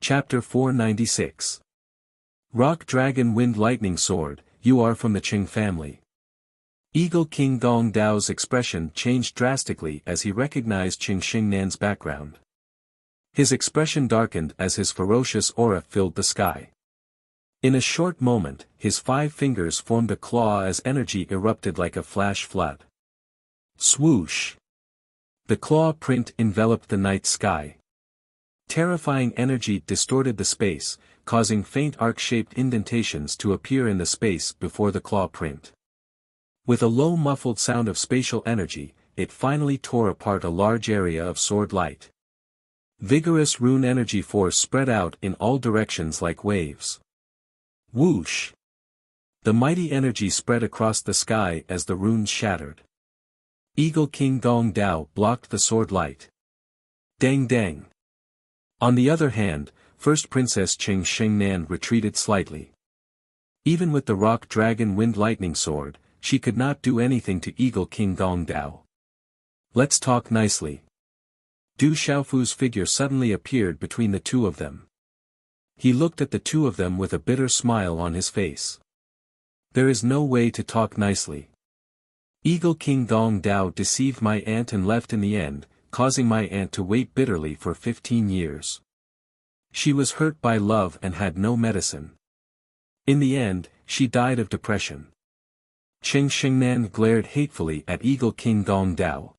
Chapter 496. Rock Dragon Wind Lightning Sword, you are from the Qing family. Eagle King Gong Dao's expression changed drastically as he recognized Qing Xingnan's background. His expression darkened as his ferocious aura filled the sky. In a short moment, his 5 fingers formed a claw as energy erupted like a flash flood. Swoosh! The claw print enveloped the night sky. Terrifying energy distorted the space, causing faint arc-shaped indentations to appear in the space before the claw print. With a low muffled sound of spatial energy, it finally tore apart a large area of sword light. Vigorous rune energy force spread out in all directions like waves. Whoosh! The mighty energy spread across the sky as the runes shattered. Eagle King Gong Dao blocked the sword light. Dang dang! On the other hand, First Princess Qing Xingnan retreated slightly. Even with the Rock Dragon Wind Lightning Sword, she could not do anything to Eagle King Gong Dao. Let's talk nicely. Du Xiaofu's figure suddenly appeared between the two of them. He looked at the two of them with a bitter smile on his face. There is no way to talk nicely. Eagle King Gong Dao deceived my aunt and left in the end, causing my aunt to wait bitterly for 15 years. She was hurt by love and had no medicine. In the end, she died of depression. Qing Xingnan glared hatefully at Eagle King Gong Dao.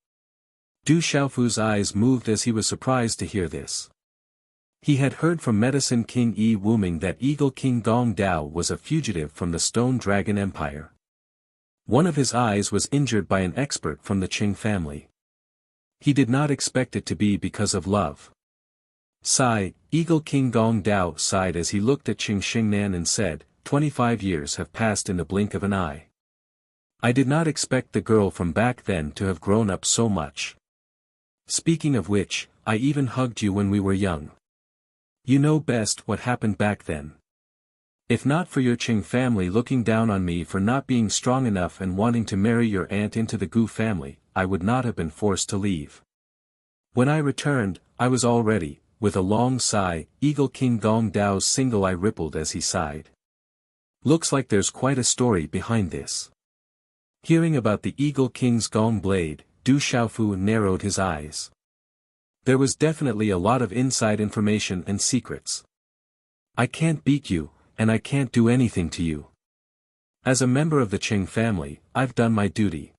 Du Xiaofu's eyes moved as he was surprised to hear this. He had heard from Medicine King Yi Wuming that Eagle King Gong Dao was a fugitive from the Stone Dragon Empire. One of his eyes was injured by an expert from the Qing family. He did not expect it to be because of love. Sigh, Eagle King Gong Dao sighed as he looked at Qing Xingnan and said, 25 years have passed in the blink of an eye. I did not expect the girl from back then to have grown up so much. Speaking of which, I even hugged you when we were young. You know best what happened back then. If not for your Qing family looking down on me for not being strong enough and wanting to marry your aunt into the Gu family, I would not have been forced to leave. When I returned, I was all ready. With a long sigh, Eagle King Gong Dao's single eye rippled as he sighed. Looks like there's quite a story behind this. Hearing about the Eagle King's Gong Blade, Du Xiaofu narrowed his eyes. There was definitely a lot of inside information and secrets. I can't beat you, and I can't do anything to you. As a member of the Qing family, I've done my duty.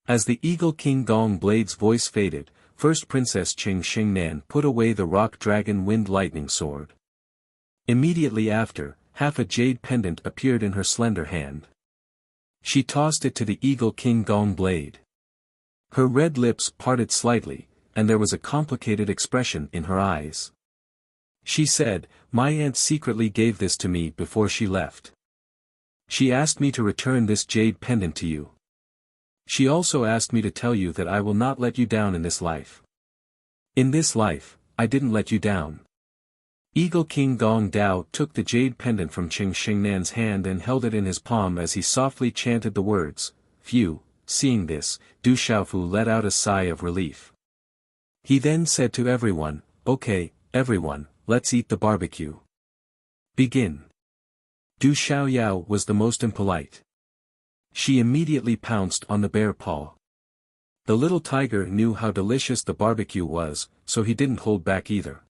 As the Eagle King Gong Blade's voice faded, First Princess Qing Xingnan put away the Rock Dragon Wind Lightning Sword. Immediately after, half a jade pendant appeared in her slender hand. She tossed it to the Eagle King Gong Blade. Her red lips parted slightly, and there was a complicated expression in her eyes. She said, my aunt secretly gave this to me before she left. She asked me to return this jade pendant to you. She also asked me to tell you that I will not let you down in this life. In this life, I didn't let you down. Eagle King Gong Dao took the jade pendant from Qing Xingnan's hand and held it in his palm as he softly chanted the words, Phew. Seeing this, Du Xiaofu let out a sigh of relief. He then said to everyone, Okay, everyone, let's eat the barbecue. Begin. Du Xiaoyao was the most impolite. She immediately pounced on the bear paw. The little tiger knew how delicious the barbecue was, so he didn't hold back either.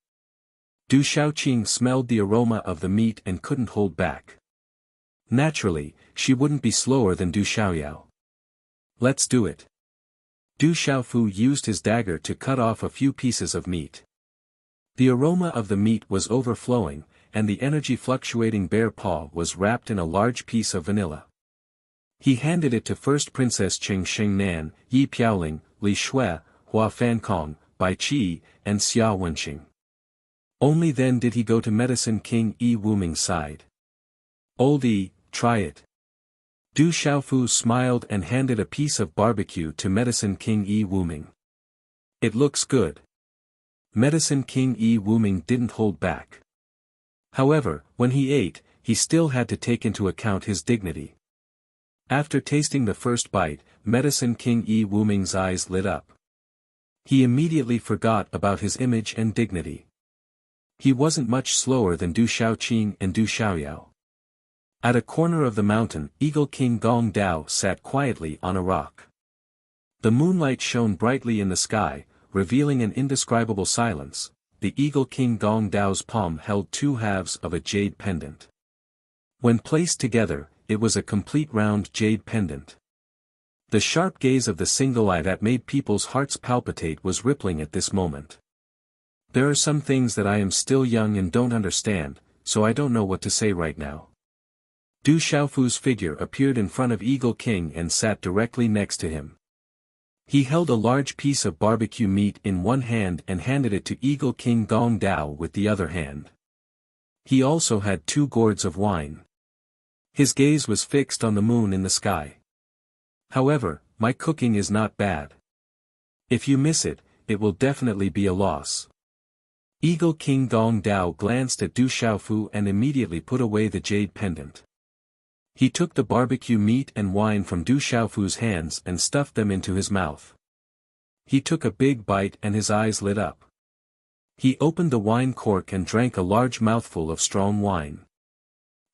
Du Xiaoqing smelled the aroma of the meat and couldn't hold back. Naturally, she wouldn't be slower than Du Xiaoyao. Let's do it. Du Xiaofu used his dagger to cut off a few pieces of meat. The aroma of the meat was overflowing, and the energy-fluctuating bear paw was wrapped in a large piece of vanilla. He handed it to First Princess Qing Xingnan, Yi Piaoling, Li Shui, Hua Fankong, Bai Qi, and Xia Wenqing. Only then did he go to Medicine King Yi Wuming's side. Old Yi, try it. Du Xiaofu smiled and handed a piece of barbecue to Medicine King Yi Wuming. It looks good. Medicine King Yi Wuming didn't hold back. However, when he ate, he still had to take into account his dignity. After tasting the first bite, Medicine King Yi Wuming's eyes lit up. He immediately forgot about his image and dignity. He wasn't much slower than Du Shaoqing and Du Xiaoyao. At a corner of the mountain, Eagle King Gong Dao sat quietly on a rock. The moonlight shone brightly in the sky, revealing an indescribable silence. The Eagle King Gong Dao's palm held two halves of a jade pendant. When placed together, it was a complete round jade pendant. The sharp gaze of the single eye that made people's hearts palpitate was rippling at this moment. There are some things that I am still young and don't understand, so I don't know what to say right now. Du Xiaofu's figure appeared in front of Eagle King and sat directly next to him. He held a large piece of barbecue meat in one hand and handed it to Eagle King Gong Dao with the other hand. He also had 2 gourds of wine. His gaze was fixed on the moon in the sky. However, my cooking is not bad. If you miss it, it will definitely be a loss. Eagle King Gong Dao glanced at Du Xiaofu and immediately put away the jade pendant. He took the barbecue meat and wine from Du Xiaofu's hands and stuffed them into his mouth. He took a big bite and his eyes lit up. He opened the wine cork and drank a large mouthful of strong wine.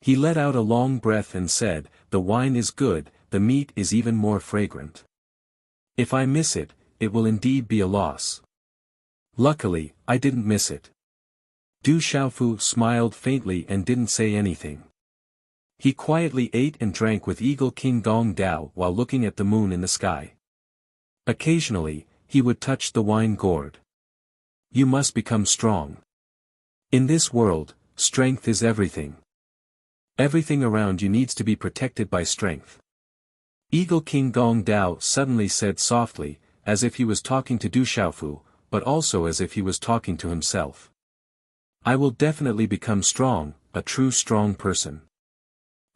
He let out a long breath and said, "The wine is good, the meat is even more fragrant. If I miss it, it will indeed be a loss." Luckily, I didn't miss it. Du Xiaofu smiled faintly and didn't say anything. He quietly ate and drank with Eagle King Gong Dao while looking at the moon in the sky. Occasionally, he would touch the wine gourd. You must become strong. In this world, strength is everything. Everything around you needs to be protected by strength. Eagle King Gong Dao suddenly said softly, as if he was talking to Du Xiaofu, but also as if he was talking to himself. I will definitely become strong, a true strong person.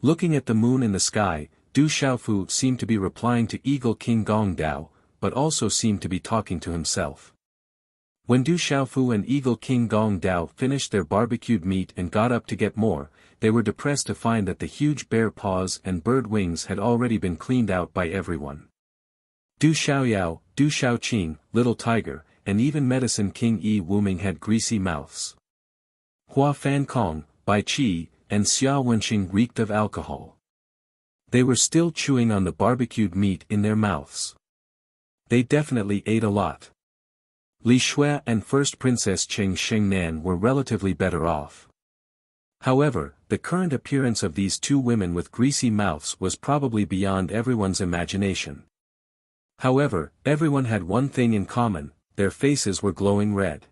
Looking at the moon in the sky, Du Xiaofu seemed to be replying to Eagle King Gong Dao, but also seemed to be talking to himself. When Du Xiaofu and Eagle King Gong Dao finished their barbecued meat and got up to get more, they were depressed to find that the huge bear paws and bird wings had already been cleaned out by everyone. Du Xiaoyao, Du Shaoqing, Little Tiger, and even Medicine King Yi Wuming had greasy mouths. Hua Fan Kong, Bai Qi, and Xia Wenxing reeked of alcohol. They were still chewing on the barbecued meat in their mouths. They definitely ate a lot. Li Shui and First Princess Cheng Shengnan were relatively better off. However, the current appearance of these 2 women with greasy mouths was probably beyond everyone's imagination. However, everyone had one thing in common: their faces were glowing red.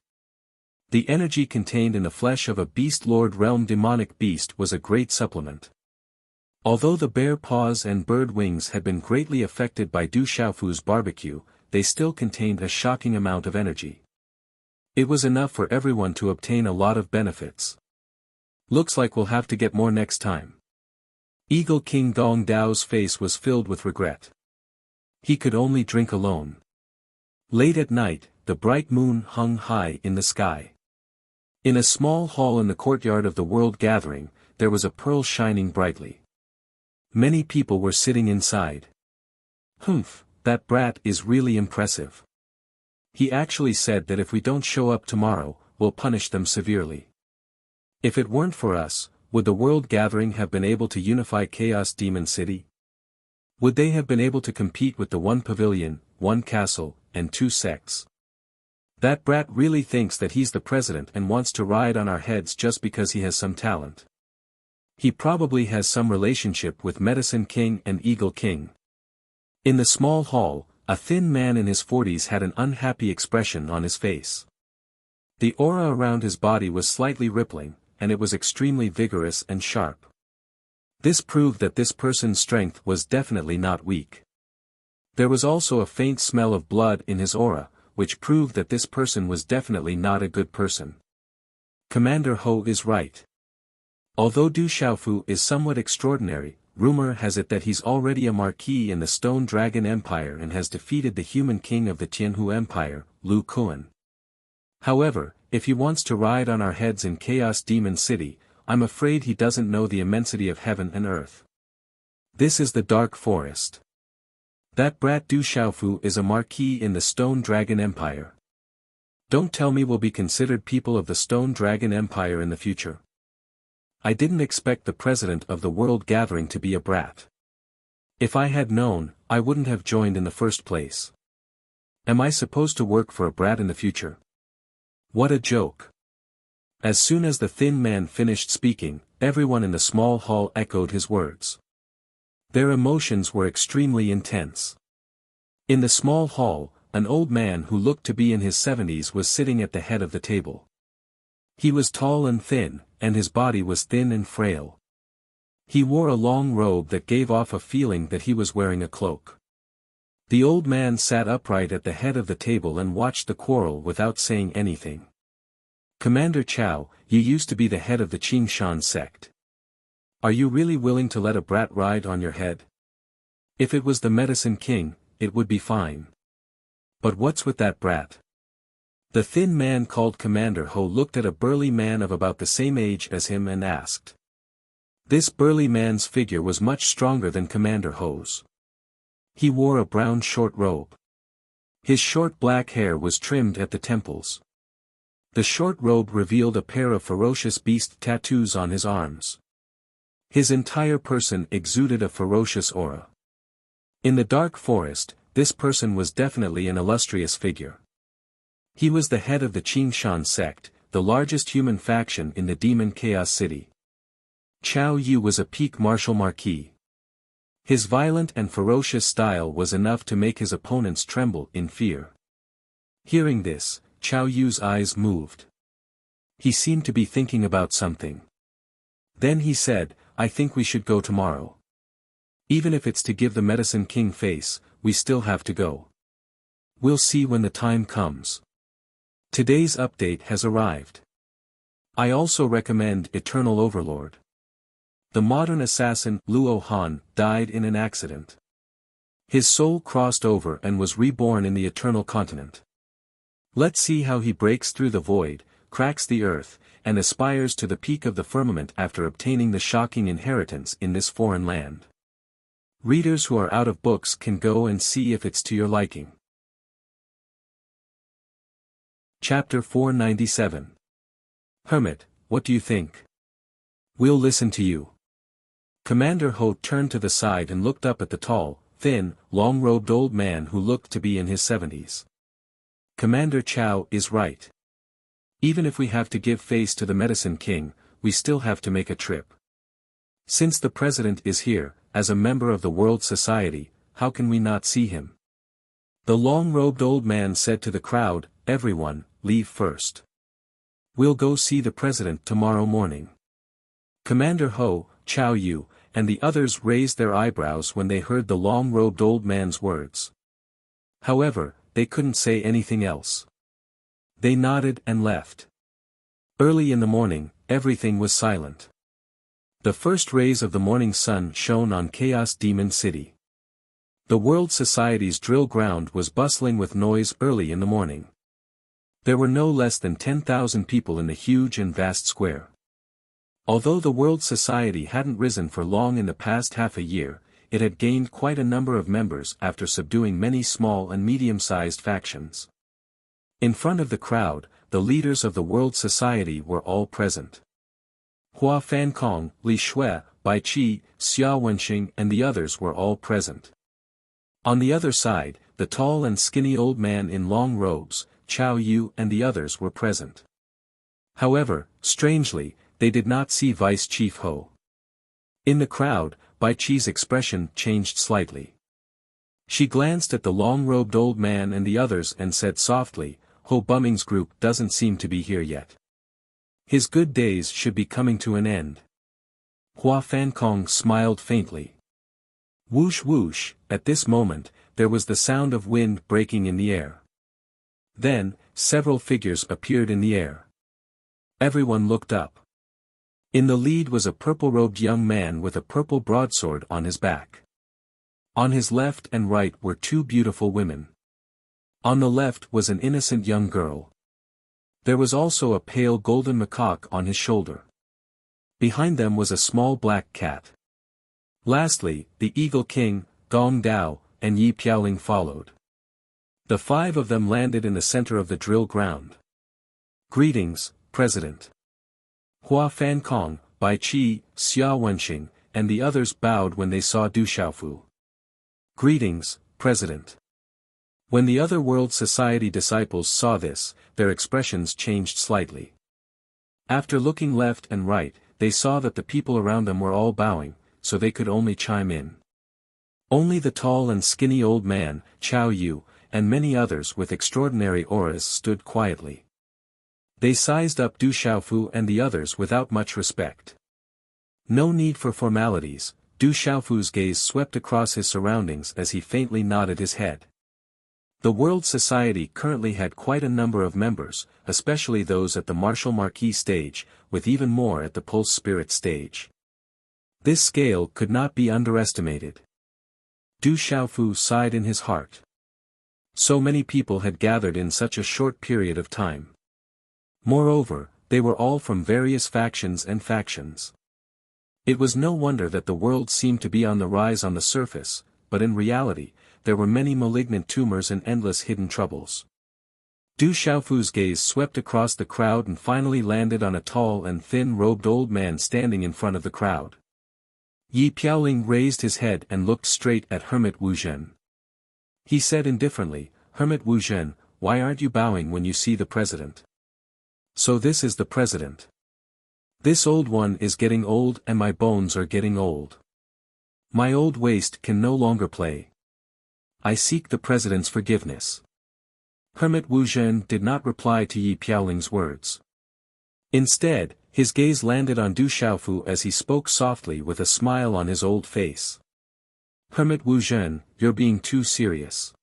The energy contained in the flesh of a beast lord realm demonic beast was a great supplement. Although the bear paws and bird wings had been greatly affected by Du Xiaofu's barbecue, they still contained a shocking amount of energy. It was enough for everyone to obtain a lot of benefits. Looks like we'll have to get more next time. Eagle King Gong Dao's face was filled with regret. He could only drink alone. Late at night, the bright moon hung high in the sky. In a small hall in the courtyard of the World Gathering, there was a pearl shining brightly. Many people were sitting inside. Humph, that brat is really impressive. He actually said that if we don't show up tomorrow, we'll punish them severely. If it weren't for us, would the World Gathering have been able to unify Chaos Demon City? Would they have been able to compete with the 1 pavilion, 1 castle, and 2 sects? That brat really thinks that he's the president and wants to ride on our heads just because he has some talent. He probably has some relationship with Medicine King and Eagle King. In the small hall, a thin man in his 40s had an unhappy expression on his face. The aura around his body was slightly rippling, and it was extremely vigorous and sharp. This proved that this person's strength was definitely not weak. There was also a faint smell of blood in his aura, which proved that this person was definitely not a good person. Commander Ho is right. Although Du Xiaofu is somewhat extraordinary, rumor has it that he's already a marquis in the Stone Dragon Empire and has defeated the human king of the Tianhu Empire, Lu Kuan. However, if he wants to ride on our heads in Chaos Demon City, I'm afraid he doesn't know the immensity of heaven and earth. This is the Dark Forest. That brat Du Xiaofu is a marquis in the Stone Dragon Empire. Don't tell me we'll be considered people of the Stone Dragon Empire in the future. I didn't expect the president of the World Gathering to be a brat. If I had known, I wouldn't have joined in the first place. Am I supposed to work for a brat in the future? What a joke. As soon as the thin man finished speaking, everyone in the small hall echoed his words. Their emotions were extremely intense. In the small hall, an old man who looked to be in his 70s was sitting at the head of the table. He was tall and thin, and his body was thin and frail. He wore a long robe that gave off a feeling that he was wearing a cloak. The old man sat upright at the head of the table and watched the quarrel without saying anything. Commander Chao, you used to be the head of the Qing Shan sect. Are you really willing to let a brat ride on your head? If it was the Medicine King, it would be fine. But what's with that brat? The thin man called Commander Ho looked at a burly man of about the same age as him and asked. This burly man's figure was much stronger than Commander Ho's. He wore a brown short robe. His short black hair was trimmed at the temples. The short robe revealed a pair of ferocious beast tattoos on his arms. His entire person exuded a ferocious aura. In the dark forest, this person was definitely an illustrious figure. He was the head of the Qing Shan sect, the largest human faction in the Demon Chaos City. Chao Yu was a peak martial marquis. His violent and ferocious style was enough to make his opponents tremble in fear. Hearing this, Chao Yu's eyes moved. He seemed to be thinking about something. Then he said, I think we should go tomorrow. Even if it's to give the Medicine King face, we still have to go. We'll see when the time comes. Today's update has arrived. I also recommend Eternal Overlord. The modern assassin Luo Han died in an accident. His soul crossed over and was reborn in the Eternal Continent. Let's see how he breaks through the void, cracks the earth, and aspires to the peak of the firmament after obtaining the shocking inheritance in this foreign land. Readers who are out of books can go and see if it's to your liking. Chapter 497. Hermit, what do you think? We'll listen to you. Commander Ho turned to the side and looked up at the tall, thin, long-robed old man who looked to be in his 70s. Commander Chao is right. Even if we have to give face to the Medicine King, we still have to make a trip. Since the president is here, as a member of the World Society, how can we not see him? The long-robed old man said to the crowd, everyone, leave first. We'll go see the president tomorrow morning. Commander Ho, Chao Yu, and the others raised their eyebrows when they heard the long-robed old man's words. However, they couldn't say anything else. They nodded and left. Early in the morning, everything was silent. The first rays of the morning sun shone on Chaos Demon City. The World Society's drill ground was bustling with noise early in the morning. There were no less than 10,000 people in the huge and vast square. Although the World Society hadn't risen for long in the past half a year, it had gained quite a number of members after subduing many small and medium-sized factions. In front of the crowd, the leaders of the World Society were all present. Hua Fankong, Li Shui, Bai Qi, Xia Wenxing and the others were all present. On the other side, the tall and skinny old man in long robes, Chao Yu and the others were present. However, strangely, they did not see Vice Chief Ho. In the crowd, Bai Qi's expression changed slightly. She glanced at the long-robed old man and the others and said softly, Ho Bumming's group doesn't seem to be here yet. His good days should be coming to an end. Hua Fankong smiled faintly. Whoosh whoosh, at this moment, there was the sound of wind breaking in the air. Then, several figures appeared in the air. Everyone looked up. In the lead was a purple-robed young man with a purple broadsword on his back. On his left and right were two beautiful women. On the left was an innocent young girl. There was also a pale golden macaque on his shoulder. Behind them was a small black cat. Lastly, the Eagle King, Gong Dao, and Yi Piaoling followed. The 5 of them landed in the center of the drill ground. Greetings, President. Hua Fankong, Bai Qi, Xia Wenxing, and the others bowed when they saw Du Xiaofu. Greetings, President. When the other World Society disciples saw this, their expressions changed slightly. After looking left and right, they saw that the people around them were all bowing, so they could only chime in. Only the tall and skinny old man, Chao Yu, and many others with extraordinary auras stood quietly. They sized up Du Xiaofu and the others without much respect. No need for formalities, Du Xiaofu's gaze swept across his surroundings as he faintly nodded his head. The World Society currently had quite a number of members, especially those at the Martial Marquis stage, with even more at the Pulse Spirit stage. This scale could not be underestimated. Du Xiaofu sighed in his heart. So many people had gathered in such a short period of time. Moreover, they were all from various factions and factions. It was no wonder that the world seemed to be on the rise on the surface, but in reality, there were many malignant tumors and endless hidden troubles. Du Xiaofu's gaze swept across the crowd and finally landed on a tall and thin-robed old man standing in front of the crowd. Yi Piaoling raised his head and looked straight at Hermit Wu Zhen. He said indifferently, "Hermit Wu Zhen, why aren't you bowing when you see the president?" "So this is the president. This old one is getting old and my bones are getting old. My old waist can no longer play. I seek the president's forgiveness." Hermit Wu Zhen did not reply to Yi Piaoling's words. Instead, his gaze landed on Du Xiaofu as he spoke softly with a smile on his old face. "Hermit Wu Zhen, you're being too serious.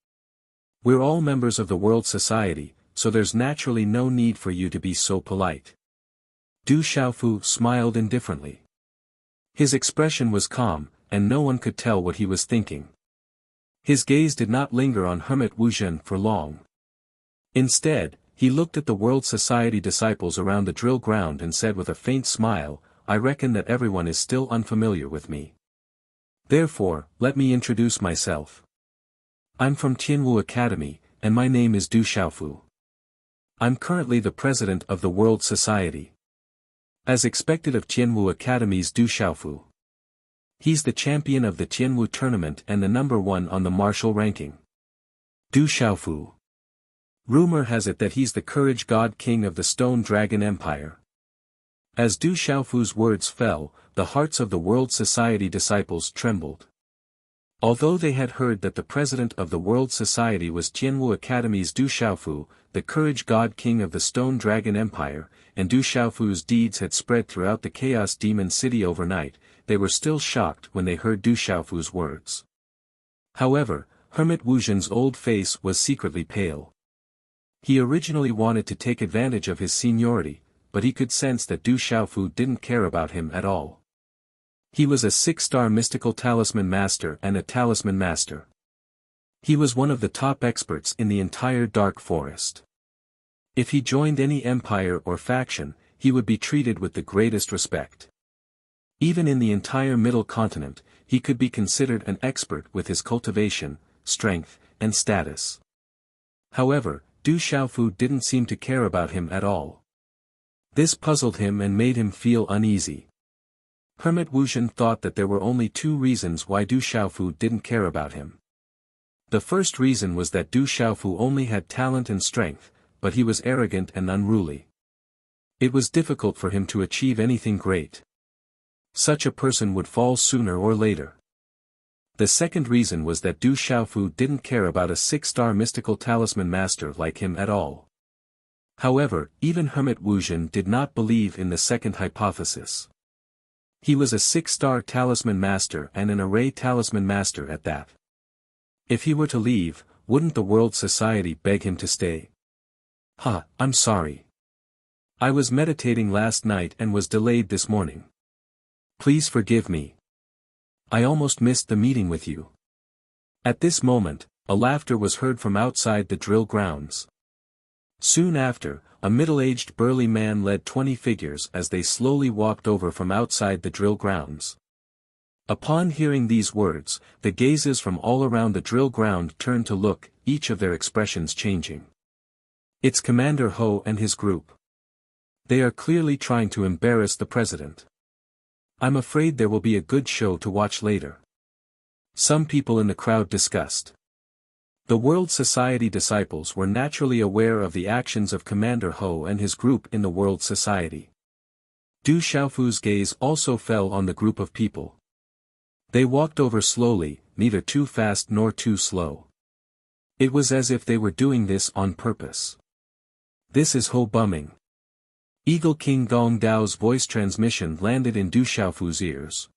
We're all members of the World Society, so there's naturally no need for you to be so polite." Du Xiaofu smiled indifferently. His expression was calm, and no one could tell what he was thinking. His gaze did not linger on Hermit Wu Zhen for long. Instead, he looked at the World Society disciples around the drill ground and said with a faint smile, "I reckon that everyone is still unfamiliar with me. Therefore, let me introduce myself. I'm from Tianwu Academy, and my name is Du Xiaofu. I'm currently the president of the World Society. As expected of Tianwu Academy's Du Xiaofu. He's the champion of the Tianwu tournament and the #1 on the martial ranking. Du Xiaofu. Rumor has it that he's the Courage God King of the Stone Dragon Empire." As Du Xiaofu's words fell, the hearts of the World Society disciples trembled. Although they had heard that the president of the World Society was Tianwu Academy's Du Xiaofu, the Courage God King of the Stone Dragon Empire, and Du Xiaofu's deeds had spread throughout the Chaos Demon City overnight, they were still shocked when they heard Du Xiaofu's words. However, Hermit Wu Zhen's old face was secretly pale. He originally wanted to take advantage of his seniority, but he could sense that Du Xiaofu didn't care about him at all. He was a 6-star mystical talisman master and a talisman master. He was one of the top experts in the entire Dark Forest. If he joined any empire or faction, he would be treated with the greatest respect. Even in the entire Middle Continent, he could be considered an expert with his cultivation, strength, and status. However, Du Xiaofu didn't seem to care about him at all. This puzzled him and made him feel uneasy. Hermit Wu Zhen thought that there were only 2 reasons why Du Xiaofu didn't care about him. The first reason was that Du Xiaofu only had talent and strength, but he was arrogant and unruly. It was difficult for him to achieve anything great. Such a person would fall sooner or later. The second reason was that Du Xiaofu didn't care about a 6-star mystical talisman master like him at all. However, even Hermit Wu Zhen did not believe in the second hypothesis. He was a 6-star talisman master and an array talisman master at that. If he were to leave, wouldn't the World Society beg him to stay? I'm sorry. I was meditating last night and was delayed this morning. Please forgive me. I almost missed the meeting with you. At this moment, a laughter was heard from outside the drill grounds. Soon after, a middle-aged burly man led 20 figures as they slowly walked over from outside the drill grounds. Upon hearing these words, the gazes from all around the drill ground turned to look, each of their expressions changing. It's Commander Ho and his group. They are clearly trying to embarrass the president. I'm afraid there will be a good show to watch later. Some people in the crowd discussed. The World Society disciples were naturally aware of the actions of Commander Ho and his group in the World Society. Du Xiaofu's gaze also fell on the group of people. They walked over slowly, neither too fast nor too slow. It was as if they were doing this on purpose. This is Ho Bumming. Eagle King Gong Dao's voice transmission landed in Du Xiaofu's ears.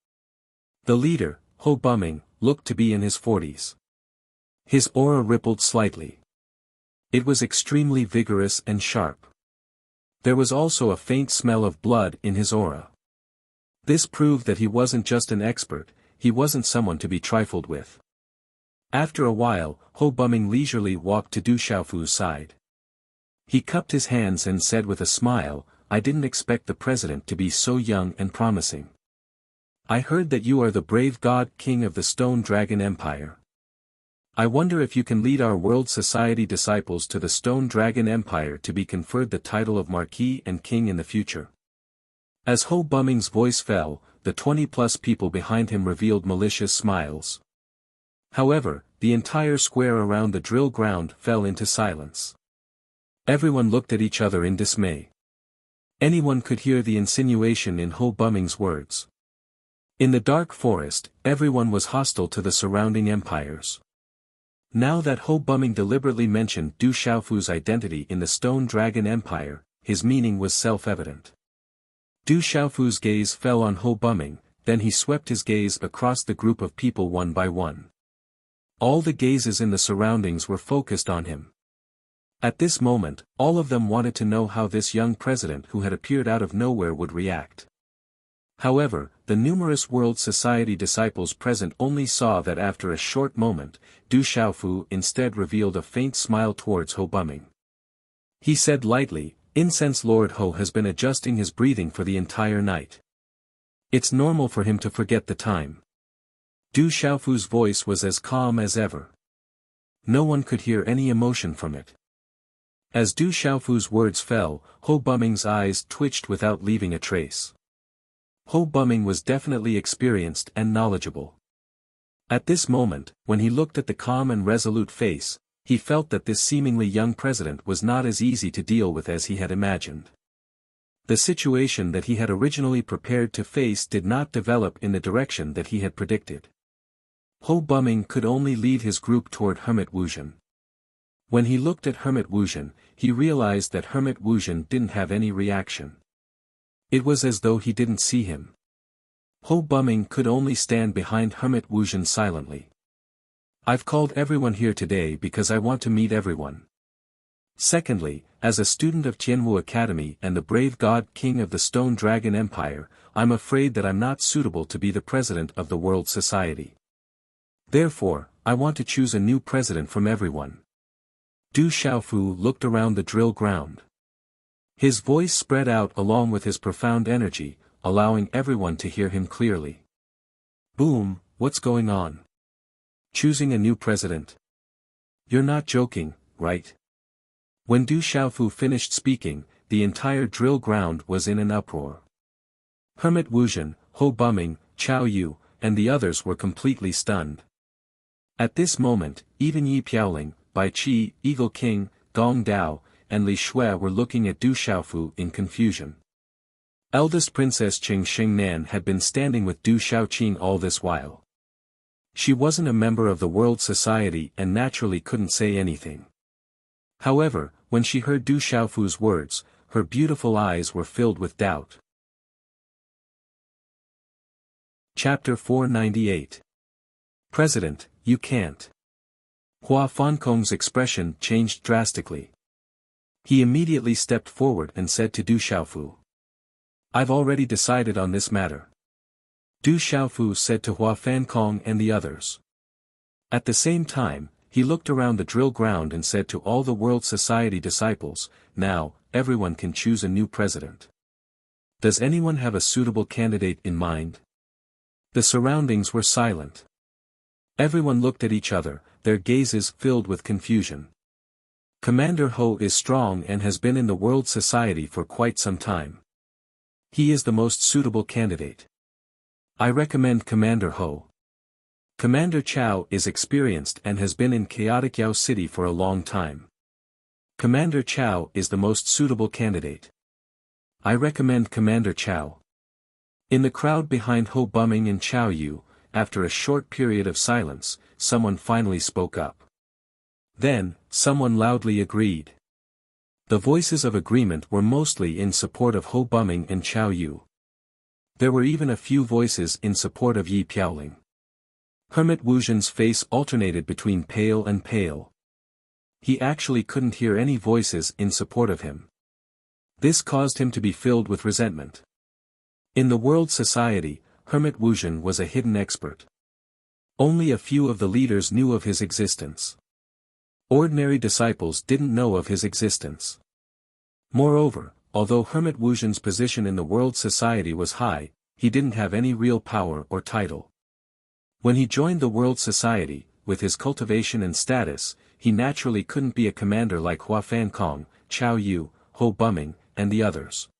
The leader, Ho Bumming, looked to be in his 40s. His aura rippled slightly. It was extremely vigorous and sharp. There was also a faint smell of blood in his aura. This proved that he wasn't just an expert, he wasn't someone to be trifled with. After a while, Ho Bumming leisurely walked to Du Xiaofu's side. He cupped his hands and said with a smile, "I didn't expect the president to be so young and promising. I heard that you are the brave god king of the Stone Dragon Empire. I wonder if you can lead our World Society disciples to the Stone Dragon Empire to be conferred the title of Marquis and King in the future." As Ho Bumming's voice fell, the 20-plus people behind him revealed malicious smiles. However, the entire square around the drill ground fell into silence. Everyone looked at each other in dismay. Anyone could hear the insinuation in Ho Bumming's words. In the dark forest, everyone was hostile to the surrounding empires. Now that Ho Bumming deliberately mentioned Du Xiaofu's identity in the Stone Dragon Empire, his meaning was self-evident. Du Xiaofu's gaze fell on Ho Bumming, then he swept his gaze across the group of people one by one. All the gazes in the surroundings were focused on him. At this moment, all of them wanted to know how this young president who had appeared out of nowhere would react. However, the numerous World Society disciples present only saw that after a short moment, Du Xiaofu instead revealed a faint smile towards Ho Bumming. He said lightly, "Incense Lord Ho has been adjusting his breathing for the entire night. It's normal for him to forget the time." Du Xiaofu's voice was as calm as ever. No one could hear any emotion from it. As Du Xiaofu's words fell, Ho Bumming's eyes twitched without leaving a trace. Ho Bumming was definitely experienced and knowledgeable. At this moment, when he looked at the calm and resolute face, he felt that this seemingly young president was not as easy to deal with as he had imagined. The situation that he had originally prepared to face did not develop in the direction that he had predicted. Ho Bumming could only lead his group toward Hermit Wuzhen. When he looked at Hermit Wuzhen, he realized that Hermit Wuzhen didn't have any reaction. It was as though he didn't see him. Ho Bumming could only stand behind Hermit Wuzhen silently. "I've called everyone here today because I want to meet everyone. Secondly, as a student of Tianwu Academy and the brave god king of the Stone Dragon Empire, I'm afraid that I'm not suitable to be the president of the World Society. Therefore, I want to choose a new president from everyone." Du Xiaofu looked around the drill ground. His voice spread out along with his profound energy, allowing everyone to hear him clearly. "Boom, what's going on? Choosing a new president? You're not joking, right?" When Du Xiaofu finished speaking, the entire drill ground was in an uproar. Hermit Wuzhen, Ho Bumming, Chao Yu, and the others were completely stunned. At this moment, even Yi Piaoling, Bai Qi, Eagle King, Gong Dao, and Li Shui were looking at Du Xiaofu in confusion. Eldest Princess Qing Xingnan had been standing with Du Xiaoqing all this while. She wasn't a member of the World Society and naturally couldn't say anything. However, when she heard Du Xiaofu's words, her beautiful eyes were filled with doubt. Chapter 498. President, you can't. Hua Fankong's expression changed drastically. He immediately stepped forward and said to Du Xiaofu, "I've already decided on this matter." Du Xiaofu said to Hua Fankong and the others. At the same time, he looked around the drill ground and said to all the World Society disciples, "Now, everyone can choose a new president. Does anyone have a suitable candidate in mind?" The surroundings were silent. Everyone looked at each other, their gazes filled with confusion. Commander Ho is strong and has been in the world society for quite some time. He is the most suitable candidate. I recommend Commander Ho. Commander Chao is experienced and has been in chaotic Yao City for a long time. Commander Chao is the most suitable candidate. I recommend Commander Chao. In the crowd behind Ho Bumming and Chao Yu, after a short period of silence, someone finally spoke up. Then, someone loudly agreed. The voices of agreement were mostly in support of Ho Bumming and Chao Yu. There were even a few voices in support of Yi Piaoling. Hermit Wuzhen's face alternated between pale and pale. He actually couldn't hear any voices in support of him. This caused him to be filled with resentment. In the world society, Hermit Wuzhen was a hidden expert. Only a few of the leaders knew of his existence. Ordinary disciples didn't know of his existence. Moreover, although Hermit Wuzhen's position in the world society was high, he didn't have any real power or title. When he joined the world society, with his cultivation and status, he naturally couldn't be a commander like Hua Fankong, Chao Yu, Ho Bumming, and the others.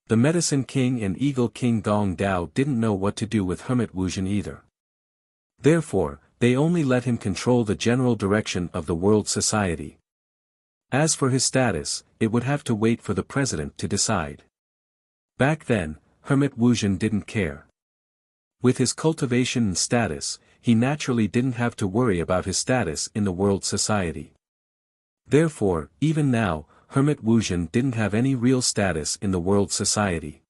The Medicine King and Eagle King Gong Dao didn't know what to do with Hermit Wuzhen either. Therefore, they only let him control the general direction of the world society. As for his status, it would have to wait for the president to decide. Back then, Hermit Wuzhen didn't care. With his cultivation and status, he naturally didn't have to worry about his status in the world society. Therefore, even now, Hermit Wuzhen didn't have any real status in the world society.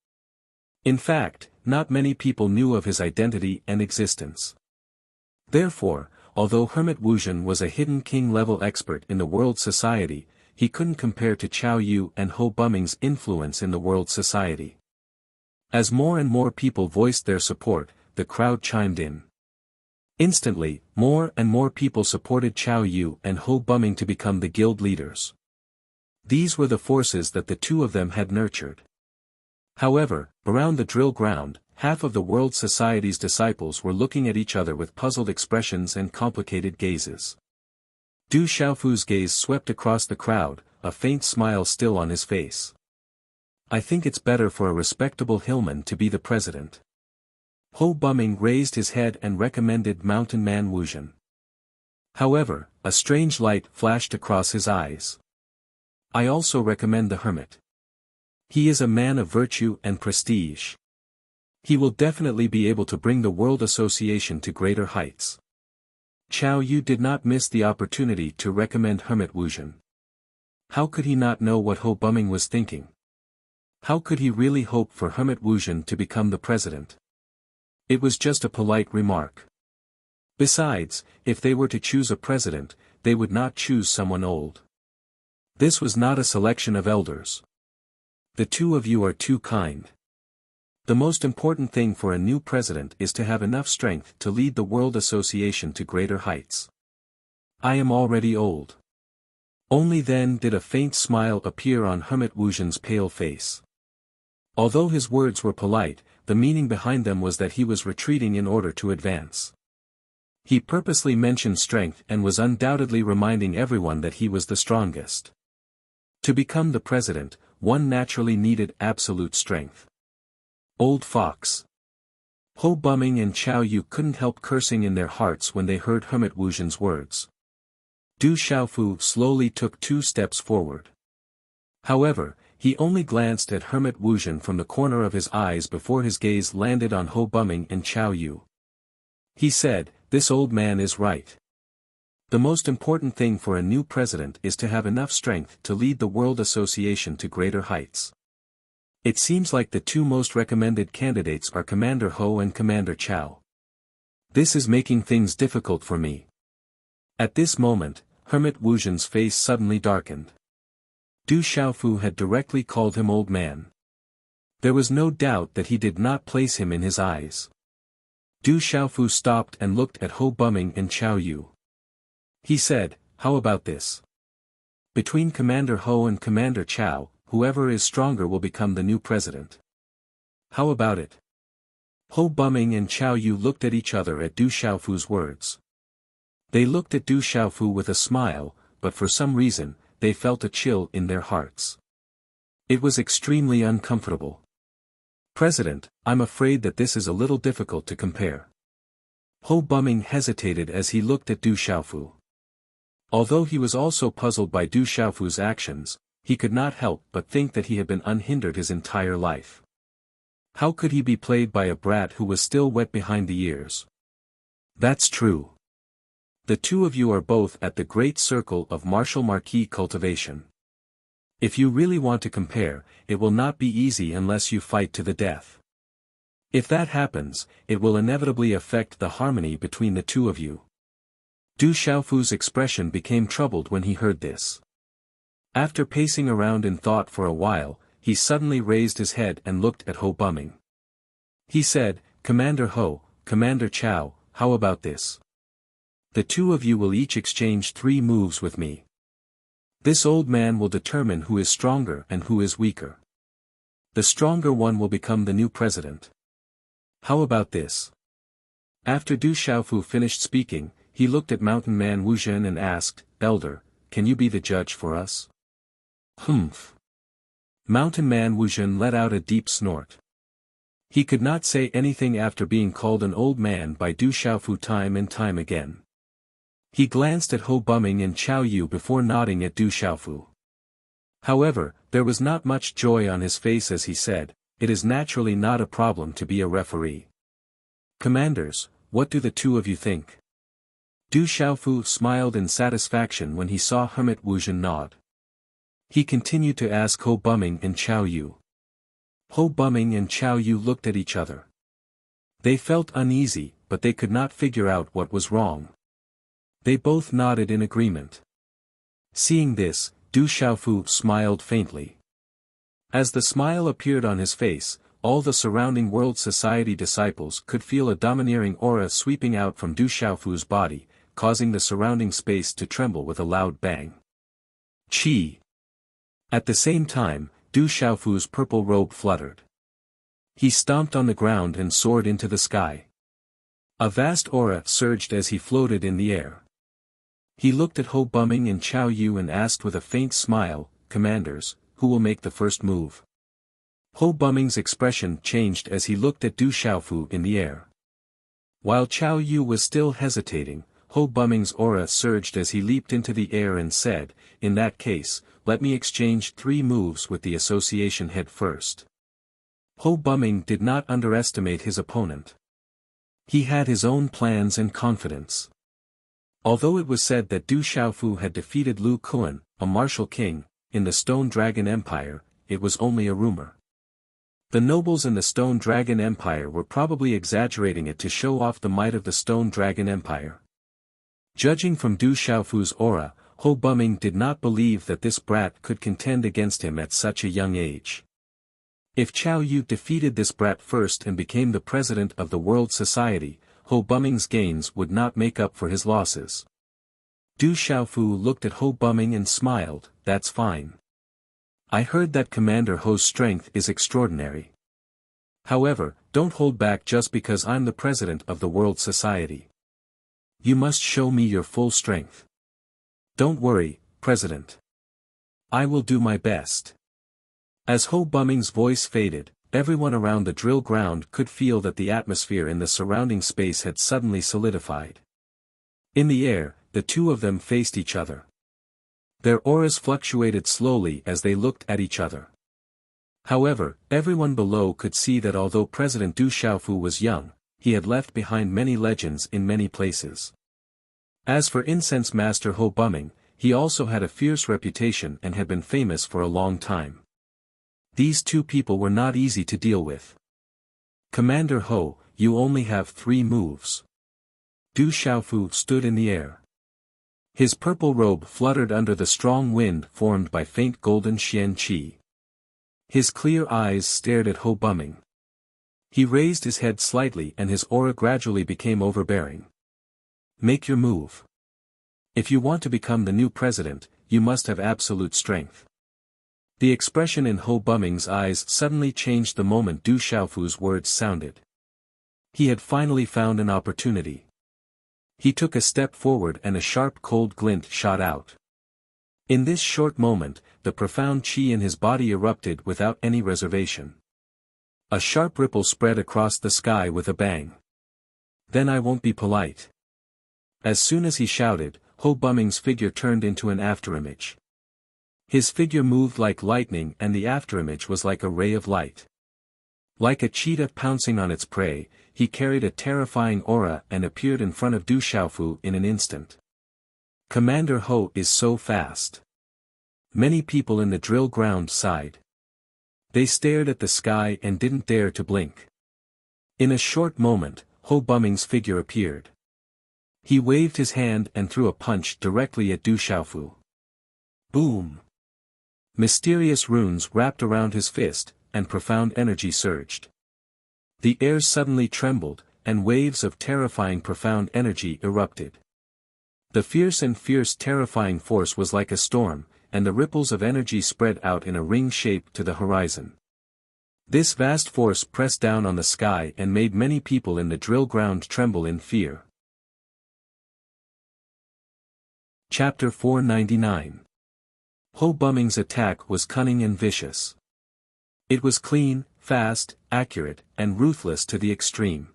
In fact, not many people knew of his identity and existence. Therefore, although Hermit Wuzhen was a hidden king-level expert in the world society, he couldn't compare to Chao Yu and Ho Bumming's influence in the world society. As more and more people voiced their support, the crowd chimed in. Instantly, more and more people supported Chao Yu and Ho Bumming to become the guild leaders. These were the forces that the two of them had nurtured. However, around the drill ground, half of the world society's disciples were looking at each other with puzzled expressions and complicated gazes. Du Xiaofu's gaze swept across the crowd, a faint smile still on his face. I think it's better for a respectable hillman to be the president. Ho Bumming raised his head and recommended Mountain Man Wuzhen. However, a strange light flashed across his eyes. I also recommend the hermit. He is a man of virtue and prestige. He will definitely be able to bring the World Association to greater heights. Chao Yu did not miss the opportunity to recommend Hermit Wuzhen. How could he not know what Ho Bumming was thinking? How could he really hope for Hermit Wuzhen to become the president? It was just a polite remark. Besides, if they were to choose a president, they would not choose someone old. This was not a selection of elders. The two of you are too kind. The most important thing for a new president is to have enough strength to lead the World Association to greater heights. I am already old. Only then did a faint smile appear on Hermit Wuzhen's pale face. Although his words were polite, the meaning behind them was that he was retreating in order to advance. He purposely mentioned strength and was undoubtedly reminding everyone that he was the strongest. To become the president, one naturally needed absolute strength. Old fox. Ho Bumming and Chao Yu couldn't help cursing in their hearts when they heard Hermit Wuzhen's words. Du Xiaofu slowly took 2 steps forward. However, he only glanced at Hermit Wuzhen from the corner of his eyes before his gaze landed on Ho Bumming and Chao Yu. He said, "This old man is right. The most important thing for a new president is to have enough strength to lead the World Association to greater heights. It seems like the 2 most recommended candidates are Commander Ho and Commander Chao. This is making things difficult for me." At this moment, Hermit Wuzhen's face suddenly darkened. Du Xiaofu had directly called him old man. There was no doubt that he did not place him in his eyes. Du Xiaofu stopped and looked at Ho Bumming and Chao Yu. He said, "How about this? Between Commander Ho and Commander Chao, whoever is stronger will become the new president. How about it?" Ho Bumming and Chao Yu looked at each other at Du Xiaofu's words. They looked at Du Xiaofu with a smile, but for some reason, they felt a chill in their hearts. It was extremely uncomfortable. President, I'm afraid that this is a little difficult to compare. Ho Bumming hesitated as he looked at Du Xiaofu. Although he was also puzzled by Du Xiaofu's actions, he could not help but think that he had been unhindered his entire life. How could he be played by a brat who was still wet behind the ears? That's true. The two of you are both at the great circle of martial marquis cultivation. If you really want to compare, it will not be easy unless you fight to the death. If that happens, it will inevitably affect the harmony between the two of you. Du Xiaofu's expression became troubled when he heard this. After pacing around in thought for a while, he suddenly raised his head and looked at Ho Bumming. He said, Commander Ho, Commander Chao, how about this? The two of you will each exchange 3 moves with me. This old man will determine who is stronger and who is weaker. The stronger one will become the new president. How about this? After Du Xiaofu finished speaking, he looked at Mountain Man Wuxian and asked, Elder, can you be the judge for us? Humph. Mountain Man Wuxian let out a deep snort. He could not say anything after being called an old man by Du Xiaofu time and time again. He glanced at Ho Bumming and Chao Yu before nodding at Du Xiaofu. However, there was not much joy on his face as he said, it is naturally not a problem to be a referee. Commanders, what do the two of you think? Du Xiaofu smiled in satisfaction when he saw Hermit Wuxian nod. He continued to ask Ho Bumming and Chao Yu. Ho Bumming and Chao Yu looked at each other. They felt uneasy, but they could not figure out what was wrong. They both nodded in agreement. Seeing this, Du Xiaofu smiled faintly. As the smile appeared on his face, all the surrounding World Society disciples could feel a domineering aura sweeping out from Du Xiaofu's body, causing the surrounding space to tremble with a loud bang. Chi! At the same time, Du Xiaofu's purple robe fluttered. He stomped on the ground and soared into the sky. A vast aura surged as he floated in the air. He looked at Ho Bumming and Chao Yu and asked with a faint smile, Commanders, who will make the first move? Ho Bumming's expression changed as he looked at Du Xiaofu in the air. While Chao Yu was still hesitating, Ho Bumming's aura surged as he leaped into the air and said, in that case, let me exchange 3 moves with the association head first. Ho Bumming did not underestimate his opponent. He had his own plans and confidence. Although it was said that Du Xiaofu had defeated Lu Kuan, a martial king, in the Stone Dragon Empire, it was only a rumor. The nobles in the Stone Dragon Empire were probably exaggerating it to show off the might of the Stone Dragon Empire. Judging from Du Xiaofu's aura, Ho Bumming did not believe that this brat could contend against him at such a young age. If Chao Yu defeated this brat first and became the president of the World Society, Ho Bumming's gains would not make up for his losses. Du Xiaofu looked at Ho Bumming and smiled, that's fine. I heard that Commander Ho's strength is extraordinary. However, don't hold back just because I'm the president of the World Society. You must show me your full strength. Don't worry, President. I will do my best. As Ho Bumming's voice faded, everyone around the drill ground could feel that the atmosphere in the surrounding space had suddenly solidified. In the air, the two of them faced each other. Their auras fluctuated slowly as they looked at each other. However, everyone below could see that although President Du Xiaofu was young, he had left behind many legends in many places. As for Incense Master Ho Bumming, he also had a fierce reputation and had been famous for a long time. These two people were not easy to deal with. Commander Ho, you only have 3 moves. Du Xiaofu stood in the air. His purple robe fluttered under the strong wind formed by faint golden xian qi. His clear eyes stared at Ho Bumming. He raised his head slightly and his aura gradually became overbearing. Make your move. If you want to become the new president, you must have absolute strength. The expression in Ho Bumming's eyes suddenly changed the moment Du Xiaofu's words sounded. He had finally found an opportunity. He took a step forward and a sharp cold glint shot out. In this short moment, the profound chi in his body erupted without any reservation. A sharp ripple spread across the sky with a bang. Then I won't be polite. As soon as he shouted, Ho Bumming's figure turned into an afterimage. His figure moved like lightning and the afterimage was like a ray of light. Like a cheetah pouncing on its prey, he carried a terrifying aura and appeared in front of Du Xiaofu in an instant. Commander Ho is so fast. Many people in the drill ground sighed. They stared at the sky and didn't dare to blink. In a short moment, Ho Bumming's figure appeared. He waved his hand and threw a punch directly at Du Xiaofu. Boom! Mysterious runes wrapped around his fist, and profound energy surged. The air suddenly trembled, and waves of terrifying profound energy erupted. The fierce terrifying force was like a storm, and the ripples of energy spread out in a ring shape to the horizon. This vast force pressed down on the sky and made many people in the drill ground tremble in fear. Chapter 499. Ho Bumming's attack was cunning and vicious. It was clean, fast, accurate, and ruthless to the extreme.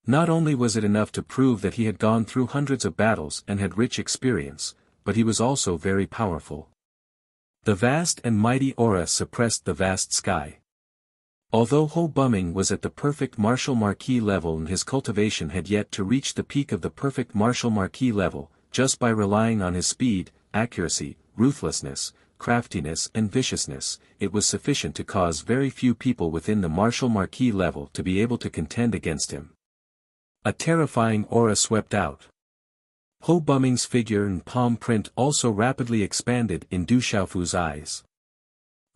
Not only was it enough to prove that he had gone through hundreds of battles and had rich experience, but he was also very powerful. The vast and mighty aura suppressed the vast sky. Although Ho Bumming was at the perfect martial marquis level and his cultivation had yet to reach the peak of the perfect martial marquis level, just by relying on his speed, accuracy, ruthlessness, craftiness and viciousness, it was sufficient to cause very few people within the martial marquis level to be able to contend against him. A terrifying aura swept out. Ho Bumming's figure and palm print also rapidly expanded in Du Xiaofu's eyes.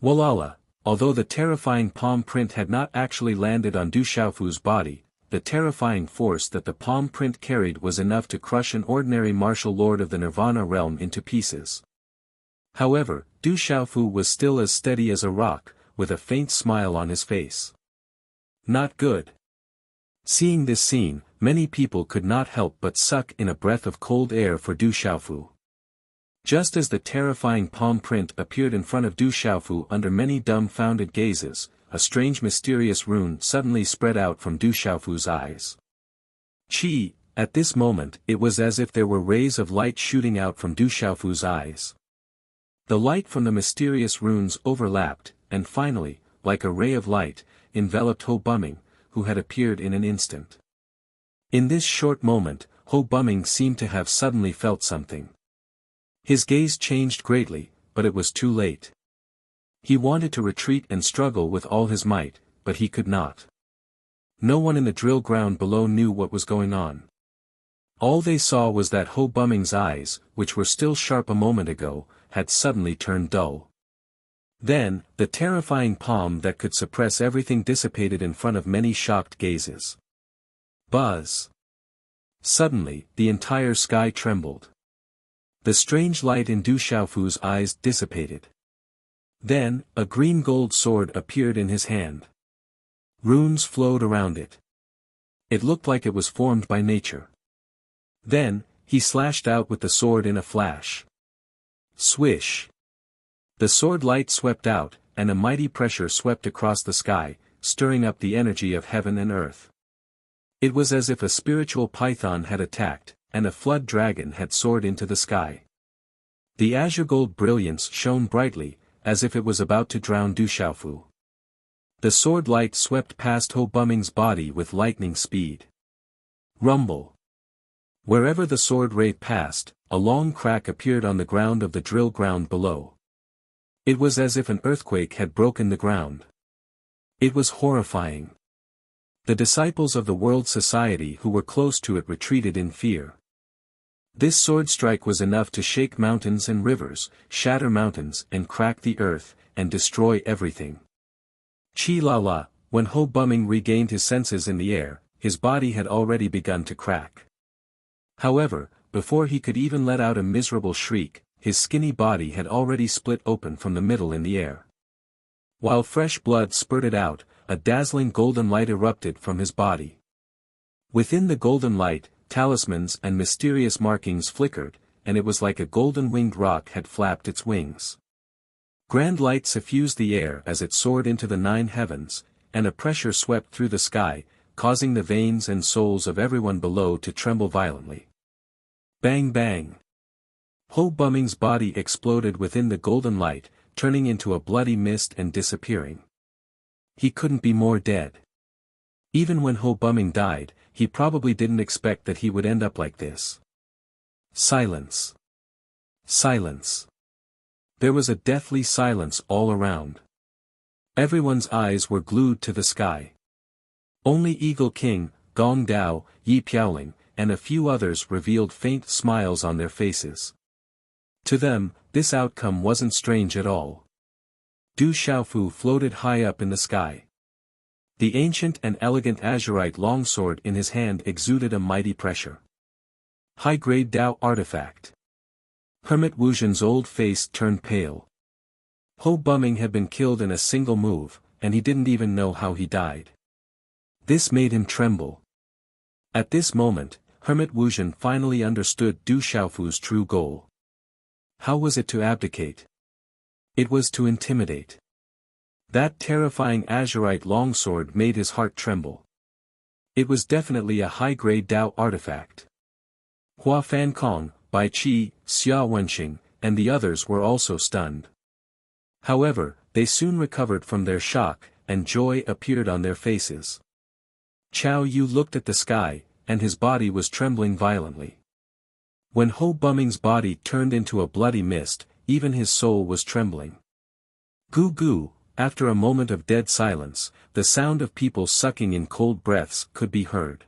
Walala, although the terrifying palm print had not actually landed on Du Xiaofu's body, the terrifying force that the palm print carried was enough to crush an ordinary martial lord of the Nirvana realm into pieces. However, Du Xiaofu was still as steady as a rock, with a faint smile on his face. Not good. Seeing this scene, many people could not help but suck in a breath of cold air for Du Xiaofu. Just as the terrifying palm print appeared in front of Du Xiaofu under many dumbfounded gazes, a strange mysterious rune suddenly spread out from Du Xiaofu's eyes. Chi, at this moment it was as if there were rays of light shooting out from Du Xiaofu's eyes. The light from the mysterious runes overlapped, and finally, like a ray of light, enveloped Ho Bumming, who had appeared in an instant. In this short moment, Ho Bumming seemed to have suddenly felt something. His gaze changed greatly, but it was too late. He wanted to retreat and struggle with all his might, but he could not. No one in the drill ground below knew what was going on. All they saw was that Ho Bumming's eyes, which were still sharp a moment ago, had suddenly turned dull. Then, the terrifying palm that could suppress everything dissipated in front of many shocked gazes. Buzz! Suddenly, the entire sky trembled. The strange light in Du Xiaofu's eyes dissipated. Then, a green gold sword appeared in his hand. Runes flowed around it. It looked like it was formed by nature. Then, he slashed out with the sword in a flash. Swish! The sword light swept out, and a mighty pressure swept across the sky, stirring up the energy of heaven and earth. It was as if a spiritual python had attacked, and a flood dragon had soared into the sky. The azure gold brilliance shone brightly, as if it was about to drown Du Xiaofu. The sword light swept past Ho Bumming's body with lightning speed. Rumble! Wherever the sword ray passed, a long crack appeared on the ground of the drill ground below. It was as if an earthquake had broken the ground. It was horrifying. The disciples of the World Society who were close to it retreated in fear. This sword strike was enough to shake mountains and rivers, shatter mountains and crack the earth, and destroy everything. Chi la la, when Ho Bumming regained his senses in the air, his body had already begun to crack. However, before he could even let out a miserable shriek, his skinny body had already split open from the middle in the air. While fresh blood spurted out, a dazzling golden light erupted from his body. Within the golden light, talismans and mysterious markings flickered, and it was like a golden-winged rock had flapped its wings. Grand light suffused the air as it soared into the 9 heavens, and a pressure swept through the sky, causing the veins and souls of everyone below to tremble violently. Bang bang! Ho Bumming's body exploded within the golden light, turning into a bloody mist and disappearing. He couldn't be more dead. Even when Ho Bumming died, he probably didn't expect that he would end up like this. Silence. Silence. There was a deathly silence all around. Everyone's eyes were glued to the sky. Only Eagle King, Gong Dao, Yi Piaoling, and a few others revealed faint smiles on their faces. To them, this outcome wasn't strange at all. Du Xiaofu floated high up in the sky. The ancient and elegant azurite longsword in his hand exuded a mighty pressure. High-grade Dao artifact. Hermit Wuxian's old face turned pale. Ho Bumming had been killed in a single move, and he didn't even know how he died. This made him tremble. At this moment, Hermit Wuxian finally understood Du Xiaofu's true goal. How was it to abdicate? It was to intimidate. That terrifying azurite longsword made his heart tremble. It was definitely a high-grade Dao artifact. Hua Fankong, Bai Qi, Xia Wenxing, and the others were also stunned. However, they soon recovered from their shock, and joy appeared on their faces. Chao Yu looked at the sky, and his body was trembling violently. When Ho Bumming's body turned into a bloody mist, even his soul was trembling. Goo goo, after a moment of dead silence, the sound of people sucking in cold breaths could be heard.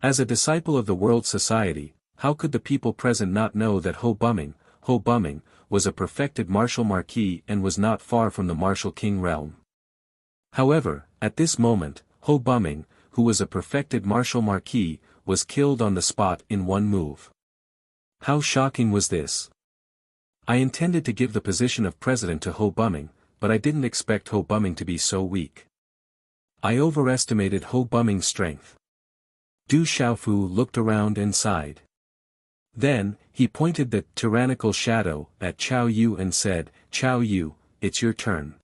As a disciple of the World Society, how could the people present not know that Ho Bumming, was a perfected martial marquis and was not far from the martial king realm? However, at this moment, Ho Bumming, who was a perfected martial marquis, was killed on the spot in one move. How shocking was this? I intended to give the position of president to Ho Bumming, but I didn't expect Ho Bumming to be so weak. I overestimated Ho Bumming's strength. Du Xiaofu looked around and sighed. Then, he pointed the tyrannical shadow at Chao Yu and said, "Chao Yu, it's your turn.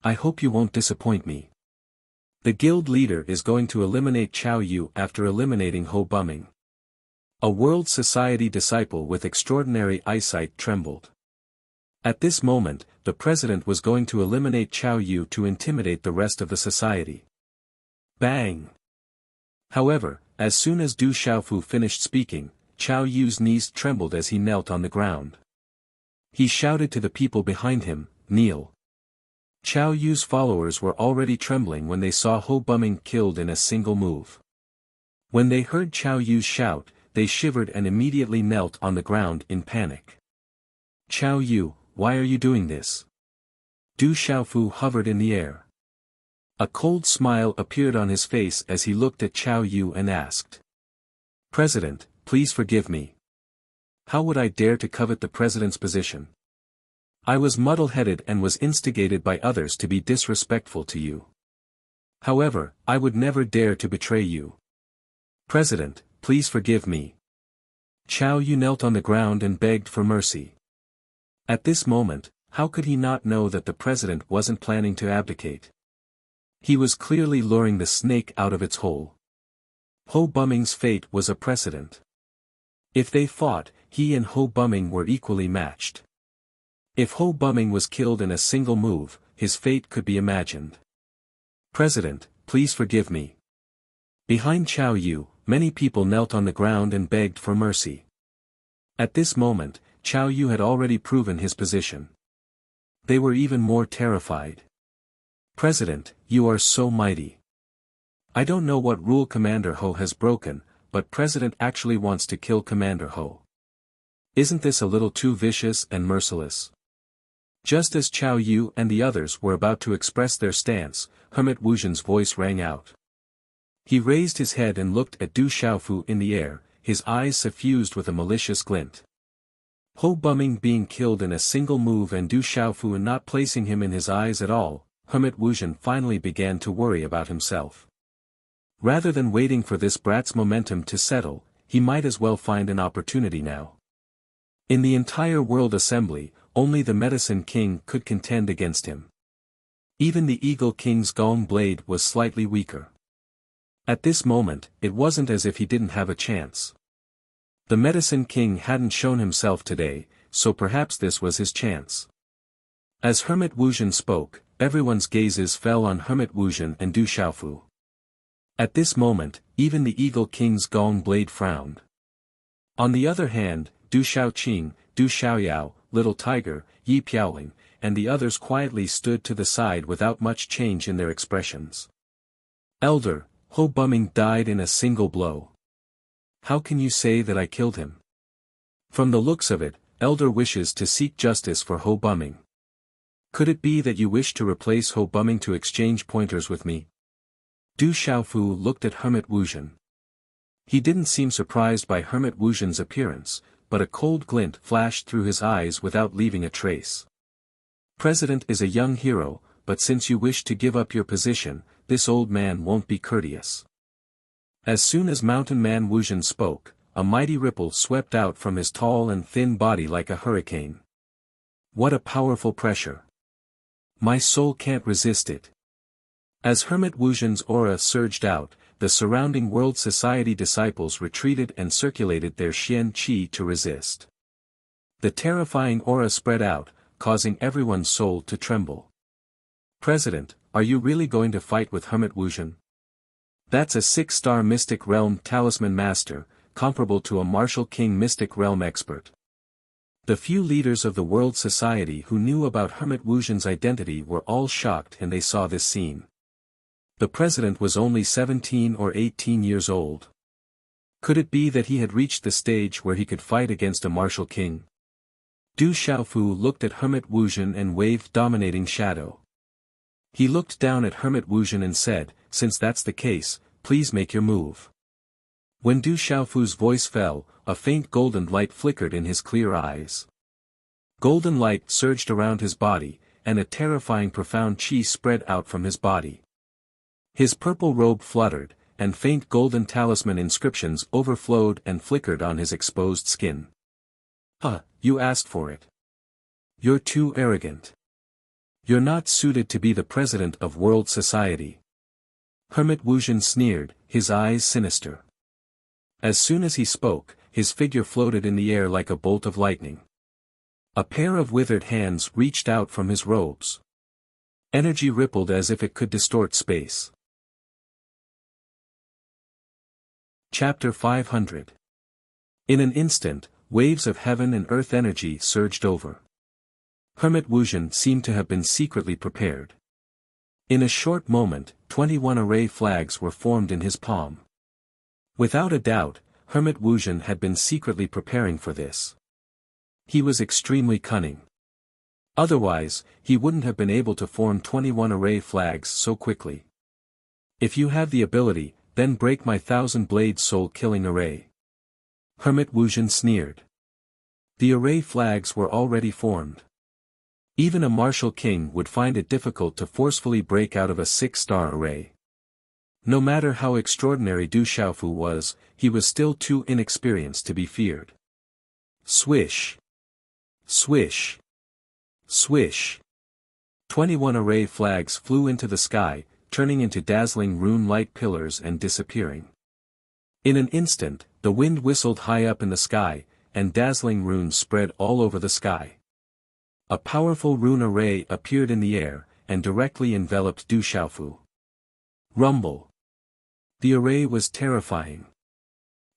I hope you won't disappoint me." The guild leader is going to eliminate Chao Yu after eliminating Ho Bumming. A World Society disciple with extraordinary eyesight trembled. At this moment, the president was going to eliminate Chao Yu to intimidate the rest of the society. Bang! However, as soon as Du Xiaofu finished speaking, Chao Yu's knees trembled as he knelt on the ground. He shouted to the people behind him, "Kneel." Chao Yu's followers were already trembling when they saw Ho Bumming killed in a single move. When they heard Chao Yu's shout, they shivered and immediately knelt on the ground in panic. "Chao Yu, why are you doing this?" Du Xiaofu hovered in the air. A cold smile appeared on his face as he looked at Chao Yu and asked, "President, please forgive me. How would I dare to covet the president's position? I was muddle-headed and was instigated by others to be disrespectful to you. However, I would never dare to betray you. President, please forgive me." Chao Yu knelt on the ground and begged for mercy. At this moment, how could he not know that the president wasn't planning to abdicate? He was clearly luring the snake out of its hole. Ho Bumming's fate was a precedent. If they fought, he and Ho Bumming were equally matched. If Ho Bumming was killed in a single move, his fate could be imagined. "President, please forgive me." Behind Chao Yu, many people knelt on the ground and begged for mercy. At this moment, Chao Yu had already proven his position. They were even more terrified. "President, you are so mighty. I don't know what rule Commander Ho has broken, but President actually wants to kill Commander Ho. Isn't this a little too vicious and merciless?" Just as Chao Yu and the others were about to express their stance, Hermit Wuxian's voice rang out. He raised his head and looked at Du Xiaofu in the air, his eyes suffused with a malicious glint. Ho Bumming being killed in a single move and Du Xiaofu not placing him in his eyes at all, Hermit Wuxian finally began to worry about himself. Rather than waiting for this brat's momentum to settle, he might as well find an opportunity now. In the entire World Assembly, only the Medicine King could contend against him. Even the Eagle King's gong blade was slightly weaker. At this moment, it wasn't as if he didn't have a chance. The Medicine King hadn't shown himself today, so perhaps this was his chance. As Hermit Wuzhen spoke, everyone's gazes fell on Hermit Wuzhen and Du Xiaofu. At this moment, even the Eagle King's gong blade frowned. On the other hand, Du Xiaoqing, Du Xiaoyao, Little Tiger, Yi Piaoling, and the others quietly stood to the side without much change in their expressions. Elder, Ho Bumming died in a single blow. How can you say that I killed him? From the looks of it, Elder wishes to seek justice for Ho Bumming. Could it be that you wish to replace Ho Bumming to exchange pointers with me? Du Xiaofu looked at Hermit Wuzhen. He didn't seem surprised by Hermit Wuzhen's appearance, but a cold glint flashed through his eyes without leaving a trace. President is a young hero, but since you wish to give up your position, this old man won't be courteous. As soon as Mountain Man Wuzhen spoke, a mighty ripple swept out from his tall and thin body like a hurricane. What a powerful pressure! My soul can't resist it. As Hermit Wuzhen's aura surged out, the surrounding World Society disciples retreated and circulated their Xian Qi to resist. The terrifying aura spread out, causing everyone's soul to tremble. President, are you really going to fight with Hermit Wuzhen? That's a 6-star Mystic Realm Talisman Master, comparable to a Martial King Mystic Realm expert. The few leaders of the World Society who knew about Hermit Wuzhen's identity were all shocked and they saw this scene. The president was only 17 or 18 years old. Could it be that he had reached the stage where he could fight against a martial king? Du Xiaofu looked at Hermit Wuzhen and waved dominating shadow. He looked down at Hermit Wuzhen and said, since that's the case, please make your move. When Du Xiaofu's voice fell, a faint golden light flickered in his clear eyes. Golden light surged around his body, and a terrifying profound qi spread out from his body. His purple robe fluttered, and faint golden talisman inscriptions overflowed and flickered on his exposed skin. You asked for it. You're too arrogant. You're not suited to be the president of World Society. Hermit Wuzhen sneered, his eyes sinister. As soon as he spoke, his figure floated in the air like a bolt of lightning. A pair of withered hands reached out from his robes. Energy rippled as if it could distort space. Chapter 500. In an instant, waves of heaven and earth energy surged over. Hermit Wuzhen seemed to have been secretly prepared. In a short moment, 21 array flags were formed in his palm. Without a doubt, Hermit Wuzhen had been secretly preparing for this. He was extremely cunning. Otherwise, he wouldn't have been able to form 21 array flags so quickly. If you have the ability, then break my 1,000-blade soul-killing array. Hermit Wuzhen sneered. The array flags were already formed. Even a martial king would find it difficult to forcefully break out of a 6-star array. No matter how extraordinary Du Xiaofu was, he was still too inexperienced to be feared. Swish! Swish! Swish! 21 array flags flew into the sky, turning into dazzling rune-like pillars and disappearing. In an instant, the wind whistled high up in the sky, and dazzling runes spread all over the sky. A powerful rune array appeared in the air, and directly enveloped Du Xiaofu. Rumble! The array was terrifying.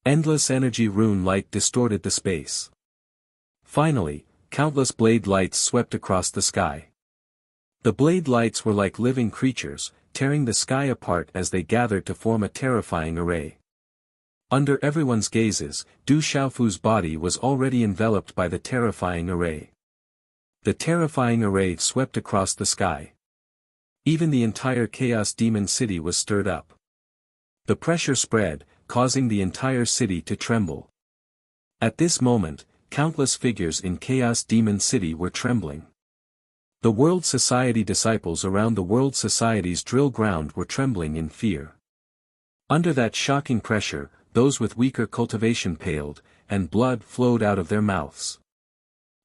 Endless energy rune light distorted the space. Finally, countless blade lights swept across the sky. The blade lights were like living creatures, tearing the sky apart as they gathered to form a terrifying array. Under everyone's gazes, Du Xiaofu's body was already enveloped by the terrifying array. The terrifying array swept across the sky. Even the entire Chaos Demon City was stirred up. The pressure spread, causing the entire city to tremble. At this moment, countless figures in Chaos Demon City were trembling. The World Society disciples around the World Society's drill ground were trembling in fear. Under that shocking pressure, those with weaker cultivation paled, and blood flowed out of their mouths.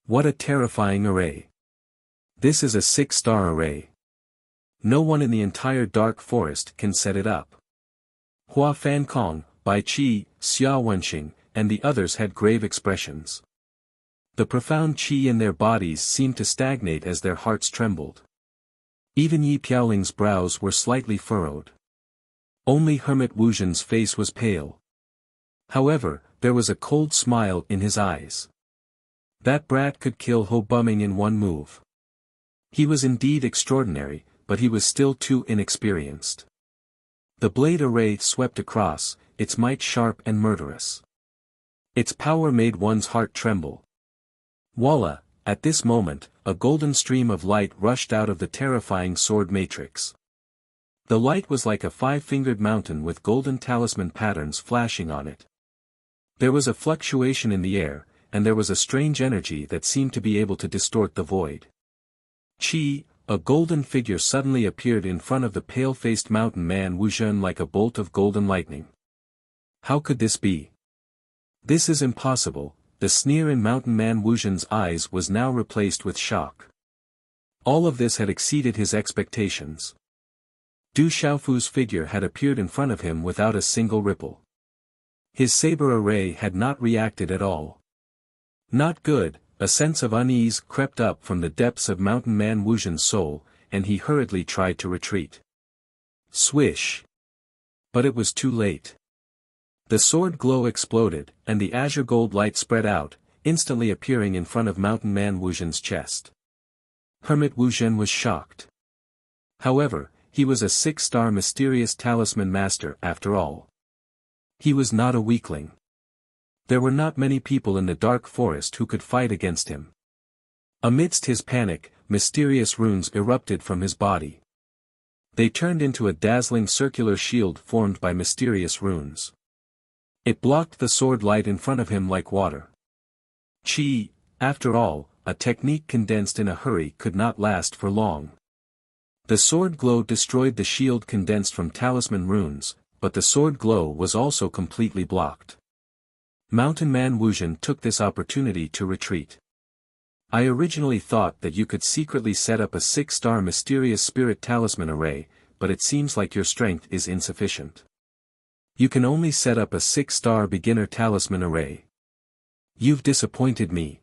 What a terrifying array! This is a 6-star array. No one in the entire dark forest can set it up. Hua Fankong, Bai Qi, Xia Wenxing, and the others had grave expressions. The profound qi in their bodies seemed to stagnate as their hearts trembled. Even Yi Piaoling's brows were slightly furrowed. Only Hermit Wuzhen's face was pale. However, there was a cold smile in his eyes. That brat could kill Ho Bumming in one move. He was indeed extraordinary, but he was still too inexperienced. The blade array swept across, its might sharp and murderous. Its power made one's heart tremble. Voila! At this moment, a golden stream of light rushed out of the terrifying sword matrix. The light was like a 5-fingered mountain with golden talisman patterns flashing on it. There was a fluctuation in the air, and there was a strange energy that seemed to be able to distort the void. Qi, a golden figure suddenly appeared in front of the pale-faced mountain man Wuzhen like a bolt of golden lightning. How could this be? This is impossible. The sneer in mountain man Wuzhen's eyes was now replaced with shock. All of this had exceeded his expectations. Du Xiaofu's figure had appeared in front of him without a single ripple. His saber array had not reacted at all. Not good. A sense of unease crept up from the depths of mountain man Wuzhen's soul, and he hurriedly tried to retreat. Swish! But it was too late. The sword glow exploded, and the azure gold light spread out, instantly appearing in front of mountain man Wuzhen's chest. Hermit Wuzhen was shocked. However, he was a 6-star mysterious talisman master after all. He was not a weakling. There were not many people in the dark forest who could fight against him. Amidst his panic, mysterious runes erupted from his body. They turned into a dazzling circular shield formed by mysterious runes. It blocked the sword light in front of him like water. Qi, after all, a technique condensed in a hurry could not last for long. The sword glow destroyed the shield condensed from talisman runes, but the sword glow was also completely blocked. Mountain man Wuzhen took this opportunity to retreat. I originally thought that you could secretly set up a 6-star mysterious spirit talisman array, but it seems like your strength is insufficient. You can only set up a 6-star beginner talisman array. You've disappointed me.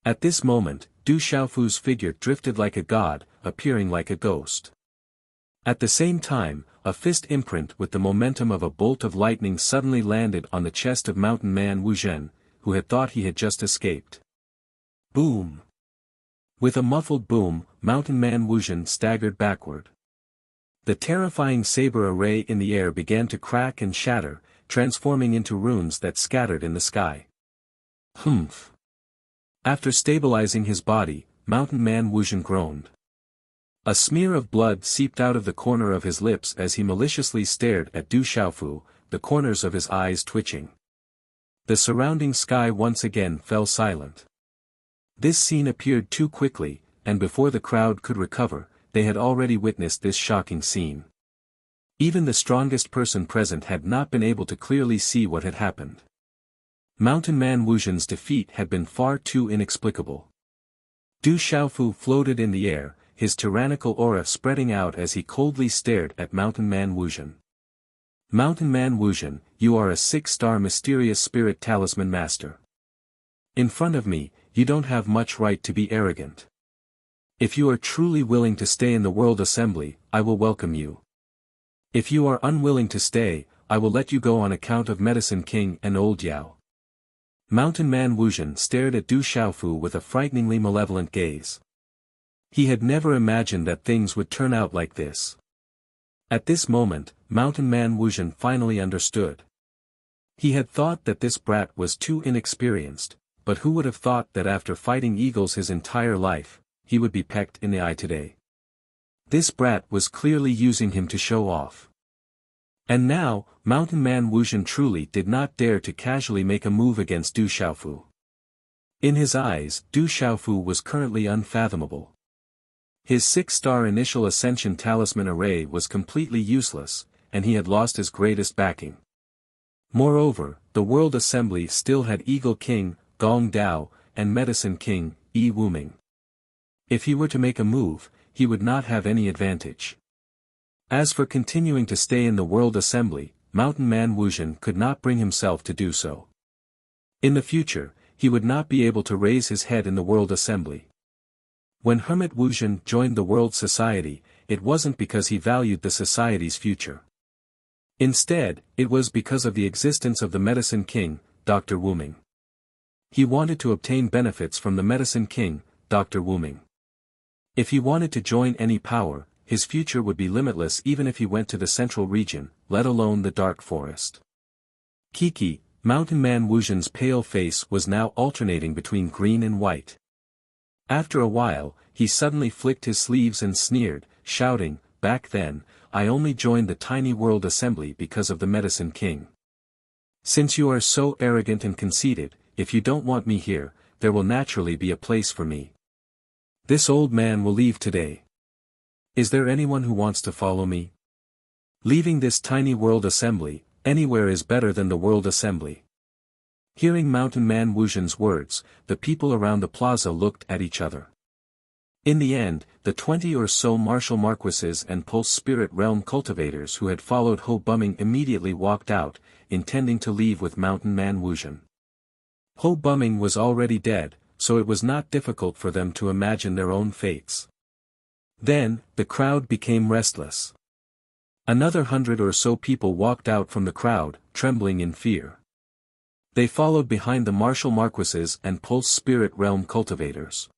At this moment, Du Xiaofu's figure drifted like a god, appearing like a ghost. At the same time, a fist imprint with the momentum of a bolt of lightning suddenly landed on the chest of mountain man Wuzhen, who had thought he had just escaped. Boom! With a muffled boom, mountain man Wuzhen staggered backward. The terrifying saber array in the air began to crack and shatter, transforming into runes that scattered in the sky. Humph! After stabilizing his body, mountain man Wuzhen groaned. A smear of blood seeped out of the corner of his lips as he maliciously stared at Du Xiaofu, the corners of his eyes twitching. The surrounding sky once again fell silent. This scene appeared too quickly, and before the crowd could recover, they had already witnessed this shocking scene. Even the strongest person present had not been able to clearly see what had happened. Mountain man Wuzhen's defeat had been far too inexplicable. Du Xiaofu floated in the air, his tyrannical aura spreading out as he coldly stared at mountain man Wuzhen. Mountain man Wuzhen, you are a 6-star mysterious spirit talisman master. In front of me, you don't have much right to be arrogant. If you are truly willing to stay in the World Assembly, I will welcome you. If you are unwilling to stay, I will let you go on account of Medicine King and Old Yao. Mountain man Wuzhen stared at Du Xiaofu with a frighteningly malevolent gaze. He had never imagined that things would turn out like this. At this moment, mountain man Wuzhen finally understood. He had thought that this brat was too inexperienced, but who would have thought that after fighting eagles his entire life, he would be pecked in the eye today. This brat was clearly using him to show off. And now, mountain man Wuzhen truly did not dare to casually make a move against Du Xiaofu. In his eyes, Du Xiaofu was currently unfathomable. His 6-star initial ascension talisman array was completely useless, and he had lost his greatest backing. Moreover, the World Assembly still had Eagle King, Gong Dao, and Medicine King, Yi Wuming. If he were to make a move, he would not have any advantage. As for continuing to stay in the World Assembly, Mountain Man Wuzhen could not bring himself to do so. In the future, he would not be able to raise his head in the World Assembly. When Hermit Wuzhen joined the World Society, it wasn't because he valued the society's future. Instead, it was because of the existence of the Medicine King, Dr. Wuming. He wanted to obtain benefits from the Medicine King, Dr. Wuming. If he wanted to join any power, his future would be limitless even if he went to the Central Region, let alone the Dark Forest. Kiki, Mountain Man Wuzhen's pale face was now alternating between green and white. After a while, he suddenly flicked his sleeves and sneered, shouting, "Back then, I only joined the tiny World Assembly because of the Medicine King. Since you are so arrogant and conceited, if you don't want me here, there will naturally be a place for me. This old man will leave today. Is there anyone who wants to follow me? Leaving this tiny World Assembly, anywhere is better than the World Assembly." Hearing Mountain Man Wuzhen's words, the people around the plaza looked at each other. In the end, the 20 or so martial marquises and pulse spirit realm cultivators who had followed Ho Bumming immediately walked out, intending to leave with Mountain Man Wuzhen. Ho Bumming was already dead, so it was not difficult for them to imagine their own fates. Then, the crowd became restless. Another 100 or so people walked out from the crowd, trembling in fear. They followed behind the martial marquises and pulse spirit realm cultivators.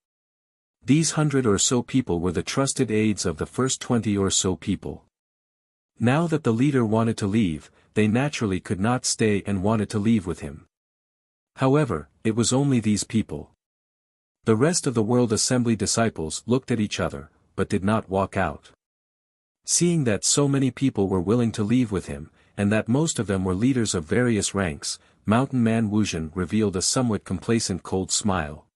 These 100 or so people were the trusted aides of the first 20 or so people. Now that the leader wanted to leave, they naturally could not stay and wanted to leave with him. However, it was only these people. The rest of the World Assembly disciples looked at each other, but did not walk out. Seeing that so many people were willing to leave with him, and that most of them were leaders of various ranks, Mountain Man Wuzhen revealed a somewhat complacent cold smile.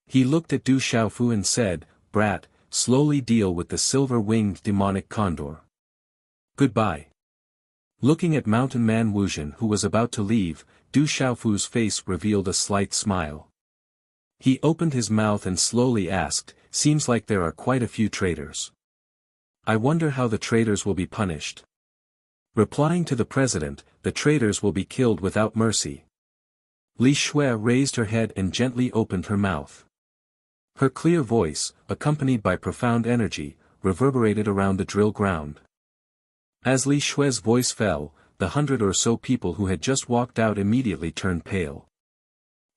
He looked at Du Xiaofu and said, "Brat, slowly deal with the silver-winged demonic condor. Goodbye." Looking at Mountain Man Wuzhen who was about to leave, Du Xiaofu's face revealed a slight smile. He opened his mouth and slowly asked, "Seems like there are quite a few traitors. I wonder how the traitors will be punished." Replying to the president, "The traitors will be killed without mercy." Li Shui raised her head and gently opened her mouth. Her clear voice, accompanied by profound energy, reverberated around the drill ground. As Li Shui's voice fell, the 100 or so people who had just walked out immediately turned pale.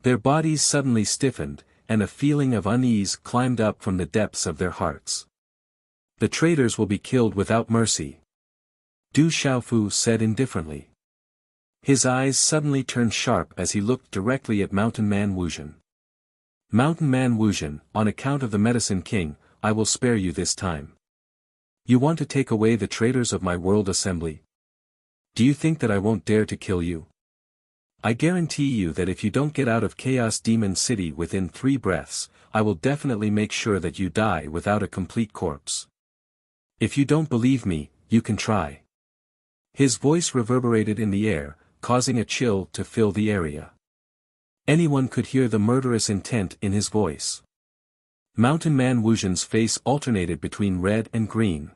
Their bodies suddenly stiffened, and a feeling of unease climbed up from the depths of their hearts. "The traitors will be killed without mercy," Du Xiaofu said indifferently. His eyes suddenly turned sharp as he looked directly at Mountain Man Wuzhen. "Mountain Man Wuzhen, on account of the Medicine King, I will spare you this time. You want to take away the traitors of my World Assembly? Do you think that I won't dare to kill you? I guarantee you that if you don't get out of Chaos Demon City within 3 breaths, I will definitely make sure that you die without a complete corpse. If you don't believe me, you can try." His voice reverberated in the air, causing a chill to fill the area. Anyone could hear the murderous intent in his voice. Mountain Man Wuzhen's face alternated between red and green.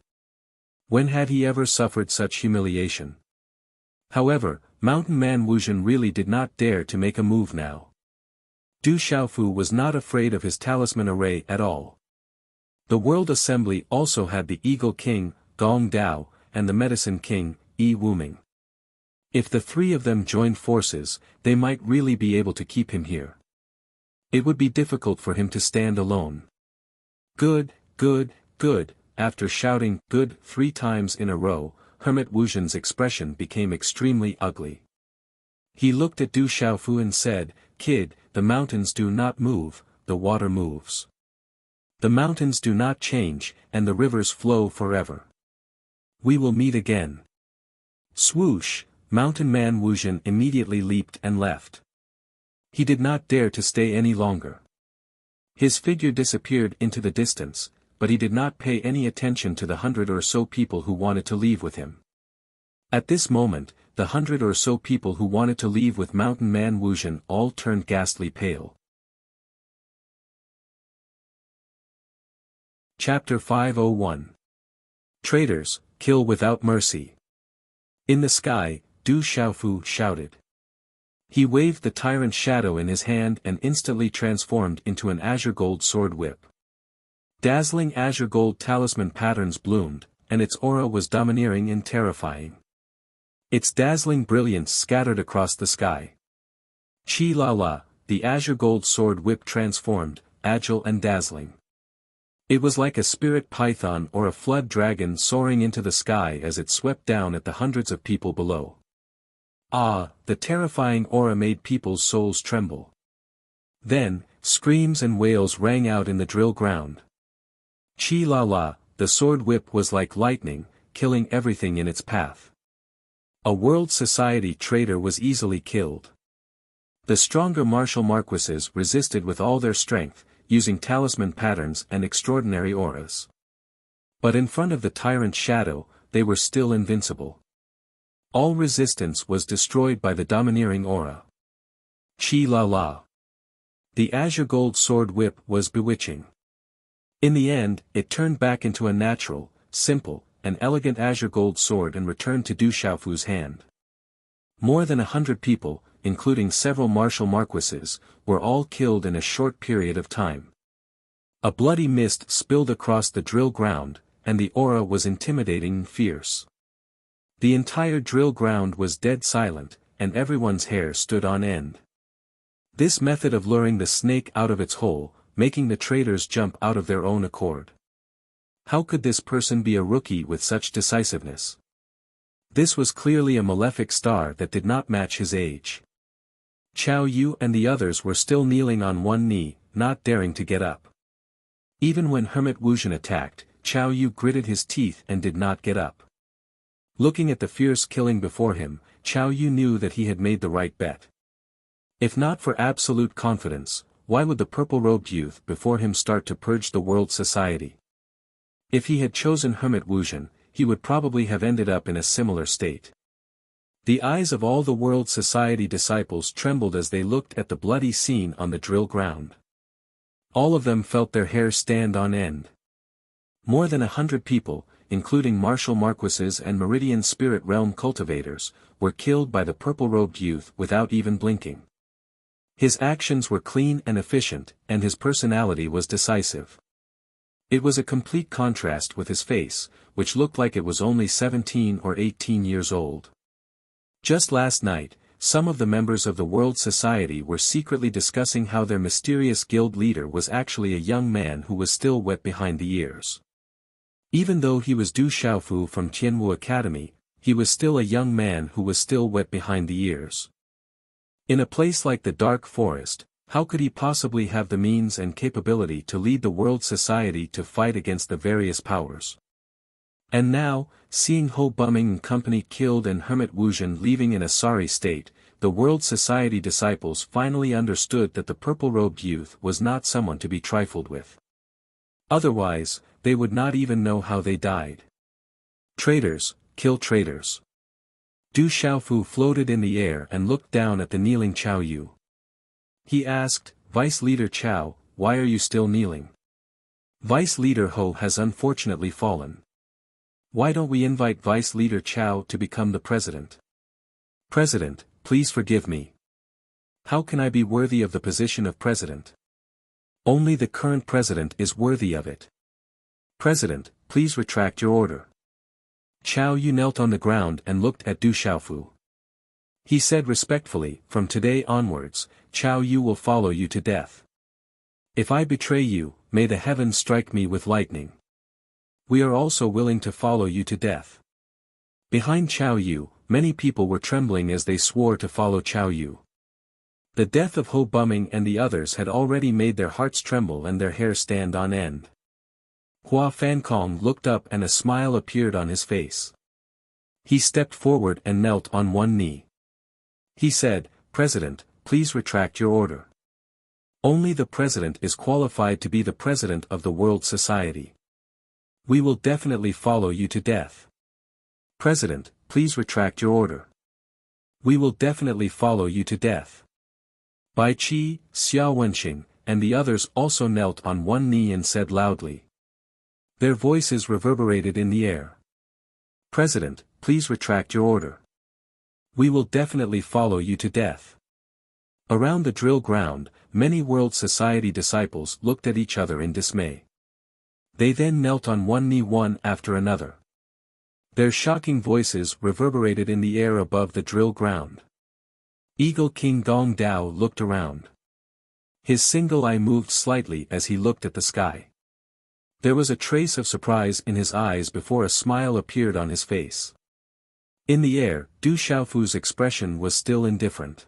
When had he ever suffered such humiliation? However, Mountain Man Wuzhen really did not dare to make a move now. Du Xiaofu was not afraid of his talisman array at all. The World Assembly also had the Eagle King, Gong Dao, and the Medicine King, Yi Wuming. If the 3 of them joined forces, they might really be able to keep him here. It would be difficult for him to stand alone. "Good, good, good," after shouting "good" 3 times in a row, Hermit Wuzhen's expression became extremely ugly. He looked at Du Xiaofu and said, "Kid, the mountains do not move, the water moves. The mountains do not change, and the rivers flow forever. We will meet again." Swoosh, Mountain Man Wuzhen immediately leaped and left. He did not dare to stay any longer. His figure disappeared into the distance, but he did not pay any attention to the 100 or so people who wanted to leave with him. At this moment, the 100 or so people who wanted to leave with Mountain Man Wuxian all turned ghastly pale. Chapter 501. Traitors, kill without mercy. In the sky, Du Xiaofu shouted. He waved the tyrant shadow in his hand and instantly transformed into an azure gold sword whip. Dazzling azure gold talisman patterns bloomed, and its aura was domineering and terrifying. Its dazzling brilliance scattered across the sky. Chi la la, the azure gold sword whip transformed, agile and dazzling. It was like a spirit python or a flood dragon soaring into the sky as it swept down at the hundreds of people below. Ah, the terrifying aura made people's souls tremble. Then, screams and wails rang out in the drill ground. Chi la la, the sword whip was like lightning, killing everything in its path. A world society traitor was easily killed. The stronger martial marquises resisted with all their strength, using talisman patterns and extraordinary auras. But in front of the tyrant shadow, they were still invincible. All resistance was destroyed by the domineering aura. Chi la la. The azure gold sword whip was bewitching. In the end, it turned back into a natural, simple, and elegant azure gold sword and returned to Du Xiaofu's hand. More than 100 people, including several martial marquises, were all killed in a short period of time. A bloody mist spilled across the drill ground, and the aura was intimidating and fierce. The entire drill ground was dead silent, and everyone's hair stood on end. This method of luring the snake out of its hole, making the traitors jump out of their own accord. How could this person be a rookie with such decisiveness? This was clearly a malefic star that did not match his age. Chao Yu and the others were still kneeling on one knee, not daring to get up. Even when Hermit Wuxian attacked, Chao Yu gritted his teeth and did not get up. Looking at the fierce killing before him, Chao Yu knew that he had made the right bet. If not for absolute confidence, why would the purple-robed youth before him start to purge the world society? If he had chosen Hermit Wuxian, he would probably have ended up in a similar state. The eyes of all the world society disciples trembled as they looked at the bloody scene on the drill ground. All of them felt their hair stand on end. More than 100 people, including martial marquises and Meridian Spirit Realm cultivators, were killed by the purple-robed youth without even blinking. His actions were clean and efficient, and his personality was decisive. It was a complete contrast with his face, which looked like it was only 17 or 18 years old. Just last night, some of the members of the World Society were secretly discussing how their mysterious guild leader was actually a young man who was still wet behind the ears. Even though he was Du Xiaofu from Tianwu Academy, he was still a young man who was still wet behind the ears. In a place like the Dark Forest, how could he possibly have the means and capability to lead the World Society to fight against the various powers? And now, seeing Ho Bumming and company killed and Hermit Wuxian leaving in a sorry state, the World Society disciples finally understood that the purple-robed youth was not someone to be trifled with. Otherwise, they would not even know how they died. Traitors, kill traitors. Du Xiaofu floated in the air and looked down at the kneeling Chao Yu. He asked, Vice Leader Chao, why are you still kneeling? Vice Leader Ho has unfortunately fallen. Why don't we invite Vice Leader Chao to become the president? President, please forgive me. How can I be worthy of the position of president? Only the current president is worthy of it. President, please retract your order. Chao Yu knelt on the ground and looked at Du Xiaofu. He said respectfully, from today onwards, Chao Yu will follow you to death. If I betray you, may the heavens strike me with lightning. We are also willing to follow you to death. Behind Chao Yu, many people were trembling as they swore to follow Chao Yu. The death of Ho Bumming and the others had already made their hearts tremble and their hair stand on end. Hua Fankong looked up and a smile appeared on his face. He stepped forward and knelt on one knee. He said, President, please retract your order. Only the president is qualified to be the president of the World Society. We will definitely follow you to death. President, please retract your order. We will definitely follow you to death. Bai Qi, Xia Wenqing, and the others also knelt on one knee and said loudly. Their voices reverberated in the air. President, please retract your order. We will definitely follow you to death. Around the drill ground, many World Society disciples looked at each other in dismay. They then knelt on one knee one after another. Their shocking voices reverberated in the air above the drill ground. Eagle King Gong Dao looked around. His single eye moved slightly as he looked at the sky. There was a trace of surprise in his eyes before a smile appeared on his face. In the air, Du Xiaofu's expression was still indifferent.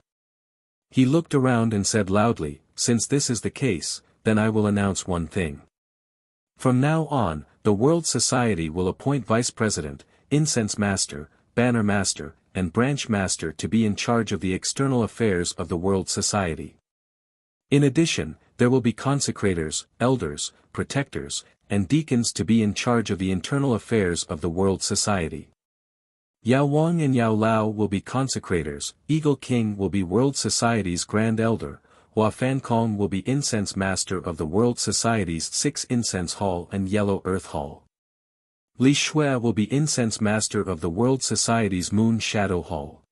He looked around and said loudly, since this is the case, then I will announce one thing. From now on, the World Society will appoint Vice President, Incense Master, Banner Master, and Branch Master to be in charge of the external affairs of the World Society. In addition, there will be consecrators, elders, protectors, and deacons to be in charge of the internal affairs of the World Society. Yao Wang and Yao Lao will be consecrators, Eagle King will be World Society's Grand Elder, Hua Fankong will be Incense Master of the World Society's 6 Incense Hall and Yellow Earth Hall. Li Shui will be Incense Master of the World Society's Moon Shadow Hall.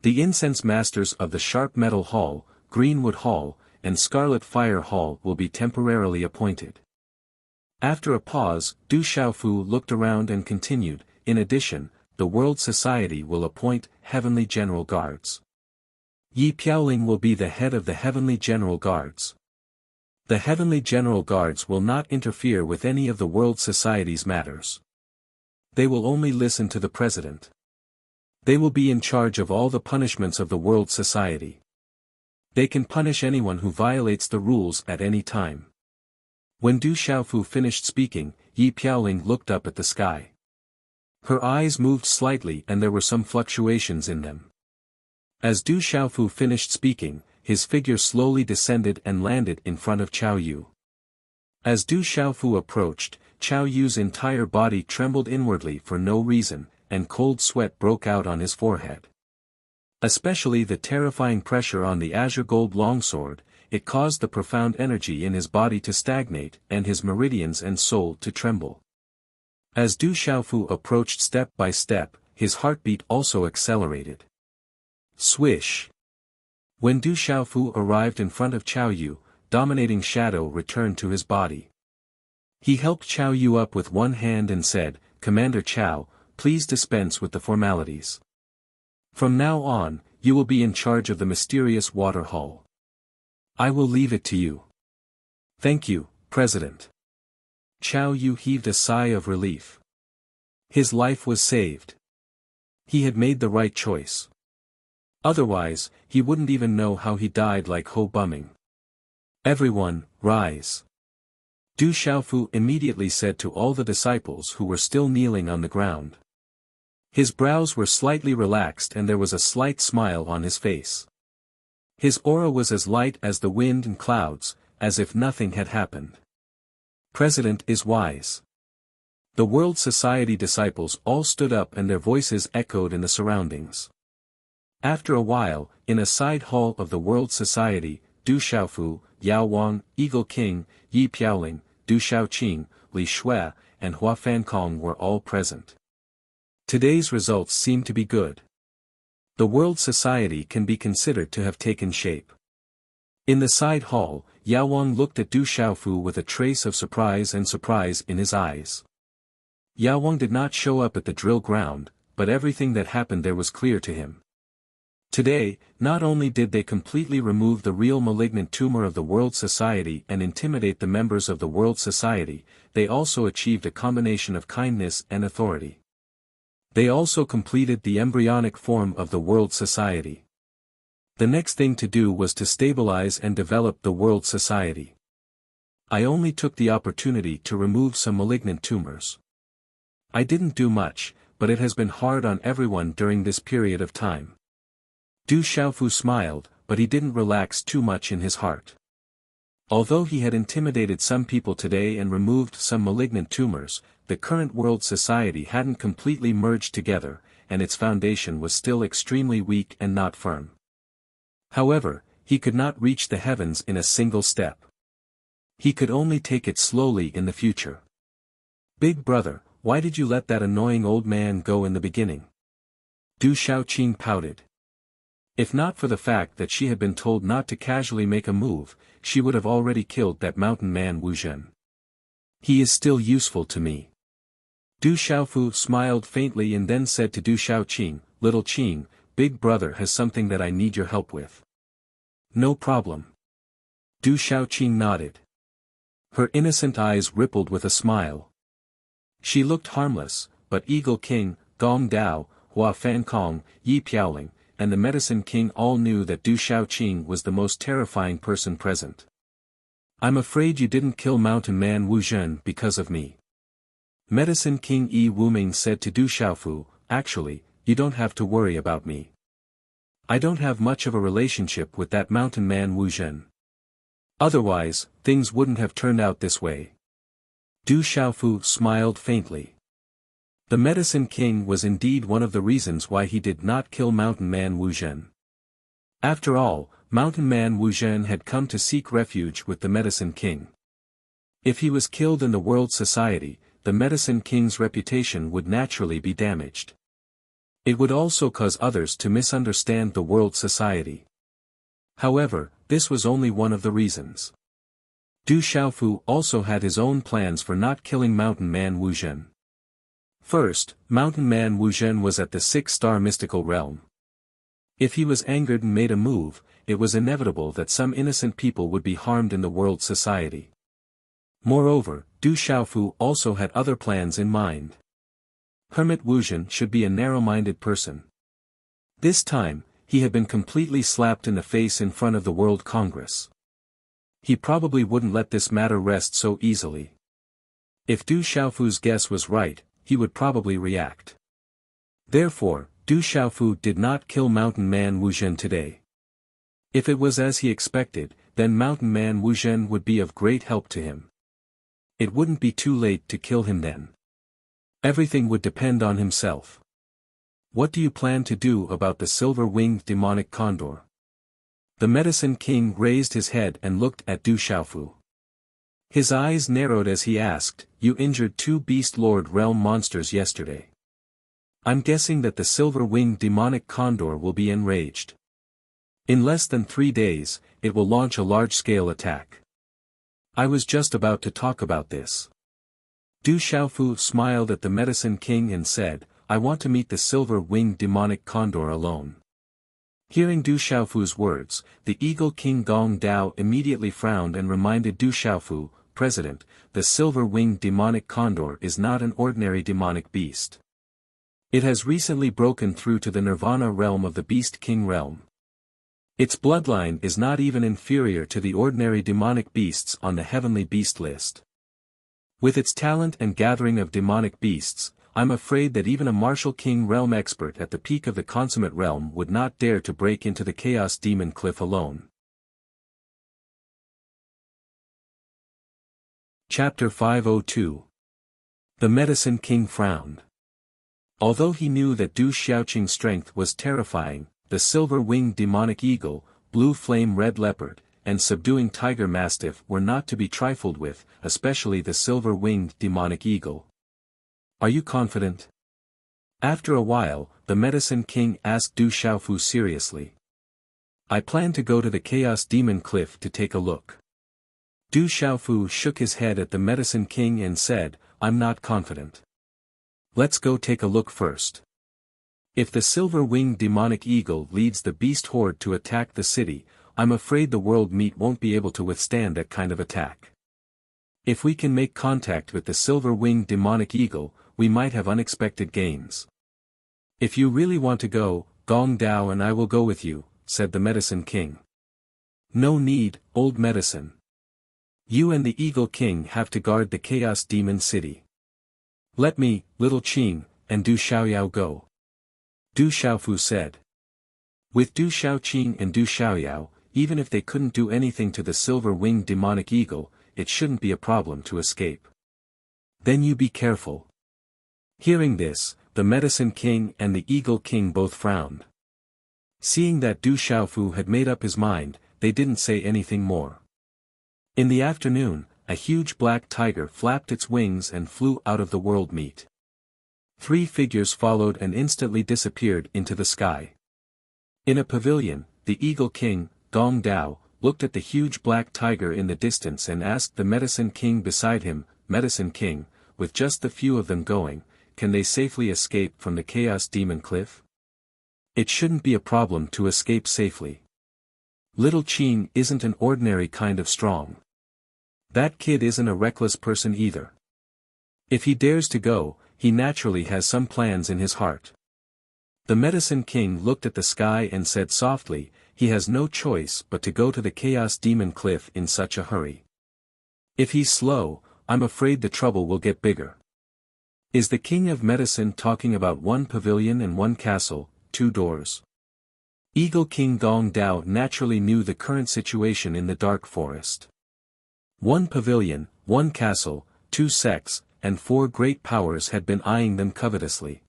The Incense Masters of the Sharp Metal Hall, Greenwood Hall, and Scarlet Fire Hall will be temporarily appointed. After a pause, Du Xiaofu looked around and continued, in addition, the World Society will appoint Heavenly General Guards. Yi Piaoling will be the head of the Heavenly General Guards. The Heavenly General Guards will not interfere with any of the World Society's matters. They will only listen to the President. They will be in charge of all the punishments of the World Society. They can punish anyone who violates the rules at any time. When Du Xiaofu finished speaking, Yi Piaoling looked up at the sky. Her eyes moved slightly and there were some fluctuations in them. As Du Xiaofu finished speaking, his figure slowly descended and landed in front of Qiao Yu. As Du Xiaofu approached, Qiao Yu's entire body trembled inwardly for no reason, and cold sweat broke out on his forehead. Especially the terrifying pressure on the azure gold longsword, it caused the profound energy in his body to stagnate and his meridians and soul to tremble. As Du Xiaofu approached step by step, his heartbeat also accelerated. Swish! When Du Xiaofu arrived in front of Qiao Yu, dominating shadow returned to his body. He helped Qiao Yu up with one hand and said, Commander Qiao, please dispense with the formalities. From now on, you will be in charge of the mysterious water hall. I will leave it to you. Thank you, President. Qiao Yu heaved a sigh of relief. His life was saved. He had made the right choice. Otherwise, he wouldn't even know how he died like Ho Bumming. Everyone, rise. Du Xiaofu immediately said to all the disciples who were still kneeling on the ground. His brows were slightly relaxed and there was a slight smile on his face. His aura was as light as the wind and clouds, as if nothing had happened. President is wise. The World Society disciples all stood up and their voices echoed in the surroundings. After a while, in a side hall of the World Society, Du Xiaofu, Yao Wang, Eagle King, Yi Piaoling, Du Xiaoqing, Li Shui, and Hua Fankong were all present. Today's results seem to be good. The World Society can be considered to have taken shape. In the side hall, Yao Wang looked at Du Xiaofu with a trace of surprise in his eyes. Yao Wang did not show up at the drill ground, but everything that happened there was clear to him. Today, not only did they completely remove the real malignant tumor of the World Society and intimidate the members of the World Society, they also achieved a combination of kindness and authority. They also completed the embryonic form of the World Society. The next thing to do was to stabilize and develop the World Society. I only took the opportunity to remove some malignant tumors. I didn't do much, but it has been hard on everyone during this period of time. Du Xiaofu smiled, but he didn't relax too much in his heart. Although he had intimidated some people today and removed some malignant tumors, the current World Society hadn't completely merged together, and its foundation was still extremely weak and not firm. However, he could not reach the heavens in a single step. He could only take it slowly in the future. Big brother, why did you let that annoying old man go in the beginning? Du Xiaoqing pouted. If not for the fact that she had been told not to casually make a move, she would have already killed that mountain man Wu Zhen. He is still useful to me. Du Xiaofu smiled faintly and then said to Du Xiaoqing, Little Qing, Big brother has something that I need your help with. No problem. Du Xiaoqing nodded. Her innocent eyes rippled with a smile. She looked harmless, but Eagle King, Gong Dao, Hua Fankong, Yi Piaoling, and the Medicine King all knew that Du Xiaoqing was the most terrifying person present. I'm afraid you didn't kill Mountain Man Wu Zhen because of me. Medicine King Yi Wuming said to Du Xiaofu, Actually, you don't have to worry about me. I don't have much of a relationship with that Mountain Man Wu Zhen. Otherwise, things wouldn't have turned out this way. Du Xiaofu smiled faintly. The Medicine King was indeed one of the reasons why he did not kill Mountain Man Wu Zhen. After all, Mountain Man Wu Zhen had come to seek refuge with the Medicine King. If he was killed in the world society, the Medicine King's reputation would naturally be damaged. It would also cause others to misunderstand the world society. However, this was only one of the reasons. Du Xiaofu also had his own plans for not killing Mountain Man Wu Zhen. First, Mountain Man Wu Zhen was at the 6-star mystical realm. If he was angered and made a move, it was inevitable that some innocent people would be harmed in the world society. Moreover, Du Xiaofu also had other plans in mind. Hermit Wu Zhen should be a narrow-minded person. This time, he had been completely slapped in the face in front of the World Congress. He probably wouldn't let this matter rest so easily. If Du Xiaofu's guess was right, he would probably react. Therefore, Du Xiaofu did not kill Mountain Man Wu Zhen today. If it was as he expected, then Mountain Man Wu Zhen would be of great help to him. It wouldn't be too late to kill him then. Everything would depend on himself. What do you plan to do about the silver-winged demonic condor? The Medicine King raised his head and looked at Du Xiaofu. His eyes narrowed as he asked, You injured 2 Beast Lord realm monsters yesterday. I'm guessing that the silver-winged demonic condor will be enraged. In less than 3 days, it will launch a large-scale attack. I was just about to talk about this. Du Xiaofu smiled at the Medicine King and said, I want to meet the silver-winged demonic condor alone. Hearing Du Xiaofu's words, the Eagle King Gong Dao immediately frowned and reminded Du Xiaofu, President, the silver-winged demonic condor is not an ordinary demonic beast. It has recently broken through to the Nirvana realm of the Beast King realm. Its bloodline is not even inferior to the ordinary demonic beasts on the heavenly beast list. With its talent and gathering of demonic beasts, I'm afraid that even a Martial King realm expert at the peak of the consummate realm would not dare to break into the Chaos Demon Cliff alone. Chapter 502. The Medicine King frowned. Although he knew that Du Xiaoqing's strength was terrifying, the silver-winged demonic eagle, blue flame red leopard, and subduing tiger mastiff were not to be trifled with, especially the silver-winged demonic eagle. Are you confident? After a while, the Medicine King asked Du Xiaofu seriously. I plan to go to the Chaos Demon Cliff to take a look. Du Xiaofu shook his head at the Medicine King and said, I'm not confident. Let's go take a look first. If the silver-winged demonic eagle leads the beast horde to attack the city, I'm afraid the world meat won't be able to withstand that kind of attack. If we can make contact with the silver-winged demonic eagle, we might have unexpected gains. If you really want to go, Gong Dao and I will go with you, said the Medicine King. No need, old medicine. You and the Eagle King have to guard the Chaos Demon City. Let me, Little Qing, and Du Xiaoyao go. Du Xiaofu said. With Du Xiaoqing and Du Xiaoyao, even if they couldn't do anything to the silver-winged demonic eagle, it shouldn't be a problem to escape. Then you be careful. Hearing this, the Medicine King and the Eagle King both frowned. Seeing that Du Xiaofu had made up his mind, they didn't say anything more. In the afternoon, a huge black tiger flapped its wings and flew out of the world meet. 3 figures followed and instantly disappeared into the sky. In a pavilion, the Eagle King, Gong Dao, looked at the huge black tiger in the distance and asked the Medicine King beside him, "Medicine King, with just the few of them going, can they safely escape from the Chaos Demon Cliff?" "It shouldn't be a problem to escape safely. Little Qin isn't an ordinary kind of strong. That kid isn't a reckless person either. If he dares to go, he naturally has some plans in his heart." The Medicine King looked at the sky and said softly, "He has no choice but to go to the Chaos Demon Cliff in such a hurry. If he's slow, I'm afraid the trouble will get bigger." "Is the King of Medicine talking about 1 pavilion and 1 castle, 2 doors?" Eagle King Gong Dao naturally knew the current situation in the dark forest. 1 pavilion, 1 castle, 2 sects, and 4 great powers had been eyeing them covetously.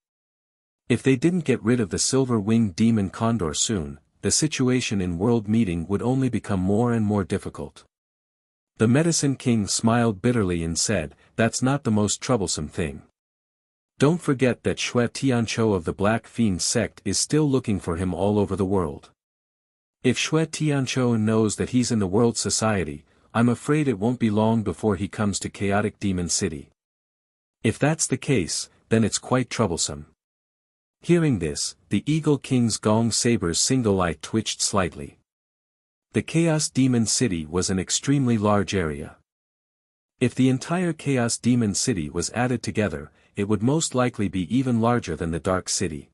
If they didn't get rid of the silver-winged demon condor soon, the situation in World Meeting would only become more and more difficult. The Medicine King smiled bitterly and said, "That's not the most troublesome thing. Don't forget that Xue Tianqiu of the Black Fiend sect is still looking for him all over the world. If Xue Tianqiu knows that he's in the World Society, I'm afraid it won't be long before he comes to Chaotic Demon City. If that's the case, then it's quite troublesome." Hearing this, the Eagle King's Gong Saber's single eye twitched slightly. The Chaos Demon City was an extremely large area. If the entire Chaos Demon City was added together, it would most likely be even larger than the Dark City.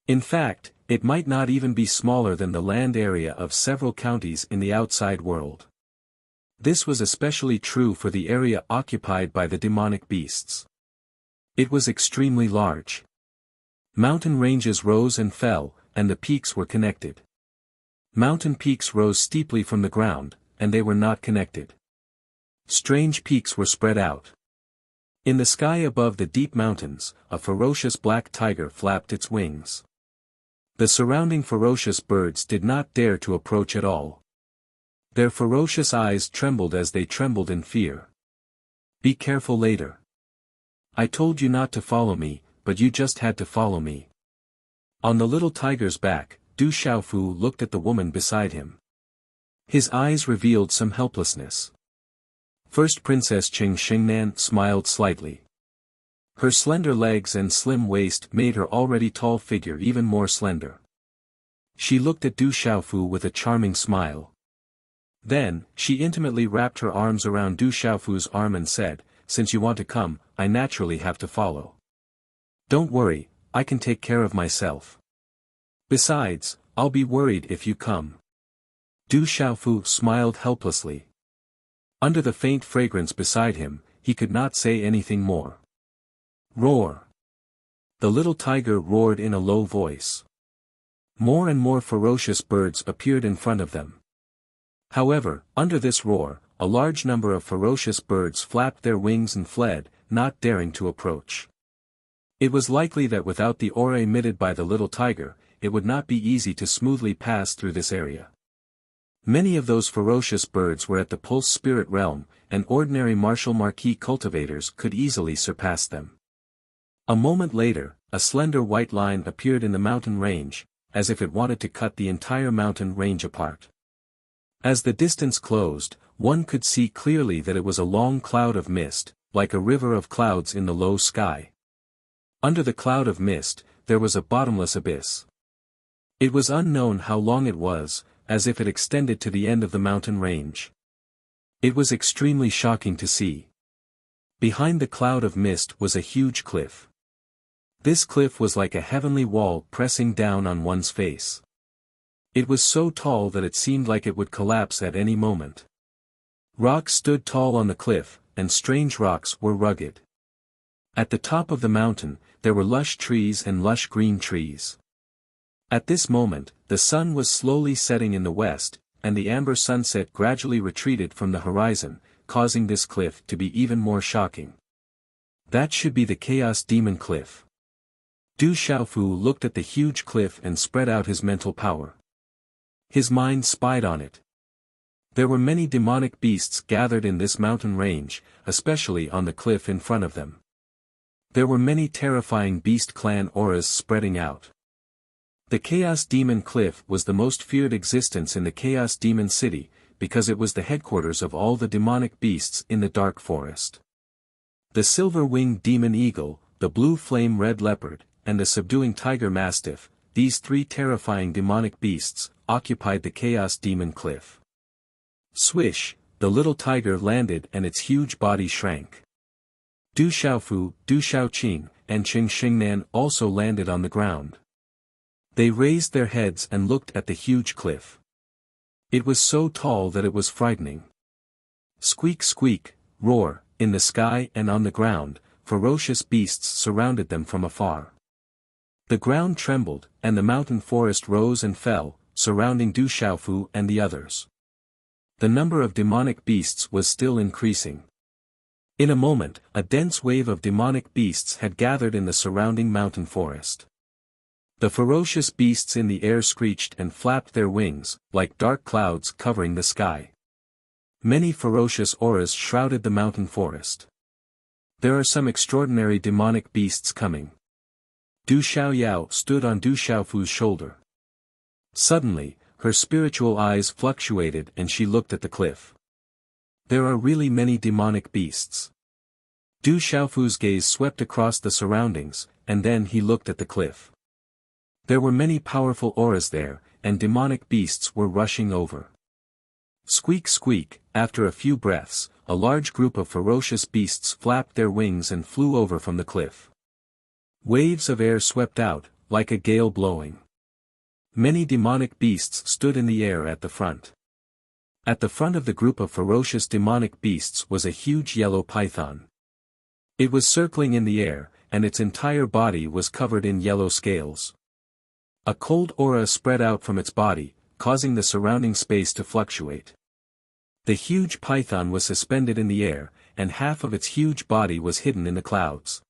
In fact, it might not even be smaller than the land area of several counties in the outside world. This was especially true for the area occupied by the demonic beasts. It was extremely large. Mountain ranges rose and fell, and the peaks were connected. Mountain peaks rose steeply from the ground, and they were not connected. Strange peaks were spread out. In the sky above the deep mountains, a ferocious black tiger flapped its wings. The surrounding ferocious birds did not dare to approach at all. Their ferocious eyes trembled as they trembled in fear. "Be careful later. I told you not to follow me, but you just had to follow me." On the little tiger's back, Du Xiaofu looked at the woman beside him. His eyes revealed some helplessness. First Princess Qing Xingnan smiled slightly. Her slender legs and slim waist made her already tall figure even more slender. She looked at Du Xiaofu with a charming smile. Then, she intimately wrapped her arms around Du Xiaofu's arm and said, "Since you want to come, I naturally have to follow. Don't worry, I can take care of myself. Besides, I'll be worried if you come." Du Xiaofu smiled helplessly. Under the faint fragrance beside him, he could not say anything more. Roar! The little tiger roared in a low voice. More and more ferocious birds appeared in front of them. However, under this roar, a large number of ferocious birds flapped their wings and fled, not daring to approach. It was likely that without the aura emitted by the little tiger, it would not be easy to smoothly pass through this area. Many of those ferocious birds were at the Pulse Spirit realm, and ordinary martial marquis cultivators could easily surpass them. A moment later, a slender white line appeared in the mountain range, as if it wanted to cut the entire mountain range apart. As the distance closed, one could see clearly that it was a long cloud of mist, like a river of clouds in the low sky. Under the cloud of mist, there was a bottomless abyss. It was unknown how long it was, as if it extended to the end of the mountain range. It was extremely shocking to see. Behind the cloud of mist was a huge cliff. This cliff was like a heavenly wall pressing down on one's face. It was so tall that it seemed like it would collapse at any moment. Rocks stood tall on the cliff, and strange rocks were rugged. At the top of the mountain, there were lush trees and lush green trees. At this moment, the sun was slowly setting in the west, and the amber sunset gradually retreated from the horizon, causing this cliff to be even more shocking. That should be the Chaos Demon Cliff. Du Xiaofu looked at the huge cliff and spread out his mental power. His mind spied on it. There were many demonic beasts gathered in this mountain range, especially on the cliff in front of them. There were many terrifying beast clan auras spreading out. The Chaos Demon Cliff was the most feared existence in the Chaos Demon City, because it was the headquarters of all the demonic beasts in the Dark Forest. The silver-winged demon eagle, the blue flame-red leopard, and the subduing tiger mastiff, these three terrifying demonic beasts, occupied the Chaos Demon Cliff. Swish, the little tiger landed and its huge body shrank. Du Xiaofu, Du Xiaoqing, and Qing Xingnan also landed on the ground. They raised their heads and looked at the huge cliff. It was so tall that it was frightening. Squeak squeak, roar, in the sky and on the ground, ferocious beasts surrounded them from afar. The ground trembled, and the mountain forest rose and fell, surrounding Du Xiaofu and the others. The number of demonic beasts was still increasing. In a moment, a dense wave of demonic beasts had gathered in the surrounding mountain forest. The ferocious beasts in the air screeched and flapped their wings, like dark clouds covering the sky. Many ferocious auras shrouded the mountain forest. There are some extraordinary demonic beasts coming. Du Xiaoyao stood on Du Xiaofu's shoulder. Suddenly, her spiritual eyes fluctuated and she looked at the cliff. There are really many demonic beasts. Du Xiaofu's gaze swept across the surroundings, and then he looked at the cliff. There were many powerful auras there, and demonic beasts were rushing over. Squeak squeak, after a few breaths, a large group of ferocious beasts flapped their wings and flew over from the cliff. Waves of air swept out, like a gale blowing. Many demonic beasts stood in the air at the front. At the front of the group of ferocious demonic beasts was a huge yellow python. It was circling in the air, and its entire body was covered in yellow scales. A cold aura spread out from its body, causing the surrounding space to fluctuate. The huge python was suspended in the air, and half of its huge body was hidden in the clouds.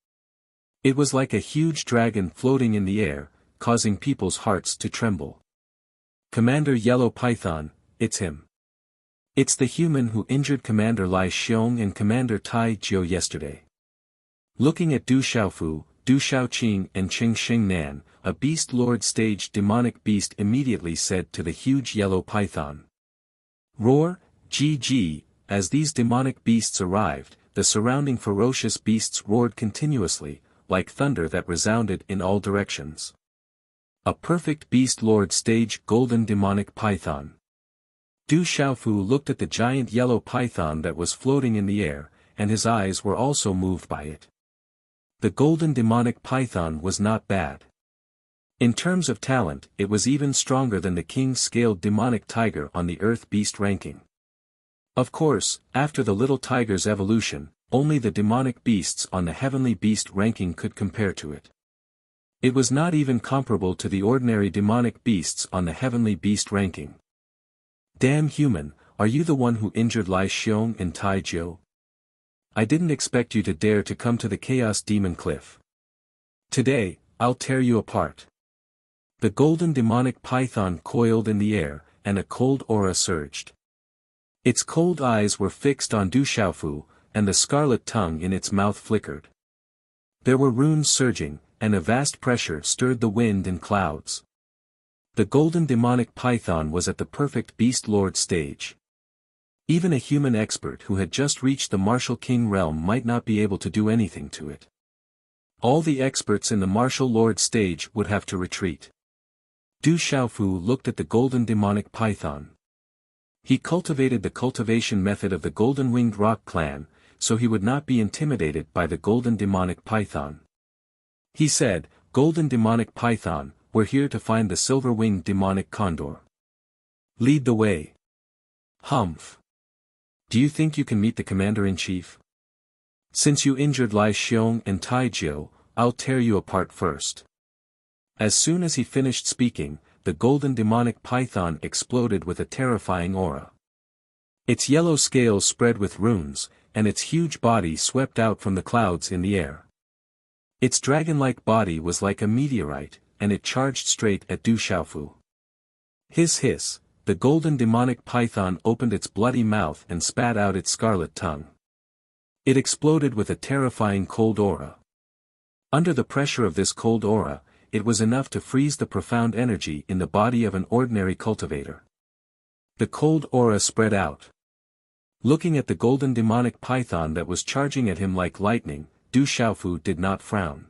It was like a huge dragon floating in the air, causing people's hearts to tremble. Commander Yellow Python, it's him. It's the human who injured Commander Lai Xiong and Commander Tai Jiu yesterday. Looking at Du Xiaofu, Du Xiaoqing and Qing Xingnan, a beast lord stage demonic beast immediately said to the huge yellow python. Roar, GG, as these demonic beasts arrived, the surrounding ferocious beasts roared continuously, like thunder that resounded in all directions. A perfect beast lord stage golden demonic python. Du Xiaofu looked at the giant yellow python that was floating in the air, and his eyes were also moved by it. The golden demonic python was not bad. In terms of talent, it was even stronger than the king-scaled demonic tiger on the Earth Beast ranking. Of course, after the little tiger's evolution, only the demonic beasts on the heavenly beast ranking could compare to it. It was not even comparable to the ordinary demonic beasts on the heavenly beast ranking. Damn human, are you the one who injured Lai Xiong and Tai Jiu? I didn't expect you to dare to come to the Chaos Demon Cliff. Today, I'll tear you apart. The golden demonic python coiled in the air, and a cold aura surged. Its cold eyes were fixed on Du Xiaofu, and the scarlet tongue in its mouth flickered. There were runes surging, and a vast pressure stirred the wind and clouds. The golden demonic python was at the perfect beast lord stage. Even a human expert who had just reached the martial king realm might not be able to do anything to it. All the experts in the martial lord stage would have to retreat. Du Xiaofu looked at the golden demonic python. He cultivated the cultivation method of the golden-winged rock clan, so he would not be intimidated by the golden demonic python. He said, "Golden demonic python, we're here to find the silver-winged demonic condor. Lead the way." Humph. Do you think you can meet the commander-in-chief? Since you injured Lai Xiong and Tai Jiu, I'll tear you apart first. As soon as he finished speaking, the golden demonic python exploded with a terrifying aura. Its yellow scales spread with runes, and its huge body swept out from the clouds in the air. Its dragon-like body was like a meteorite, and it charged straight at Du Xiaofu. Hiss hiss, the golden demonic python opened its bloody mouth and spat out its scarlet tongue. It exploded with a terrifying cold aura. Under the pressure of this cold aura, it was enough to freeze the profound energy in the body of an ordinary cultivator. The cold aura spread out. Looking at the golden demonic python that was charging at him like lightning, Du Xiaofu did not frown.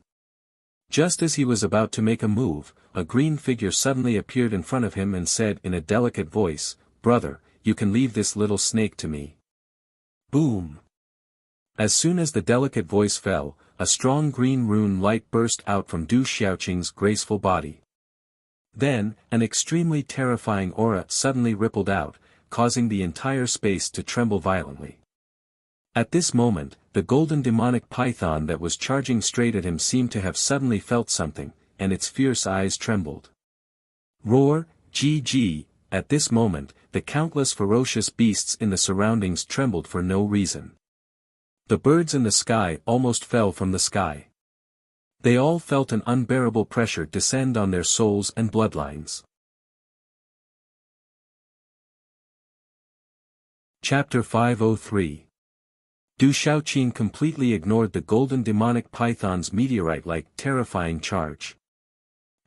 Just as he was about to make a move, a green figure suddenly appeared in front of him and said in a delicate voice, "Brother, you can leave this little snake to me." Boom! As soon as the delicate voice fell, a strong green rune light burst out from Du Xiaoqing's graceful body. Then, an extremely terrifying aura suddenly rippled out, causing the entire space to tremble violently. At this moment, the golden demonic python that was charging straight at him seemed to have suddenly felt something, and its fierce eyes trembled. Roar, GG, at this moment, the countless ferocious beasts in the surroundings trembled for no reason. The birds in the sky almost fell from the sky. They all felt an unbearable pressure descend on their souls and bloodlines. Chapter 503. Du Xiaoqing completely ignored the golden demonic python's meteorite-like terrifying charge.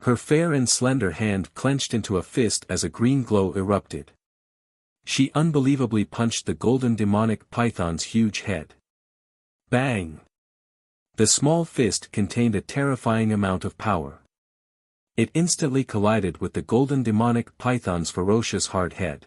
Her fair and slender hand clenched into a fist as a green glow erupted. She unbelievably punched the golden demonic python's huge head. Bang! The small fist contained a terrifying amount of power. It instantly collided with the golden demonic python's ferocious hard head.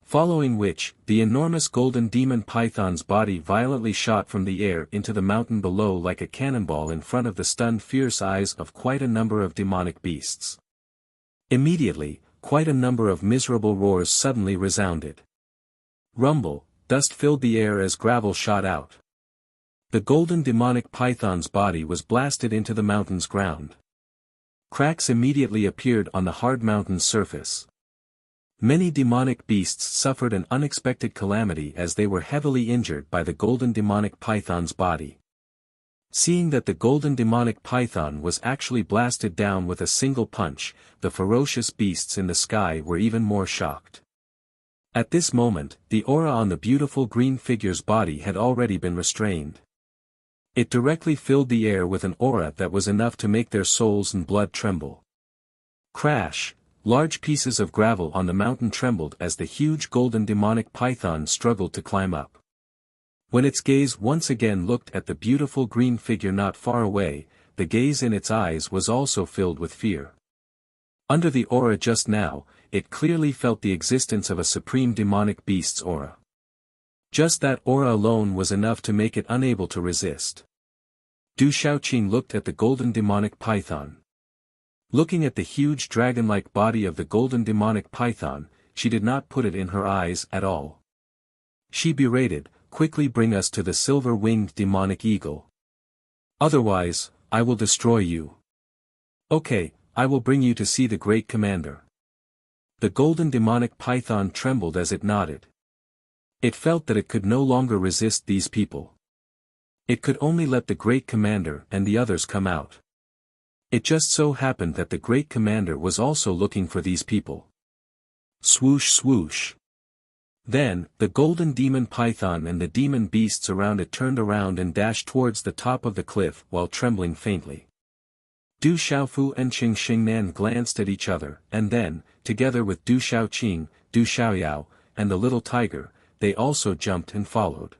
Following which, the enormous golden demon python's body violently shot from the air into the mountain below like a cannonball in front of the stunned fierce eyes of quite a number of demonic beasts. Immediately, quite a number of miserable roars suddenly resounded. Rumble, dust filled the air as gravel shot out. The golden demonic python's body was blasted into the mountain's ground. Cracks immediately appeared on the hard mountain's surface. Many demonic beasts suffered an unexpected calamity as they were heavily injured by the golden demonic python's body. Seeing that the golden demonic python was actually blasted down with a single punch, the ferocious beasts in the sky were even more shocked. At this moment, the aura on the beautiful green figure's body had already been restrained. It directly filled the air with an aura that was enough to make their souls and blood tremble. Crash! Large pieces of gravel on the mountain trembled as the huge golden demonic python struggled to climb up. When its gaze once again looked at the beautiful green figure not far away, the gaze in its eyes was also filled with fear. Under the aura just now, it clearly felt the existence of a supreme demonic beast's aura. Just that aura alone was enough to make it unable to resist. Du Xiaoqing looked at the golden demonic python. Looking at the huge dragon-like body of the golden demonic python, she did not put it in her eyes at all. She berated, "Quickly bring us to the silver-winged demonic eagle. Otherwise, I will destroy you." "Okay, I will bring you to see the great commander." The golden demonic python trembled as it nodded. It felt that it could no longer resist these people. It could only let the great commander and the others come out. It just so happened that the great commander was also looking for these people. Swoosh swoosh. Then, the golden demon python and the demon beasts around it turned around and dashed towards the top of the cliff while trembling faintly. Du Xiaofu and Qing Xingnan glanced at each other, and then, together with Du Xiaoqing, Du Xiaoyao, and the little tiger, they also jumped and followed.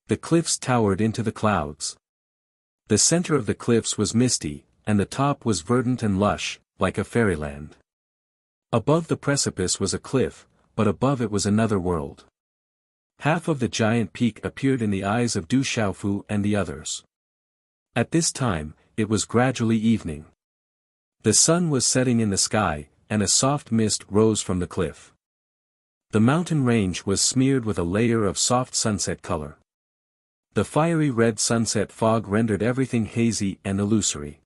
The cliffs towered into the clouds. The center of the cliffs was misty, and the top was verdant and lush, like a fairyland. Above the precipice was a cliff, but above it was another world. Half of the giant peak appeared in the eyes of Du Xiaofu and the others. At this time, it was gradually evening. The sun was setting in the sky, and a soft mist rose from the cliff. The mountain range was smeared with a layer of soft sunset color. The fiery red sunset fog rendered everything hazy and illusory.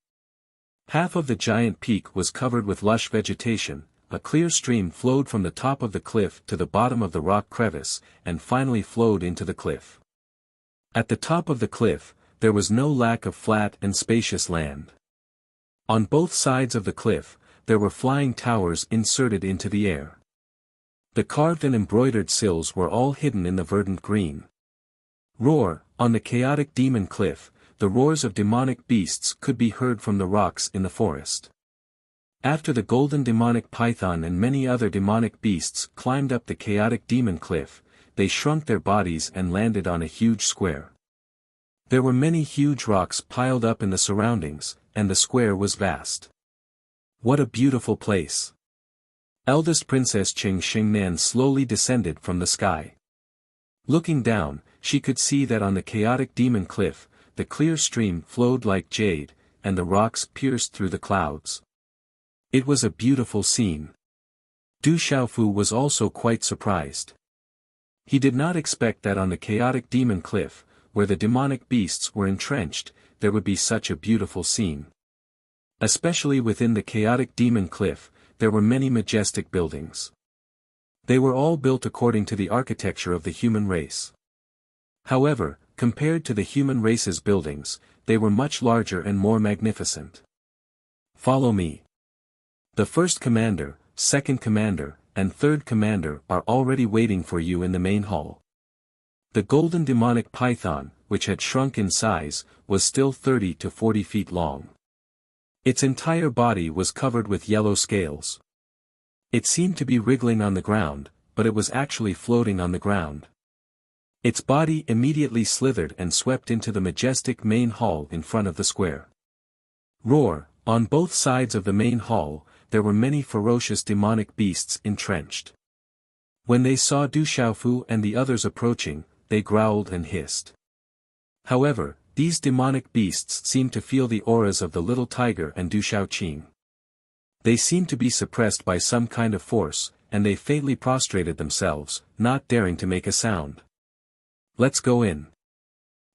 Half of the giant peak was covered with lush vegetation, a clear stream flowed from the top of the cliff to the bottom of the rock crevice, and finally flowed into the cliff. At the top of the cliff, there was no lack of flat and spacious land. On both sides of the cliff, there were flying towers inserted into the air. The carved and embroidered sills were all hidden in the verdant green. Roar, on the chaotic demon cliff, the roars of demonic beasts could be heard from the rocks in the forest. After the golden demonic python and many other demonic beasts climbed up the chaotic demon cliff, they shrunk their bodies and landed on a huge square. There were many huge rocks piled up in the surroundings, and the square was vast. What a beautiful place! Eldest Princess Qing Xingnan slowly descended from the sky. Looking down, she could see that on the chaotic demon cliff, the clear stream flowed like jade, and the rocks pierced through the clouds. It was a beautiful scene. Du Xiaofu was also quite surprised. He did not expect that on the chaotic demon cliff, where the demonic beasts were entrenched, there would be such a beautiful scene. Especially within the chaotic demon cliff, there were many majestic buildings. They were all built according to the architecture of the human race. However, compared to the human race's buildings, they were much larger and more magnificent. Follow me. The first commander, second commander, and third commander are already waiting for you in the main hall. The golden demonic python, which had shrunk in size, was still 30 to 40 feet long. Its entire body was covered with yellow scales. It seemed to be wriggling on the ground, but it was actually floating on the ground. Its body immediately slithered and swept into the majestic main hall in front of the square. Roar, on both sides of the main hall, there were many ferocious demonic beasts entrenched. When they saw Du Xiaofu and the others approaching, they growled and hissed. However, these demonic beasts seemed to feel the auras of the little tiger and Du Xiaoqing. They seemed to be suppressed by some kind of force, and they faintly prostrated themselves, not daring to make a sound. Let's go in.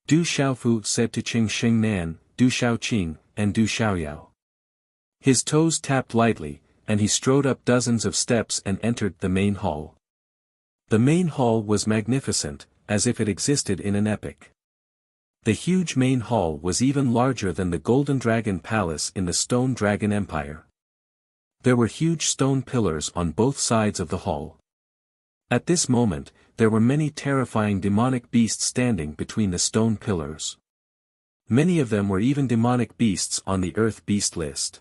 Du Xiaofu said to Qing Xingnan, Du Xiaoqing, and Du Xiaoyao. His toes tapped lightly, and he strode up dozens of steps and entered the main hall. The main hall was magnificent, as if it existed in an epic. The huge main hall was even larger than the Golden Dragon Palace in the Stone Dragon Empire. There were huge stone pillars on both sides of the hall. At this moment, there were many terrifying demonic beasts standing between the stone pillars. Many of them were even demonic beasts on the Earth Beast list.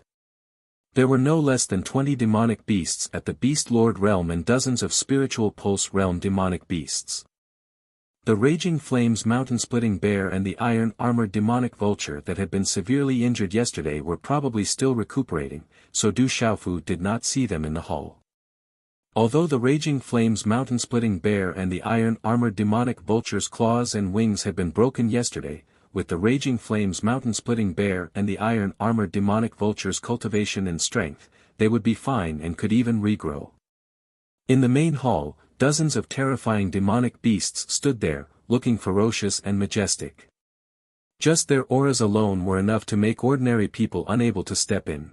There were no less than 20 demonic beasts at the Beast Lord realm and dozens of Spiritual Pulse realm demonic beasts. The Raging Flames mountain-splitting bear and the iron-armored demonic vulture that had been severely injured yesterday were probably still recuperating, so Du Xiaofu did not see them in the hall. Although the Raging Flames mountain-splitting bear and the iron-armored demonic vulture's claws and wings had been broken yesterday, with the Raging Flames mountain-splitting bear and the iron-armored demonic vulture's cultivation and strength, they would be fine and could even regrow. In the main hall, dozens of terrifying demonic beasts stood there, looking ferocious and majestic. Just their auras alone were enough to make ordinary people unable to step in.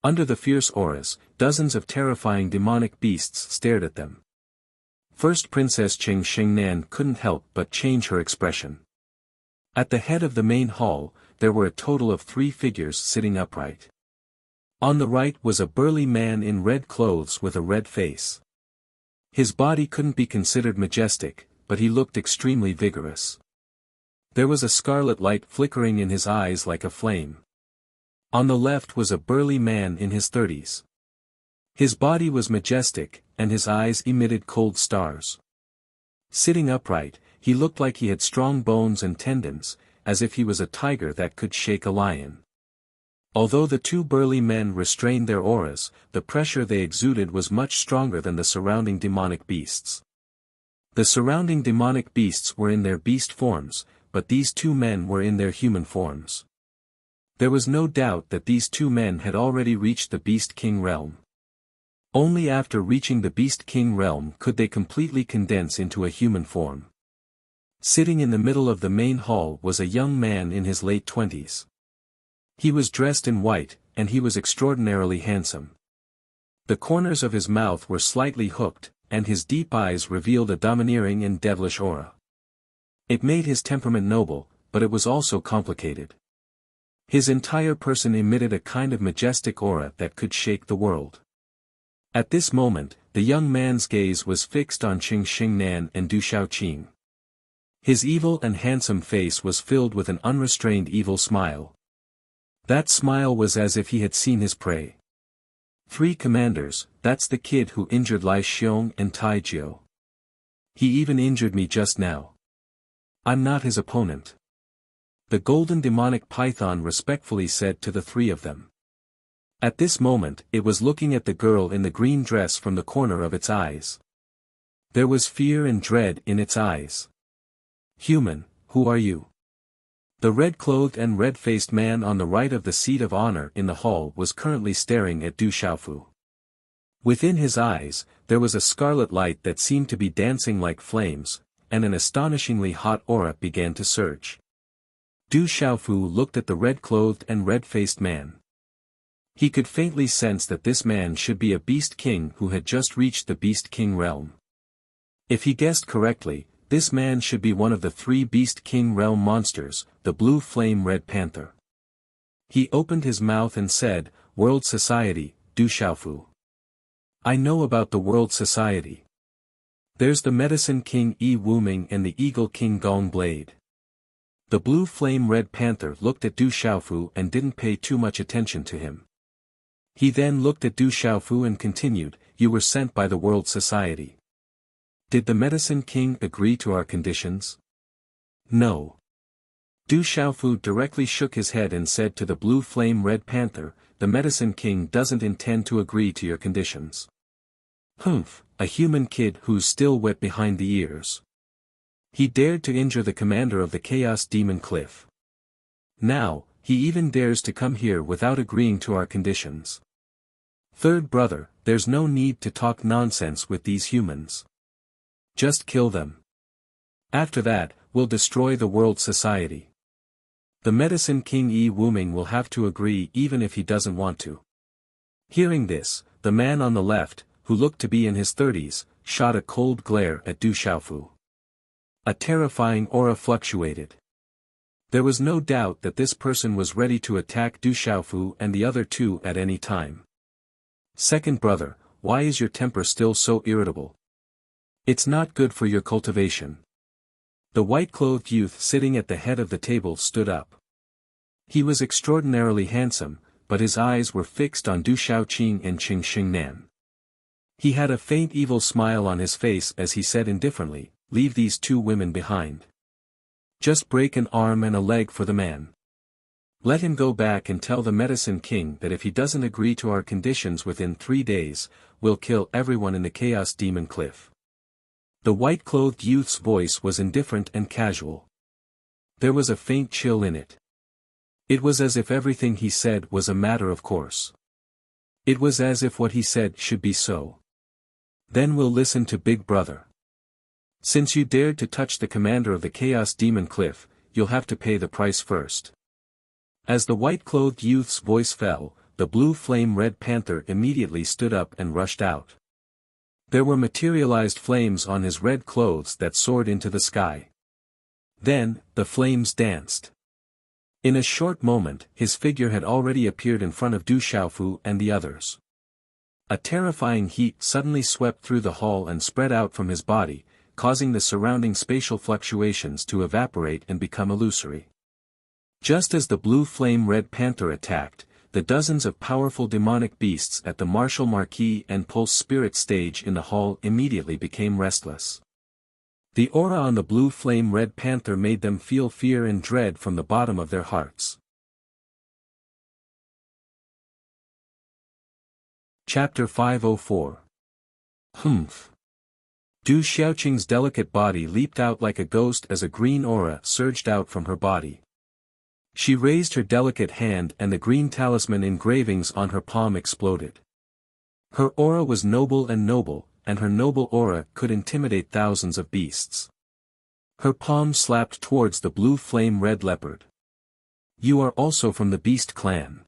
Under the fierce auras, dozens of terrifying demonic beasts stared at them. First Princess Qing Xingnan couldn't help but change her expression. At the head of the main hall, there were a total of 3 figures sitting upright. On the right was a burly man in red clothes with a red face. His body couldn't be considered majestic, but he looked extremely vigorous. There was a scarlet light flickering in his eyes like a flame. On the left was a burly man in his 30s. His body was majestic, and his eyes emitted cold stars. Sitting upright, he looked like he had strong bones and tendons, as if he was a tiger that could shake a lion. Although the 2 burly men restrained their auras, the pressure they exuded was much stronger than the surrounding demonic beasts. The surrounding demonic beasts were in their beast forms, but these 2 men were in their human forms. There was no doubt that these 2 men had already reached the Beast King realm. Only after reaching the Beast King realm could they completely condense into a human form. Sitting in the middle of the main hall was a young man in his late 20s. He was dressed in white, and he was extraordinarily handsome. The corners of his mouth were slightly hooked, and his deep eyes revealed a domineering and devilish aura. It made his temperament noble, but it was also complicated. His entire person emitted a kind of majestic aura that could shake the world. At this moment, the young man's gaze was fixed on Qing Xingnan and Du Shaoqing. His evil and handsome face was filled with an unrestrained evil smile. That smile was as if he had seen his prey. 3 commanders, that's the kid who injured Lai Xiong and Tai Jiu. He even injured me just now. I'm not his opponent. The golden demonic python respectfully said to the 3 of them. At this moment, it was looking at the girl in the green dress from the corner of its eyes. There was fear and dread in its eyes. Human, who are you? The red-clothed and red-faced man on the right of the seat of honor in the hall was currently staring at Du Shaofu. Within his eyes, there was a scarlet light that seemed to be dancing like flames, and an astonishingly hot aura began to surge. Du Shaofu looked at the red-clothed and red-faced man. He could faintly sense that this man should be a beast king who had just reached the beast king realm. If he guessed correctly, this man should be one of the 3 Beast King realm monsters, the Blue Flame Red Panther. He opened his mouth and said, World Society, Du Shaofu. I know about the World Society. There's the Medicine King Yi Wuming and the Eagle King Gong Blade. The Blue Flame Red Panther looked at Du Shaofu and didn't pay too much attention to him. He then looked at Du Shaofu and continued, You were sent by the World Society. Did the Medicine King agree to our conditions? No. Du Shaofu directly shook his head and said to the Blue Flame Red Panther, The Medicine King doesn't intend to agree to your conditions. Humph, a human kid who's still wet behind the ears. He dared to injure the commander of the Chaos Demon Cliff. Now, he even dares to come here without agreeing to our conditions. Third brother, there's no need to talk nonsense with these humans. Just kill them. After that, we'll destroy the World Society. The Medicine King Yi Wuming will have to agree even if he doesn't want to. Hearing this, the man on the left, who looked to be in his 30s, shot a cold glare at Du Shaofu. A terrifying aura fluctuated. There was no doubt that this person was ready to attack Du Shaofu and the other 2 at any time. Second brother, why is your temper still so irritable? It's not good for your cultivation. The white-clothed youth sitting at the head of the table stood up. He was extraordinarily handsome, but his eyes were fixed on Du Shaoqing and Qing Xingnan. He had a faint evil smile on his face as he said indifferently, Leave these 2 women behind. Just break an arm and a leg for the man. Let him go back and tell the Medicine King that if he doesn't agree to our conditions within 3 days, we'll kill everyone in the Chaos Demon Cliff. The white-clothed youth's voice was indifferent and casual. There was a faint chill in it. It was as if everything he said was a matter of course. It was as if what he said should be so. Then we'll listen to Big Brother. Since you dared to touch the commander of the Chaos Demon Cliff, you'll have to pay the price first. As the white-clothed youth's voice fell, the Blue Flame Red Panther immediately stood up and rushed out. There were materialized flames on his red clothes that soared into the sky. Then, the flames danced. In a short moment, his figure had already appeared in front of Du Shaofu and the others. A terrifying heat suddenly swept through the hall and spread out from his body, causing the surrounding spatial fluctuations to evaporate and become illusory. Just as the Blue Flame Red Panther attacked, the dozens of powerful demonic beasts at the Martial Marquis and Pulse Spirit stage in the hall immediately became restless. The aura on the Blue Flame Red Panther made them feel fear and dread from the bottom of their hearts. Chapter 504. Humph. Du Xiaoqing's delicate body leaped out like a ghost as a green aura surged out from her body. She raised her delicate hand and the green talisman engravings on her palm exploded. Her aura was noble, and her noble aura could intimidate thousands of beasts. Her palm slapped towards the Blue Flame Red Leopard. You are also from the Beast Clan.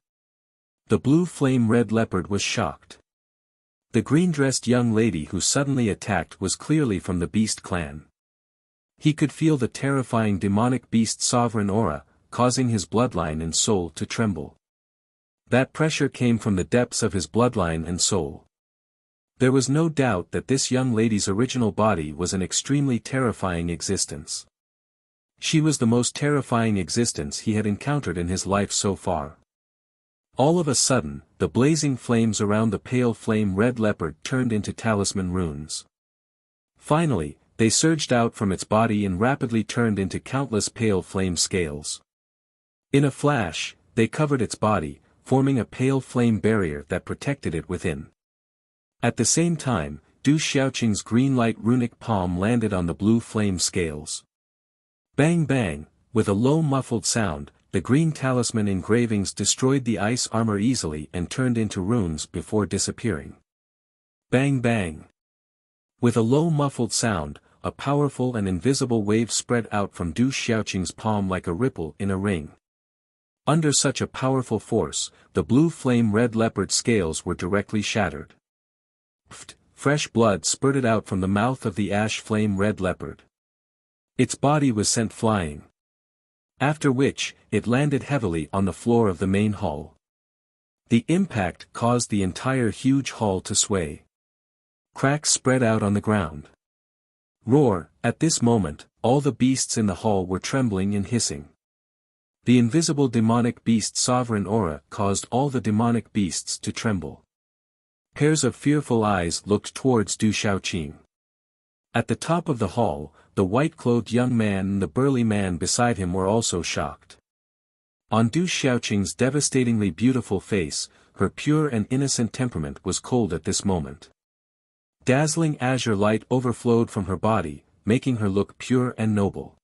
The Blue Flame Red Leopard was shocked. The green-dressed young lady who suddenly attacked was clearly from the Beast Clan. He could feel the terrifying demonic beast's sovereign aura, causing his bloodline and soul to tremble. That pressure came from the depths of his bloodline and soul. There was no doubt that this young lady's original body was an extremely terrifying existence. She was the most terrifying existence he had encountered in his life so far. All of a sudden, the blazing flames around the pale flame red leopard turned into talisman runes. Finally, they surged out from its body and rapidly turned into countless pale flame scales. In a flash, they covered its body, forming a pale flame barrier that protected it within. At the same time, Du Xiaoqing's green light runic palm landed on the blue flame scales. Bang bang, with a low muffled sound, the green talisman engravings destroyed the ice armor easily and turned into runes before disappearing. Bang bang. With a low muffled sound, a powerful and invisible wave spread out from Du Xiaoqing's palm like a ripple in a ring. Under such a powerful force, the blue flame red leopard scales were directly shattered. Fresh blood spurted out from the mouth of the ash flame red leopard. Its body was sent flying. After which, it landed heavily on the floor of the main hall. The impact caused the entire huge hall to sway. Cracks spread out on the ground. Roar, at this moment, all the beasts in the hall were trembling and hissing. The invisible demonic beast's sovereign aura caused all the demonic beasts to tremble. Pairs of fearful eyes looked towards Du Xiaoqing. At the top of the hall, the white-clothed young man and the burly man beside him were also shocked. On Du Xiaoqing's devastatingly beautiful face, her pure and innocent temperament was cold at this moment. Dazzling azure light overflowed from her body, making her look pure and noble.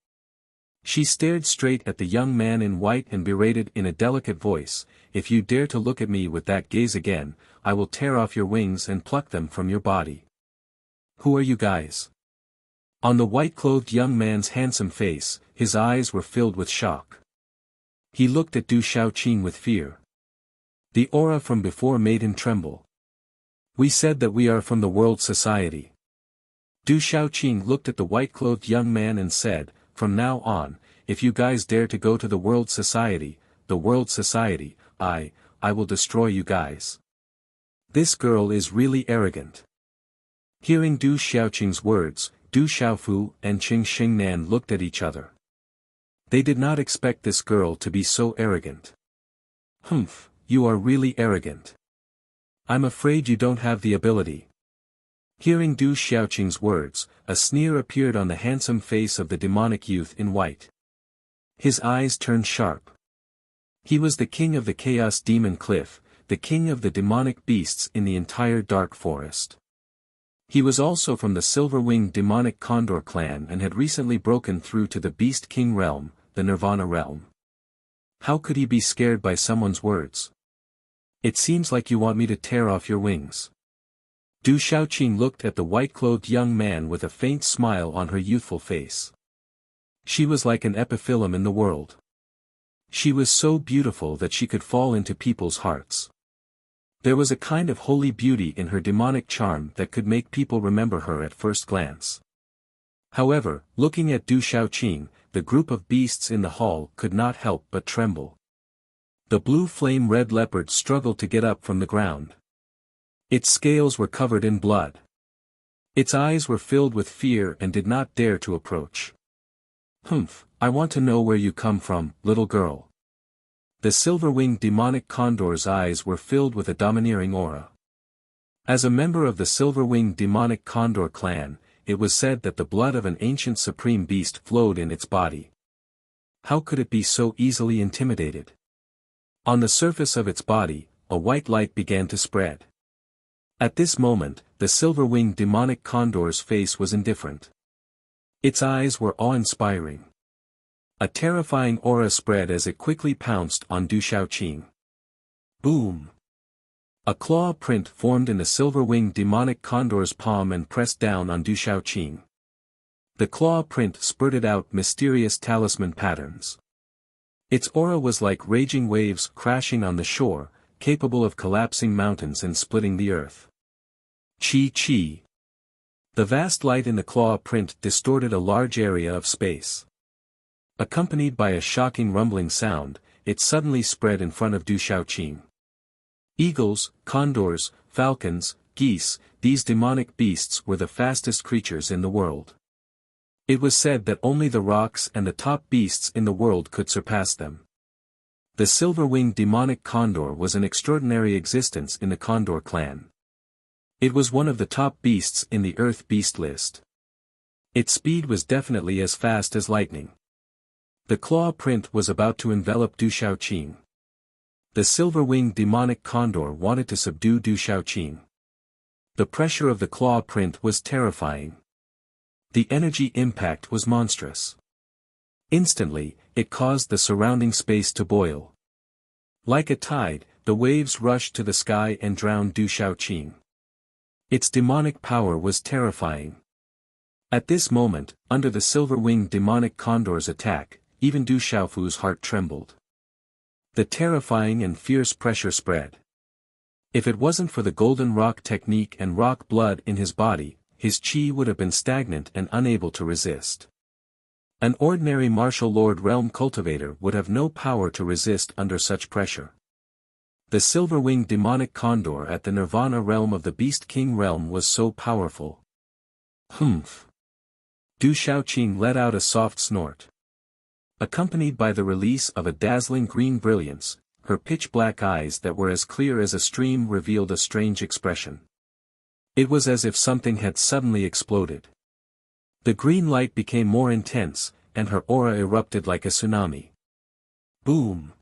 She stared straight at the young man in white and berated in a delicate voice, "If you dare to look at me with that gaze again, I will tear off your wings and pluck them from your body. Who are you guys?" On the white-clothed young man's handsome face, his eyes were filled with shock. He looked at Du Xiaoqing with fear. The aura from before made him tremble. "We said that we are from the World Society." Du Xiaoqing looked at the white-clothed young man and said, "From now on, if you guys dare to go to the World Society, I will destroy you guys. This girl is really arrogant." Hearing Du Xiaoqing's words, Du Xiaofu and Qing Xingnan looked at each other. They did not expect this girl to be so arrogant. "Humph, you are really arrogant. I'm afraid you don't have the ability." Hearing Du Xiaoqing's words, a sneer appeared on the handsome face of the demonic youth in white. His eyes turned sharp. He was the king of the Chaos Demon Cliff, the king of the demonic beasts in the entire Dark Forest. He was also from the silver-winged demonic Condor clan and had recently broken through to the Beast King realm, the Nirvana realm. How could he be scared by someone's words? "It seems like you want me to tear off your wings." Du Xiaoqing looked at the white-clothed young man with a faint smile on her youthful face. She was like an epiphyllum in the world. She was so beautiful that she could fall into people's hearts. There was a kind of holy beauty in her demonic charm that could make people remember her at first glance. However, looking at Du Xiaoqing, the group of beasts in the hall could not help but tremble. The blue flame red leopard struggled to get up from the ground. Its scales were covered in blood. Its eyes were filled with fear and did not dare to approach. "Humph, I want to know where you come from, little girl." The silver-winged demonic condor's eyes were filled with a domineering aura. As a member of the silver-winged demonic condor clan, it was said that the blood of an ancient supreme beast flowed in its body. How could it be so easily intimidated? On the surface of its body, a white light began to spread. At this moment, the silver-winged demonic condor's face was indifferent. Its eyes were awe-inspiring. A terrifying aura spread as it quickly pounced on Du Xiaoqing. Boom! A claw print formed in the silver-winged demonic condor's palm and pressed down on Du Xiaoqing. The claw print spurted out mysterious talisman patterns. Its aura was like raging waves crashing on the shore, capable of collapsing mountains and splitting the earth. Chi. The vast light in the claw print distorted a large area of space. Accompanied by a shocking rumbling sound, it suddenly spread in front of Du Shaoqing. Eagles, condors, falcons, geese, these demonic beasts were the fastest creatures in the world. It was said that only the rocks and the top beasts in the world could surpass them. The silver-winged demonic condor was an extraordinary existence in the Condor clan. It was one of the top beasts in the Earth Beast list. Its speed was definitely as fast as lightning. The claw print was about to envelop Du Shaoqing. The silver-winged demonic condor wanted to subdue Du Shaoqing. The pressure of the claw print was terrifying. The energy impact was monstrous. Instantly, it caused the surrounding space to boil. Like a tide, the waves rushed to the sky and drowned Du Shaoqing. Its demonic power was terrifying. At this moment, under the silver-winged demonic condor's attack, even Du Xiaofu's heart trembled. The terrifying and fierce pressure spread. If it wasn't for the golden rock technique and rock blood in his body, his chi would have been stagnant and unable to resist. An ordinary martial lord realm cultivator would have no power to resist under such pressure. The silver-winged demonic condor at the Nirvana realm of the Beast King realm was so powerful. Humph! Du Shaoqing let out a soft snort. Accompanied by the release of a dazzling green brilliance, her pitch-black eyes that were as clear as a stream revealed a strange expression. It was as if something had suddenly exploded. The green light became more intense, and her aura erupted like a tsunami. Boom!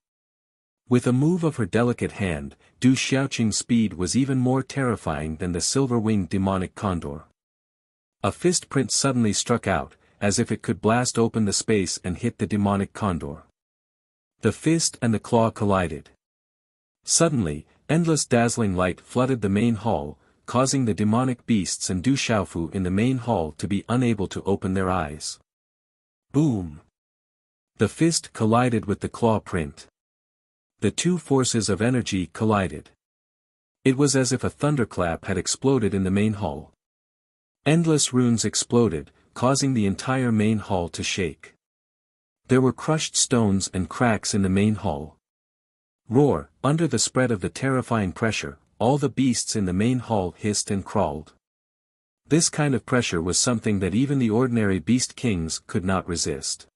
With a move of her delicate hand, Du Xiaoqing's speed was even more terrifying than the silver-winged demonic condor. A fist print suddenly struck out, as if it could blast open the space and hit the demonic condor. The fist and the claw collided. Suddenly, endless dazzling light flooded the main hall, causing the demonic beasts and Du Xiaofu in the main hall to be unable to open their eyes. Boom! The fist collided with the claw print. The two forces of energy collided. It was as if a thunderclap had exploded in the main hall. Endless runes exploded, causing the entire main hall to shake. There were crushed stones and cracks in the main hall. Roar! Under the spread of the terrifying pressure, all the beasts in the main hall hissed and crawled. This kind of pressure was something that even the ordinary beast kings could not resist.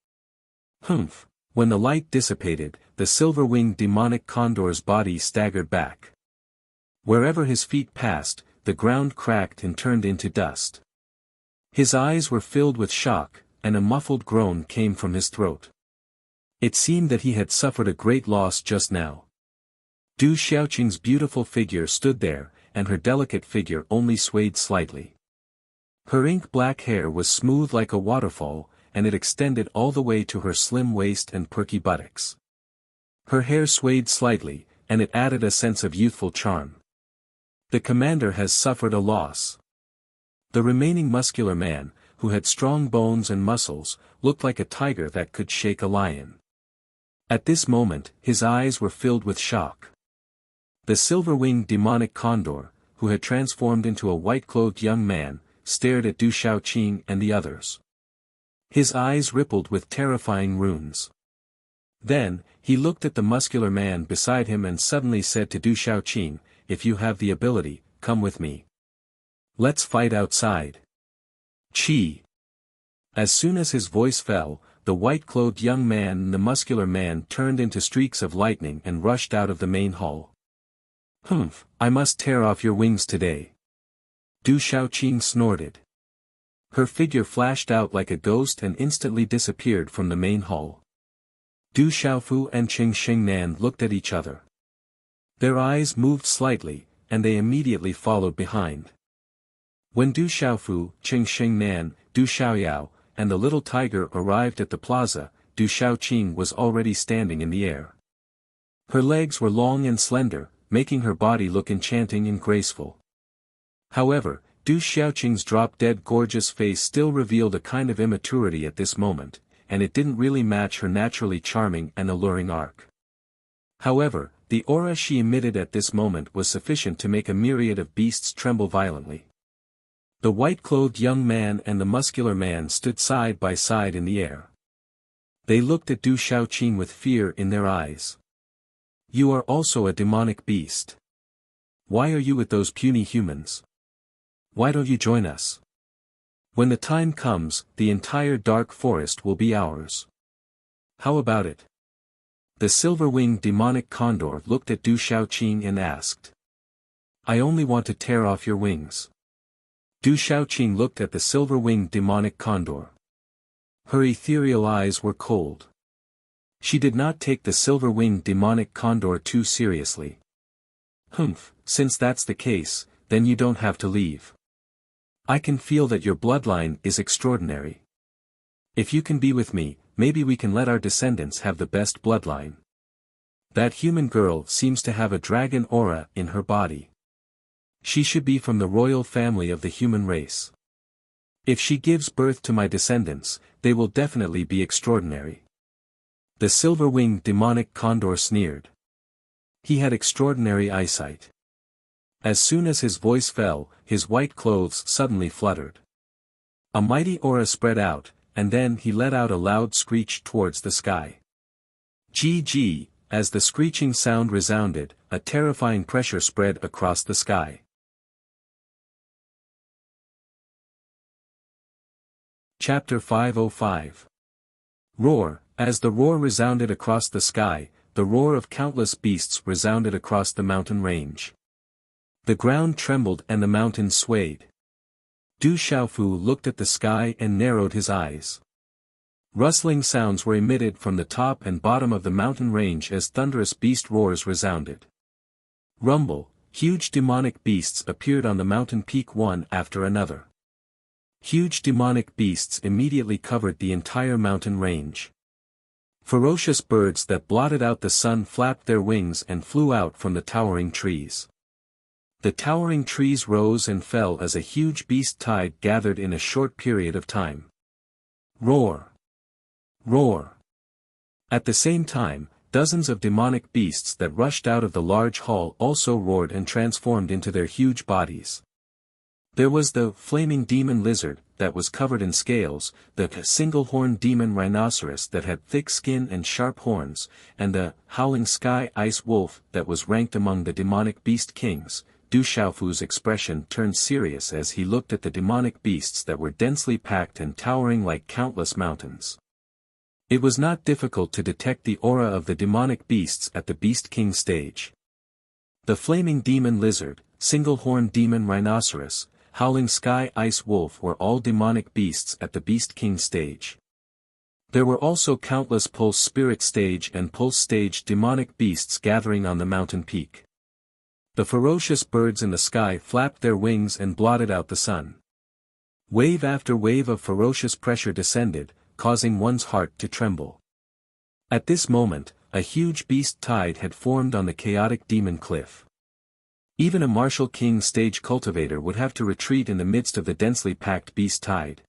Humph! When the light dissipated, the silver-winged demonic condor's body staggered back. Wherever his feet passed, the ground cracked and turned into dust. His eyes were filled with shock, and a muffled groan came from his throat. It seemed that he had suffered a great loss just now. Du Xiaoqing's beautiful figure stood there, and her delicate figure only swayed slightly. Her ink-black hair was smooth like a waterfall, and it extended all the way to her slim waist and perky buttocks. Her hair swayed slightly, and it added a sense of youthful charm. The commander has suffered a loss. The remaining muscular man, who had strong bones and muscles, looked like a tiger that could shake a lion. At this moment, his eyes were filled with shock. The silver-winged demonic condor, who had transformed into a white-clothed young man, stared at Du Shaoqing and the others. His eyes rippled with terrifying runes. Then, he looked at the muscular man beside him and suddenly said to Du Shaoqing, "If you have the ability, come with me. Let's fight outside." Chi. As soon as his voice fell, the white-clothed young man and the muscular man turned into streaks of lightning and rushed out of the main hall. Humph, I must tear off your wings today. Du Shaoqing snorted. Her figure flashed out like a ghost and instantly disappeared from the main hall. Du Xiaofu and Qing Xingnan looked at each other. Their eyes moved slightly, and they immediately followed behind. When Du Xiaofu, Qing Xingnan, Du Xiaoyao, and the little tiger arrived at the plaza, Du Shaoqing was already standing in the air. Her legs were long and slender, making her body look enchanting and graceful. However, Du Xiaoqing's drop-dead gorgeous face still revealed a kind of immaturity at this moment, and it didn't really match her naturally charming and alluring arc. However, the aura she emitted at this moment was sufficient to make a myriad of beasts tremble violently. The white-clothed young man and the muscular man stood side by side in the air. They looked at Du Shaoqing with fear in their eyes. You are also a demonic beast. Why are you with those puny humans? Why don't you join us? When the time comes, the entire dark forest will be ours. How about it? The silver-winged demonic condor looked at Du Shaoqing and asked. I only want to tear off your wings. Du Shaoqing looked at the silver-winged demonic condor. Her ethereal eyes were cold. She did not take the silver-winged demonic condor too seriously. Humph, since that's the case, then you don't have to leave. I can feel that your bloodline is extraordinary. If you can be with me, maybe we can let our descendants have the best bloodline. That human girl seems to have a dragon aura in her body. She should be from the royal family of the human race. If she gives birth to my descendants, they will definitely be extraordinary. The silver-winged demonic condor sneered. He had extraordinary eyesight. As soon as his voice fell, his white clothes suddenly fluttered. A mighty aura spread out, and then he let out a loud screech towards the sky. Gee, as the screeching sound resounded, a terrifying pressure spread across the sky. Chapter 505. Roar. As the roar resounded across the sky, the roar of countless beasts resounded across the mountain range. The ground trembled and the mountains swayed. Du Xiaofu looked at the sky and narrowed his eyes. Rustling sounds were emitted from the top and bottom of the mountain range as thunderous beast roars resounded. Rumble, huge demonic beasts appeared on the mountain peak one after another. Huge demonic beasts immediately covered the entire mountain range. Ferocious birds that blotted out the sun flapped their wings and flew out from the towering trees. The towering trees rose and fell as a huge beast tide gathered in a short period of time. Roar! Roar! At the same time, dozens of demonic beasts that rushed out of the large hall also roared and transformed into their huge bodies. There was the flaming demon lizard that was covered in scales, the single-horned demon rhinoceros that had thick skin and sharp horns, and the howling sky ice wolf that was ranked among the demonic beast kings. Du Xiaofu's expression turned serious as he looked at the demonic beasts that were densely packed and towering like countless mountains. It was not difficult to detect the aura of the demonic beasts at the Beast King stage. The flaming demon lizard, single-horned demon rhinoceros, howling sky ice wolf were all demonic beasts at the Beast King stage. There were also countless pulse spirit stage and pulse stage demonic beasts gathering on the mountain peak. The ferocious birds in the sky flapped their wings and blotted out the sun. Wave after wave of ferocious pressure descended, causing one's heart to tremble. At this moment, a huge beast tide had formed on the chaotic demon cliff. Even a martial king stage cultivator would have to retreat in the midst of the densely packed beast tide.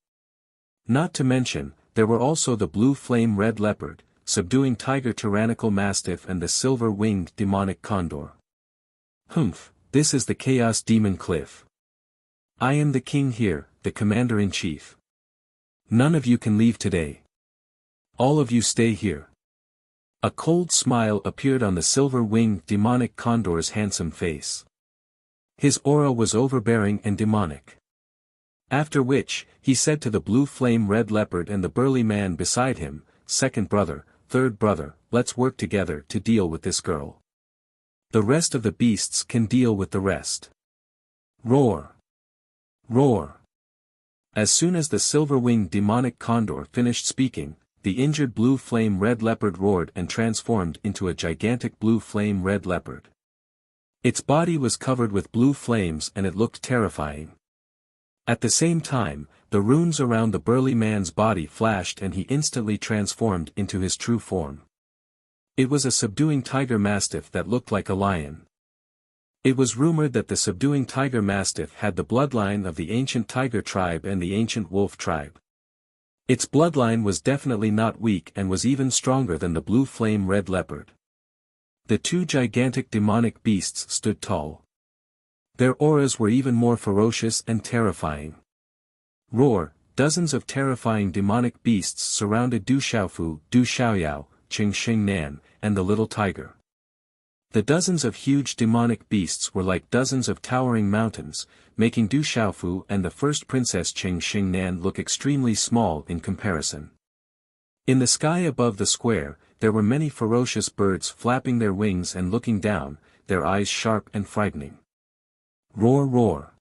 Not to mention, there were also the blue flame red leopard, subduing tiger tyrannical mastiff and the silver-winged demonic condor. Humph, this is the chaos demon cliff. I am the king here, the commander-in-chief. None of you can leave today. All of you stay here. A cold smile appeared on the silver-winged demonic condor's handsome face. His aura was overbearing and demonic. After which, he said to the blue flame red leopard and the burly man beside him, "Second brother, third brother, let's work together to deal with this girl. The rest of the beasts can deal with the rest." Roar! Roar! As soon as the silver-winged demonic condor finished speaking, the injured blue flame red leopard roared and transformed into a gigantic blue flame red leopard. Its body was covered with blue flames and it looked terrifying. At the same time, the runes around the burly man's body flashed and he instantly transformed into his true form. It was a subduing tiger mastiff that looked like a lion. It was rumored that the subduing tiger mastiff had the bloodline of the ancient tiger tribe and the ancient wolf tribe. Its bloodline was definitely not weak and was even stronger than the blue flame red leopard. The two gigantic demonic beasts stood tall. Their auras were even more ferocious and terrifying. Roar, dozens of terrifying demonic beasts surrounded Du Xiaofu, Du Xiaoyao, Qing Xingnan, and the little tiger. The dozens of huge demonic beasts were like dozens of towering mountains, making Du Xiaofu and the first princess Qing Xingnan look extremely small in comparison. In the sky above the square, there were many ferocious birds flapping their wings and looking down, their eyes sharp and frightening. Roar, roar.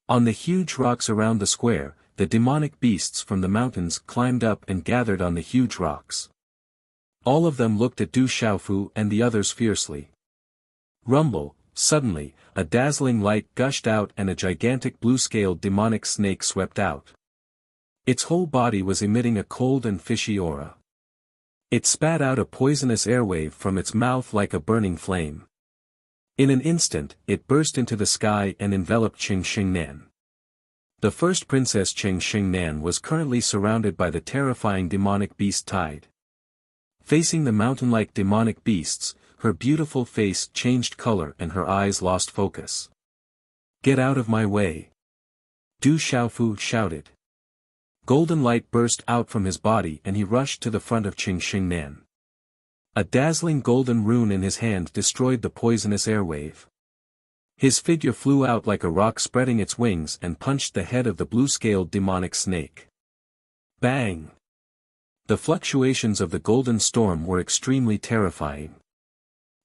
On the huge rocks around the square, the demonic beasts from the mountains climbed up and gathered on the huge rocks. All of them looked at Du Xiaofu and the others fiercely. Rumble, suddenly, a dazzling light gushed out and a gigantic blue-scaled demonic snake swept out. Its whole body was emitting a cold and fishy aura. It spat out a poisonous airwave from its mouth like a burning flame. In an instant, it burst into the sky and enveloped Qing Xingnan. The first princess Qing Xingnan was currently surrounded by the terrifying demonic beast tide. Facing the mountain-like demonic beasts, her beautiful face changed color and her eyes lost focus. "Get out of my way!" Du Xiaofu shouted. Golden light burst out from his body and he rushed to the front of Qing Xingnan. A dazzling golden rune in his hand destroyed the poisonous airwave. His figure flew out like a rock spreading its wings and punched the head of the blue-scaled demonic snake. Bang! The fluctuations of the golden storm were extremely terrifying.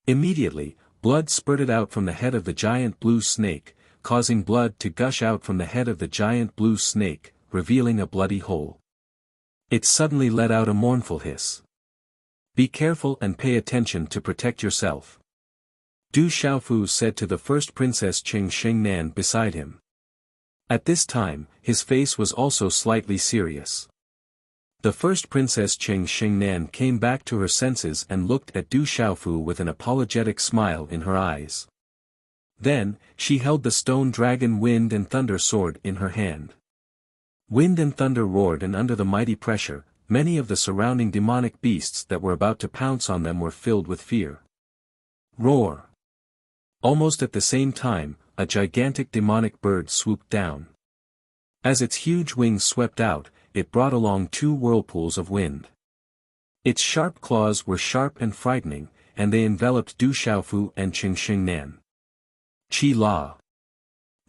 Immediately, blood spurted out from the head of the giant blue snake, causing blood to gush out from the head of the giant blue snake, revealing a bloody hole. It suddenly let out a mournful hiss. "Be careful and pay attention to protect yourself," Du Xiaofu said to the first princess Qing Xingnan beside him. At this time, his face was also slightly serious. The first princess Qing Xingnan came back to her senses and looked at Du Xiaofu with an apologetic smile in her eyes. Then, she held the stone dragon Wind and Thunder sword in her hand. Wind and thunder roared, and under the mighty pressure, many of the surrounding demonic beasts that were about to pounce on them were filled with fear. Roar! Almost at the same time, a gigantic demonic bird swooped down. As its huge wings swept out, it brought along 2 whirlpools of wind. Its sharp claws were sharp and frightening, and they enveloped Du Xiaofu and Qing Xingnan. Qi La!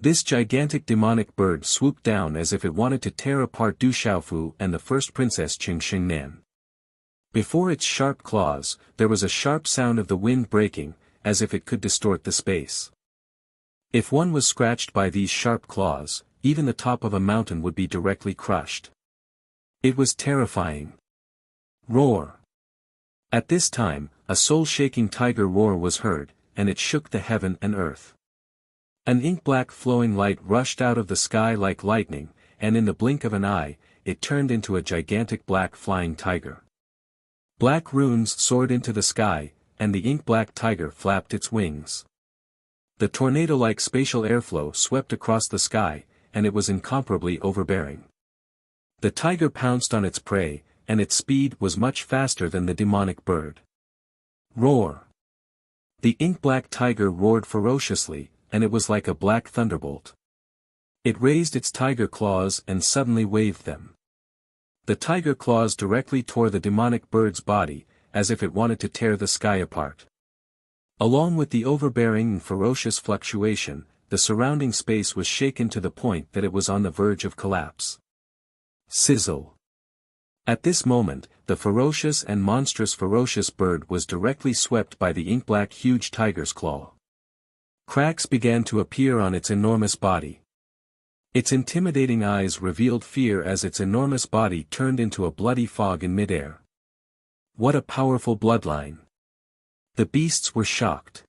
This gigantic demonic bird swooped down as if it wanted to tear apart Du Xiaofu and the first princess Qing Xingnan. Before its sharp claws, there was a sharp sound of the wind breaking, as if it could distort the space. If one was scratched by these sharp claws, even the top of a mountain would be directly crushed. It was terrifying. Roar! At this time, a soul-shaking tiger roar was heard, and it shook the heaven and earth. An ink-black flowing light rushed out of the sky like lightning, and in the blink of an eye, it turned into a gigantic black flying tiger. Black runes soared into the sky, and the ink-black tiger flapped its wings. The tornado-like spatial airflow swept across the sky, and it was incomparably overbearing. The tiger pounced on its prey, and its speed was much faster than the demonic bird. Roar! The ink-black tiger roared ferociously, and it was like a black thunderbolt. It raised its tiger claws and suddenly waved them. The tiger claws directly tore the demonic bird's body, as if it wanted to tear the sky apart. Along with the overbearing and ferocious fluctuation, the surrounding space was shaken to the point that it was on the verge of collapse. Sizzle! At this moment, the ferocious and ferocious bird was directly swept by the ink-black huge tiger's claw. Cracks began to appear on its enormous body. Its intimidating eyes revealed fear as its enormous body turned into a bloody fog in midair. What a powerful bloodline! The beasts were shocked.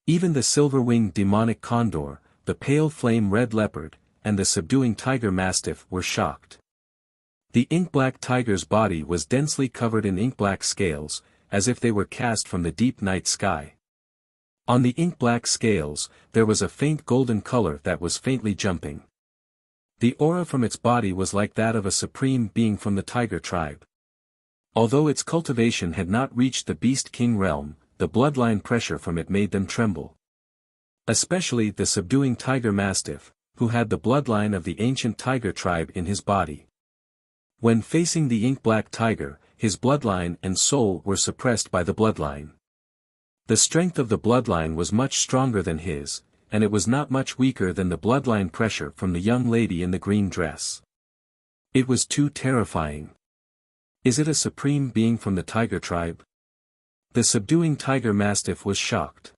Even the silver-winged demonic condor, the pale flame-red leopard, and the subduing tiger mastiff were shocked. The ink-black tiger's body was densely covered in ink-black scales, as if they were cast from the deep night sky. On the ink-black scales, there was a faint golden color that was faintly jumping. The aura from its body was like that of a supreme being from the tiger tribe. Although its cultivation had not reached the Beast King realm, the bloodline pressure from it made them tremble. Especially the subduing tiger mastiff, who had the bloodline of the ancient tiger tribe in his body. When facing the ink-black tiger, his bloodline and soul were suppressed by the bloodline. The strength of the bloodline was much stronger than his, and it was not much weaker than the bloodline pressure from the young lady in the green dress. It was too terrifying. Is it a supreme being from the tiger tribe? The subduing tiger mastiff was shocked.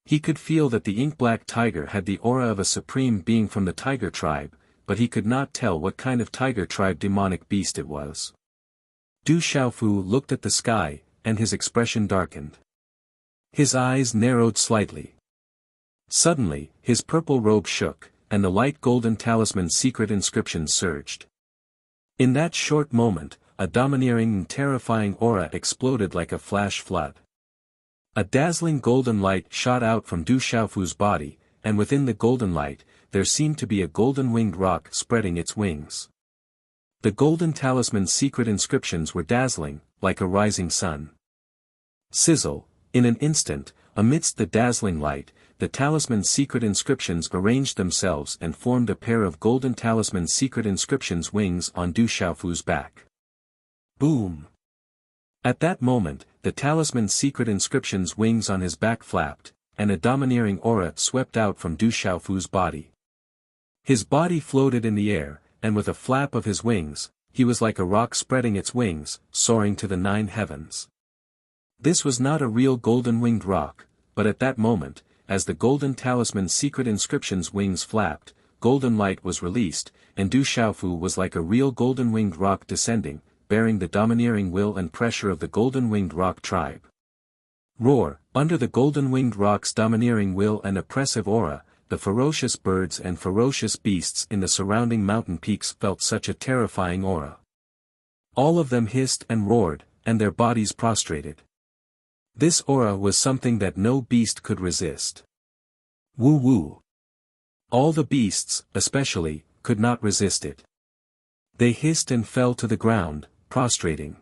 He could feel that the ink-black tiger had the aura of a supreme being from the tiger tribe, but he could not tell what kind of tiger tribe demonic beast it was. Du Xiaofu looked at the sky, and his expression darkened. His eyes narrowed slightly. Suddenly, his purple robe shook, and the light golden talisman's secret inscription surged. In that short moment, a domineering and terrifying aura exploded like a flash flood. A dazzling golden light shot out from Du Xiaofu's body, and within the golden light, there seemed to be a golden-winged roc spreading its wings. The golden talisman's secret inscriptions were dazzling, like a rising sun. Sizzle, in an instant, amidst the dazzling light, the talisman's secret inscriptions arranged themselves and formed a pair of golden talisman's secret inscriptions wings on Du Xiaofu's back. Boom! At that moment, the talisman's secret inscriptions wings on his back flapped, and a domineering aura swept out from Du Xiaofu's body. His body floated in the air, and with a flap of his wings, he was like a roc spreading its wings, soaring to the 9 heavens. This was not a real golden-winged roc, but at that moment, as the golden talisman's secret inscriptions wings flapped, golden light was released, and Du Xiaofu was like a real golden-winged roc descending, bearing the domineering will and pressure of the golden-winged roc tribe. Roar! Under the golden-winged roc's domineering will and oppressive aura, the ferocious birds and ferocious beasts in the surrounding mountain peaks felt such a terrifying aura. All of them hissed and roared, and their bodies prostrated. This aura was something that no beast could resist. Woo woo! All the beasts, especially, could not resist it. They hissed and fell to the ground, prostrating.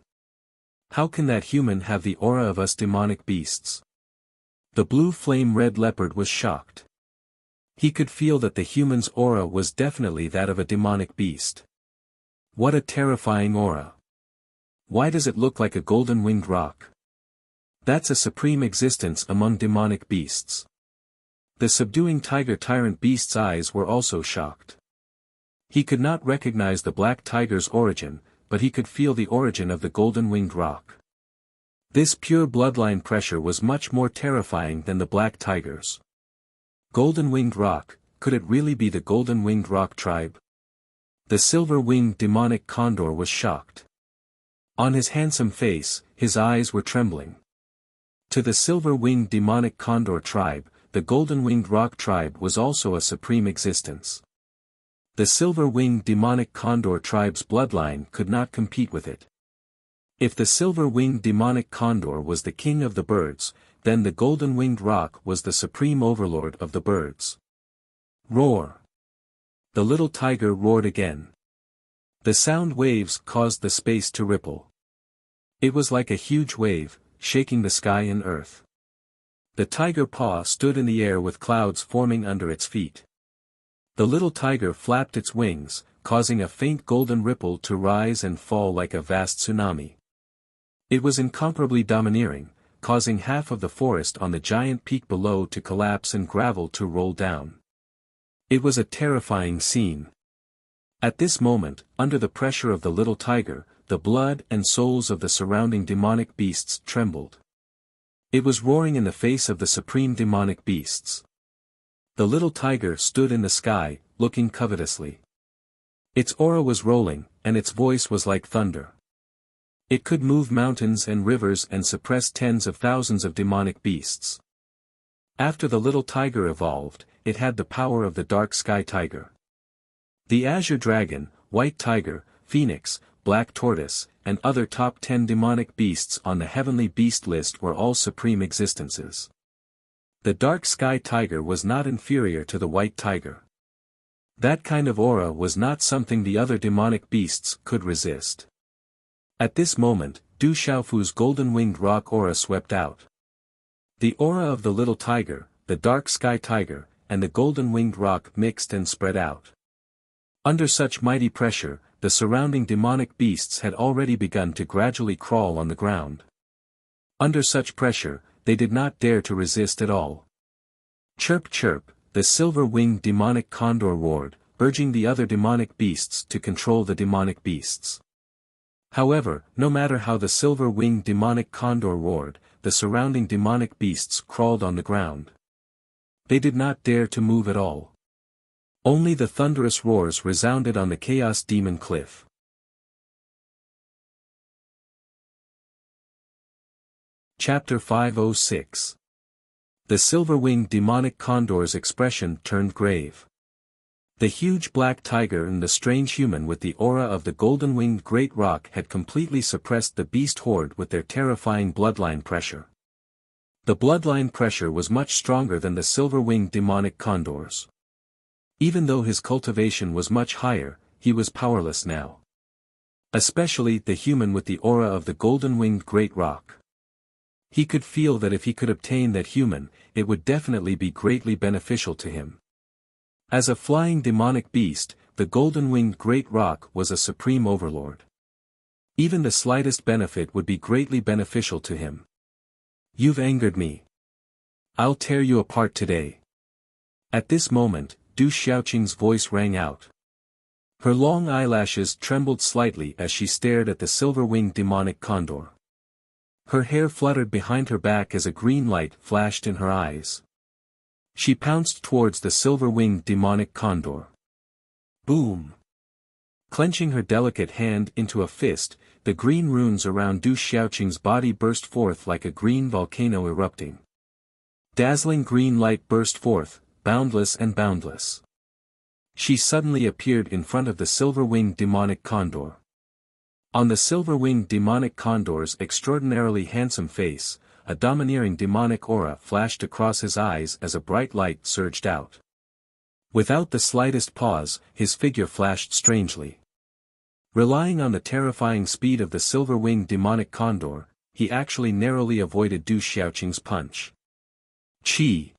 How can that human have the aura of us demonic beasts? The blue flame-red leopard was shocked. He could feel that the human's aura was definitely that of a demonic beast. What a terrifying aura! Why does it look like a golden-winged roc? That's a supreme existence among demonic beasts. The subduing tiger tyrant beast's eyes were also shocked. He could not recognize the black tiger's origin, but he could feel the origin of the golden-winged roc. This pure bloodline pressure was much more terrifying than the black tiger's. Golden-winged roc, could it really be the golden-winged roc tribe? The silver-winged demonic condor was shocked. On his handsome face, his eyes were trembling. To the silver-winged demonic condor tribe, the golden-winged roc tribe was also a supreme existence. The silver-winged demonic condor tribe's bloodline could not compete with it. If the silver-winged demonic condor was the king of the birds, then the golden-winged roc was the supreme overlord of the birds. Roar! The little tiger roared again. The sound waves caused the space to ripple. It was like a huge wave, shaking the sky and earth. The tiger paw stood in the air with clouds forming under its feet. The little tiger flapped its wings, causing a faint golden ripple to rise and fall like a vast tsunami. It was incomparably domineering, causing half of the forest on the giant peak below to collapse and gravel to roll down. It was a terrifying scene. At this moment, under the pressure of the little tiger, the blood and souls of the surrounding demonic beasts trembled. It was roaring in the face of the supreme demonic beasts. The little tiger stood in the sky, looking covetously. Its aura was rolling, and its voice was like thunder. It could move mountains and rivers and suppress tens of thousands of demonic beasts. After the little tiger evolved, it had the power of the dark sky tiger. The azure dragon, white tiger, phoenix, black tortoise, and other top 10 demonic beasts on the heavenly beast list were all supreme existences. The dark sky tiger was not inferior to the white tiger. That kind of aura was not something the other demonic beasts could resist. At this moment, Du Xiaofu's golden-winged roc aura swept out. The aura of the little tiger, the dark sky tiger, and the golden-winged roc mixed and spread out. Under such mighty pressure, the surrounding demonic beasts had already begun to gradually crawl on the ground. Under such pressure, they did not dare to resist at all. Chirp chirp, the silver-winged demonic condor roared, urging the other demonic beasts to control the demonic beasts. However, no matter how the silver-winged demonic condor roared, the surrounding demonic beasts crawled on the ground. They did not dare to move at all. Only the thunderous roars resounded on the Chaos Demon Cliff. Chapter 506. The silver-winged demonic condor's expression turned grave. The huge black tiger and the strange human with the aura of the golden-winged great roc had completely suppressed the beast horde with their terrifying bloodline pressure. The bloodline pressure was much stronger than the silver-winged demonic condor's. Even though his cultivation was much higher, he was powerless now. Especially the human with the aura of the golden-winged great roc. He could feel that if he could obtain that human, it would definitely be greatly beneficial to him. As a flying demonic beast, the golden-winged great roc was a supreme overlord. Even the slightest benefit would be greatly beneficial to him. You've angered me. I'll tear you apart today. At this moment, Du Xiaoqing's voice rang out. Her long eyelashes trembled slightly as she stared at the silver-winged demonic condor. Her hair fluttered behind her back as a green light flashed in her eyes. She pounced towards the silver-winged demonic condor. Boom! Clenching her delicate hand into a fist, the green runes around Du Xiaoqing's body burst forth like a green volcano erupting. Dazzling green light burst forth, boundless and boundless. She suddenly appeared in front of the silver-winged demonic condor. On the silver-winged demonic condor's extraordinarily handsome face, a domineering demonic aura flashed across his eyes as a bright light surged out. Without the slightest pause, his figure flashed strangely. Relying on the terrifying speed of the silver-winged demonic condor, he actually narrowly avoided Du Xiaoqing's punch. Chi!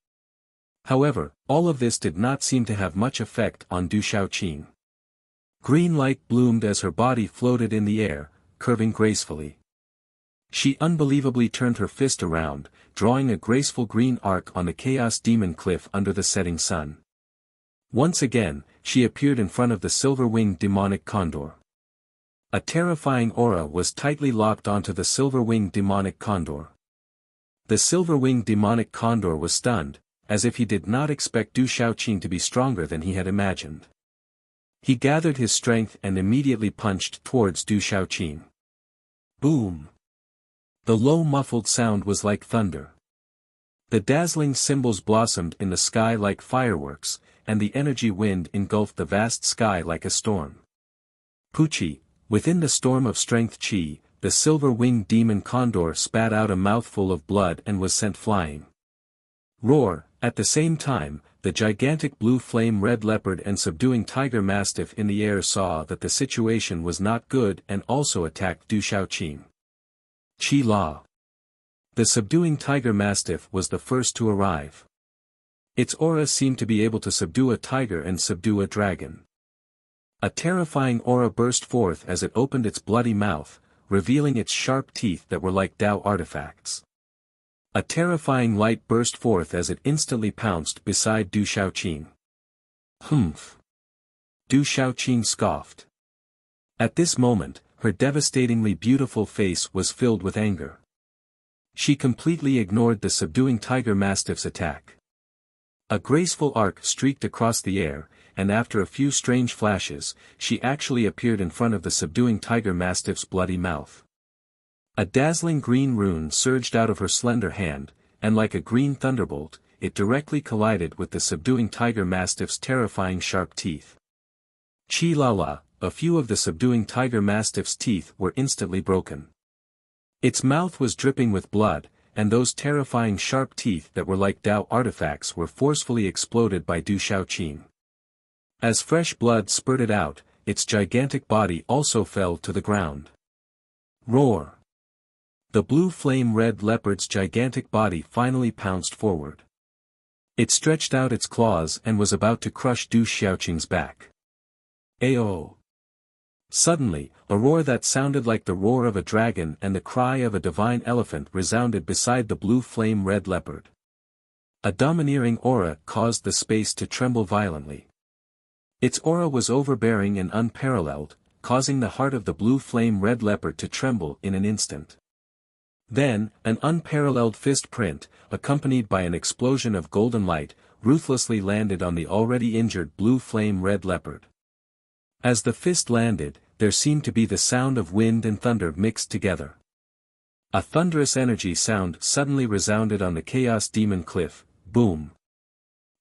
However, all of this did not seem to have much effect on Du Xiaoqing. Green light bloomed as her body floated in the air, curving gracefully. She unbelievably turned her fist around, drawing a graceful green arc on the Chaos Demon Cliff under the setting sun. Once again, she appeared in front of the silver-winged demonic condor. A terrifying aura was tightly locked onto the silver-winged demonic condor. The silver-winged demonic condor was stunned, as if he did not expect Du Xiaoqing to be stronger than he had imagined. He gathered his strength and immediately punched towards Du Xiaoqing. Boom! The low muffled sound was like thunder. The dazzling symbols blossomed in the sky like fireworks, and the energy wind engulfed the vast sky like a storm. Puchi, within the storm of strength Qi, the silver-winged demon condor spat out a mouthful of blood and was sent flying. Roar! At the same time, the gigantic blue flame red leopard and subduing tiger mastiff in the air saw that the situation was not good and also attacked Du Xiaoqing. Qi La. The subduing tiger mastiff was the first to arrive. Its aura seemed to be able to subdue a tiger and subdue a dragon. A terrifying aura burst forth as it opened its bloody mouth, revealing its sharp teeth that were like Dao artifacts. A terrifying light burst forth as it instantly pounced beside Du Xiaoqing. Humph! Du Xiaoqing scoffed. At this moment, her devastatingly beautiful face was filled with anger. She completely ignored the subduing tiger mastiff's attack. A graceful arc streaked across the air, and after a few strange flashes, she actually appeared in front of the subduing tiger mastiff's bloody mouth. A dazzling green rune surged out of her slender hand, and like a green thunderbolt, it directly collided with the subduing tiger mastiff's terrifying sharp teeth. Chi la la, a few of the subduing tiger mastiff's teeth were instantly broken. Its mouth was dripping with blood, and those terrifying sharp teeth that were like Dao artifacts were forcefully exploded by Du Xiaoqing. As fresh blood spurted out, its gigantic body also fell to the ground. Roar! The blue flame red leopard's gigantic body finally pounced forward. It stretched out its claws and was about to crush Du Xiaoqing's back. Ayo! Suddenly, a roar that sounded like the roar of a dragon and the cry of a divine elephant resounded beside the blue flame-red leopard. A domineering aura caused the space to tremble violently. Its aura was overbearing and unparalleled, causing the heart of the blue flame-red leopard to tremble in an instant. Then, an unparalleled fist print, accompanied by an explosion of golden light, ruthlessly landed on the already injured blue flame-red leopard. As the fist landed, there seemed to be the sound of wind and thunder mixed together. A thunderous energy sound suddenly resounded on the Chaos Demon Cliff, boom.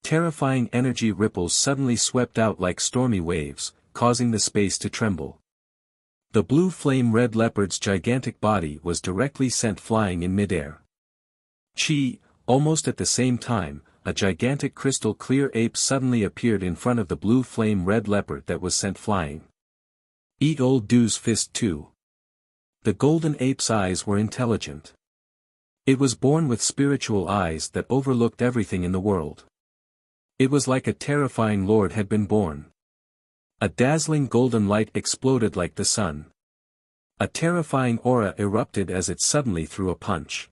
Terrifying energy ripples suddenly swept out like stormy waves, causing the space to tremble. The blue flame-red leopard's gigantic body was directly sent flying in midair. Almost at the same time, a gigantic crystal-clear ape suddenly appeared in front of the blue flame-red leopard that was sent flying. Eat old Du's fist too. The golden ape's eyes were intelligent. It was born with spiritual eyes that overlooked everything in the world. It was like a terrifying lord had been born. A dazzling golden light exploded like the sun. A terrifying aura erupted as it suddenly threw a punch.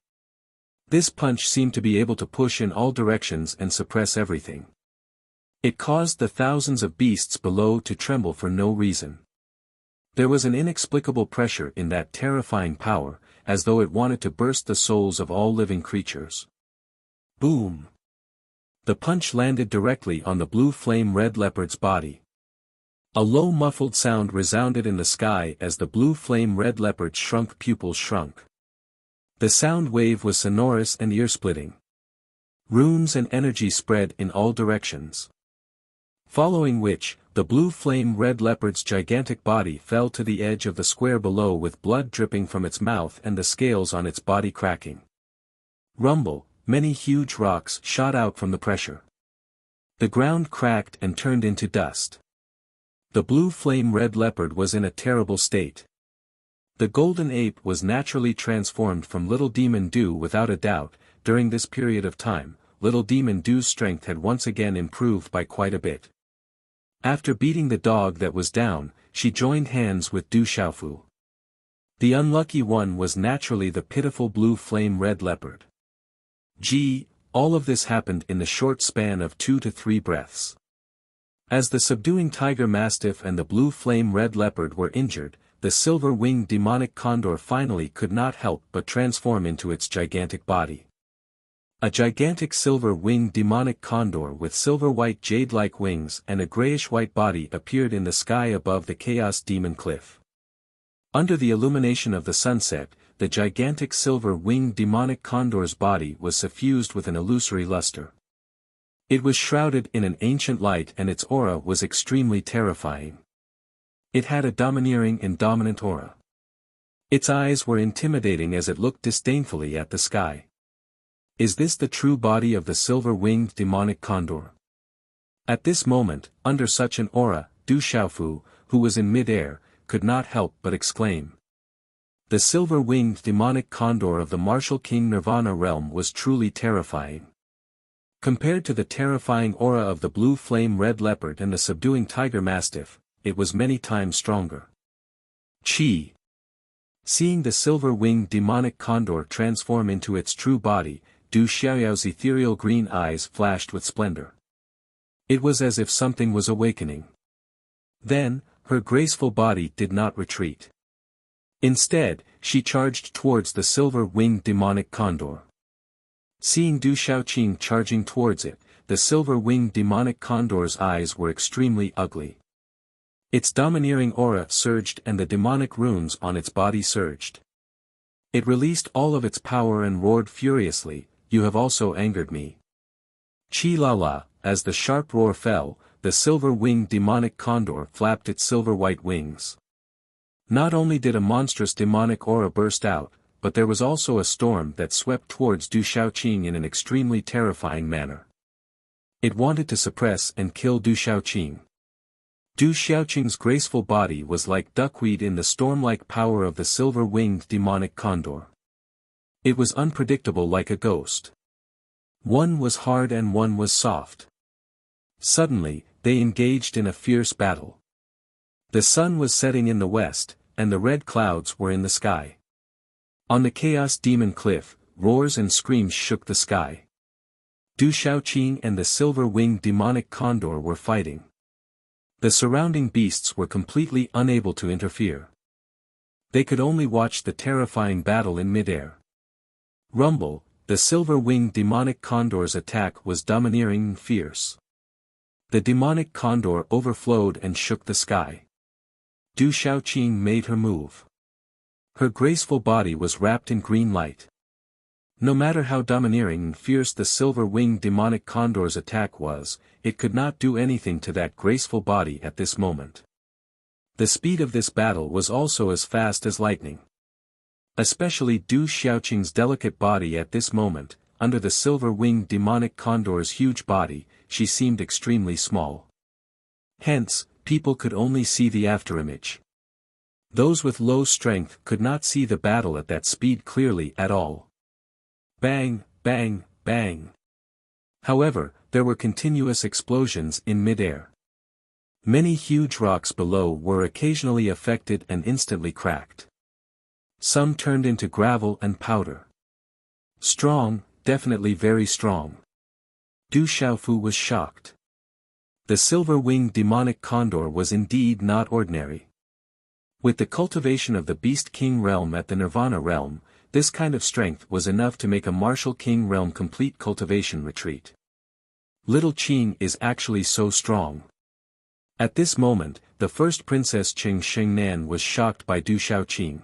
This punch seemed to be able to push in all directions and suppress everything. It caused the thousands of beasts below to tremble for no reason. There was an inexplicable pressure in that terrifying power, as though it wanted to burst the souls of all living creatures. Boom! The punch landed directly on the blue flame-red leopard's body. A low muffled sound resounded in the sky as the blue flame-red leopard's pupils shrunk. The sound wave was sonorous and ear-splitting. Runes and energy spread in all directions. Following which, the blue flame-red leopard's gigantic body fell to the edge of the square below with blood dripping from its mouth and the scales on its body cracking. Rumble, many huge rocks shot out from the pressure. The ground cracked and turned into dust. The blue flame-red leopard was in a terrible state. The golden ape was naturally transformed from Little Demon Du without a doubt. During this period of time, Little Demon Du's strength had once again improved by quite a bit. After beating the dog that was down, she joined hands with Du Xiaofu. The unlucky one was naturally the pitiful blue flame-red leopard. All of this happened in the short span of 2 to 3 breaths. As the subduing tiger mastiff and the blue flame-red leopard were injured, the silver-winged demonic condor finally could not help but transform into its gigantic body. A gigantic silver-winged demonic condor with silver-white jade-like wings and a grayish-white body appeared in the sky above the Chaos Demon Cliff. Under the illumination of the sunset, the gigantic silver-winged demonic condor's body was suffused with an illusory luster. It was shrouded in an ancient light and its aura was extremely terrifying. It had a domineering and dominant aura. Its eyes were intimidating as it looked disdainfully at the sky. Is this the true body of the silver-winged demonic condor? At this moment, under such an aura, Du Xiaofu, who was in mid-air, could not help but exclaim. The silver-winged demonic condor of the martial king Nirvana realm was truly terrifying. Compared to the terrifying aura of the blue flame-red leopard and the subduing tiger mastiff, it was many times stronger. Seeing the silver-winged demonic condor transform into its true body, Du Xiaoyao's ethereal green eyes flashed with splendor. It was as if something was awakening. Then, her graceful body did not retreat. Instead, she charged towards the silver-winged demonic condor. Seeing Du Xiaoqing charging towards it, the silver-winged demonic condor's eyes were extremely ugly. Its domineering aura surged and the demonic runes on its body surged. It released all of its power and roared furiously, "You have also angered me." Chi-la-la, as the sharp roar fell, the silver-winged demonic condor flapped its silver-white wings. Not only did a monstrous demonic aura burst out, but there was also a storm that swept towards Du Xiaoqing in an extremely terrifying manner. It wanted to suppress and kill Du Xiaoqing. Du Xiaoqing's graceful body was like duckweed in the storm-like power of the silver-winged demonic condor. It was unpredictable like a ghost. One was hard and one was soft. Suddenly, they engaged in a fierce battle. The sun was setting in the west, and the red clouds were in the sky. On the Chaos Demon Cliff, roars and screams shook the sky. Du Shaoqing and the silver-winged demonic condor were fighting. The surrounding beasts were completely unable to interfere. They could only watch the terrifying battle in midair. Rumble, the silver-winged demonic condor's attack was domineering and fierce. The demonic condor overflowed and shook the sky. Du Shaoqing made her move. Her graceful body was wrapped in green light. No matter how domineering and fierce the silver-winged demonic condor's attack was, it could not do anything to that graceful body at this moment. The speed of this battle was also as fast as lightning. Especially Du Xiaoqing's delicate body at this moment, under the silver-winged demonic condor's huge body, she seemed extremely small. Hence, people could only see the afterimage. Those with low strength could not see the battle at that speed clearly at all. Bang, bang, bang. However, there were continuous explosions in midair. Many huge rocks below were occasionally affected and instantly cracked. Some turned into gravel and powder. Strong, definitely very strong. Du Xiaofu was shocked. The silver-winged demonic condor was indeed not ordinary. With the cultivation of the Beast King realm at the Nirvana realm, this kind of strength was enough to make a martial king realm complete cultivation retreat. Little Qing is actually so strong. At this moment, the first princess Cheng Shengnan was shocked by Du Shaoqing.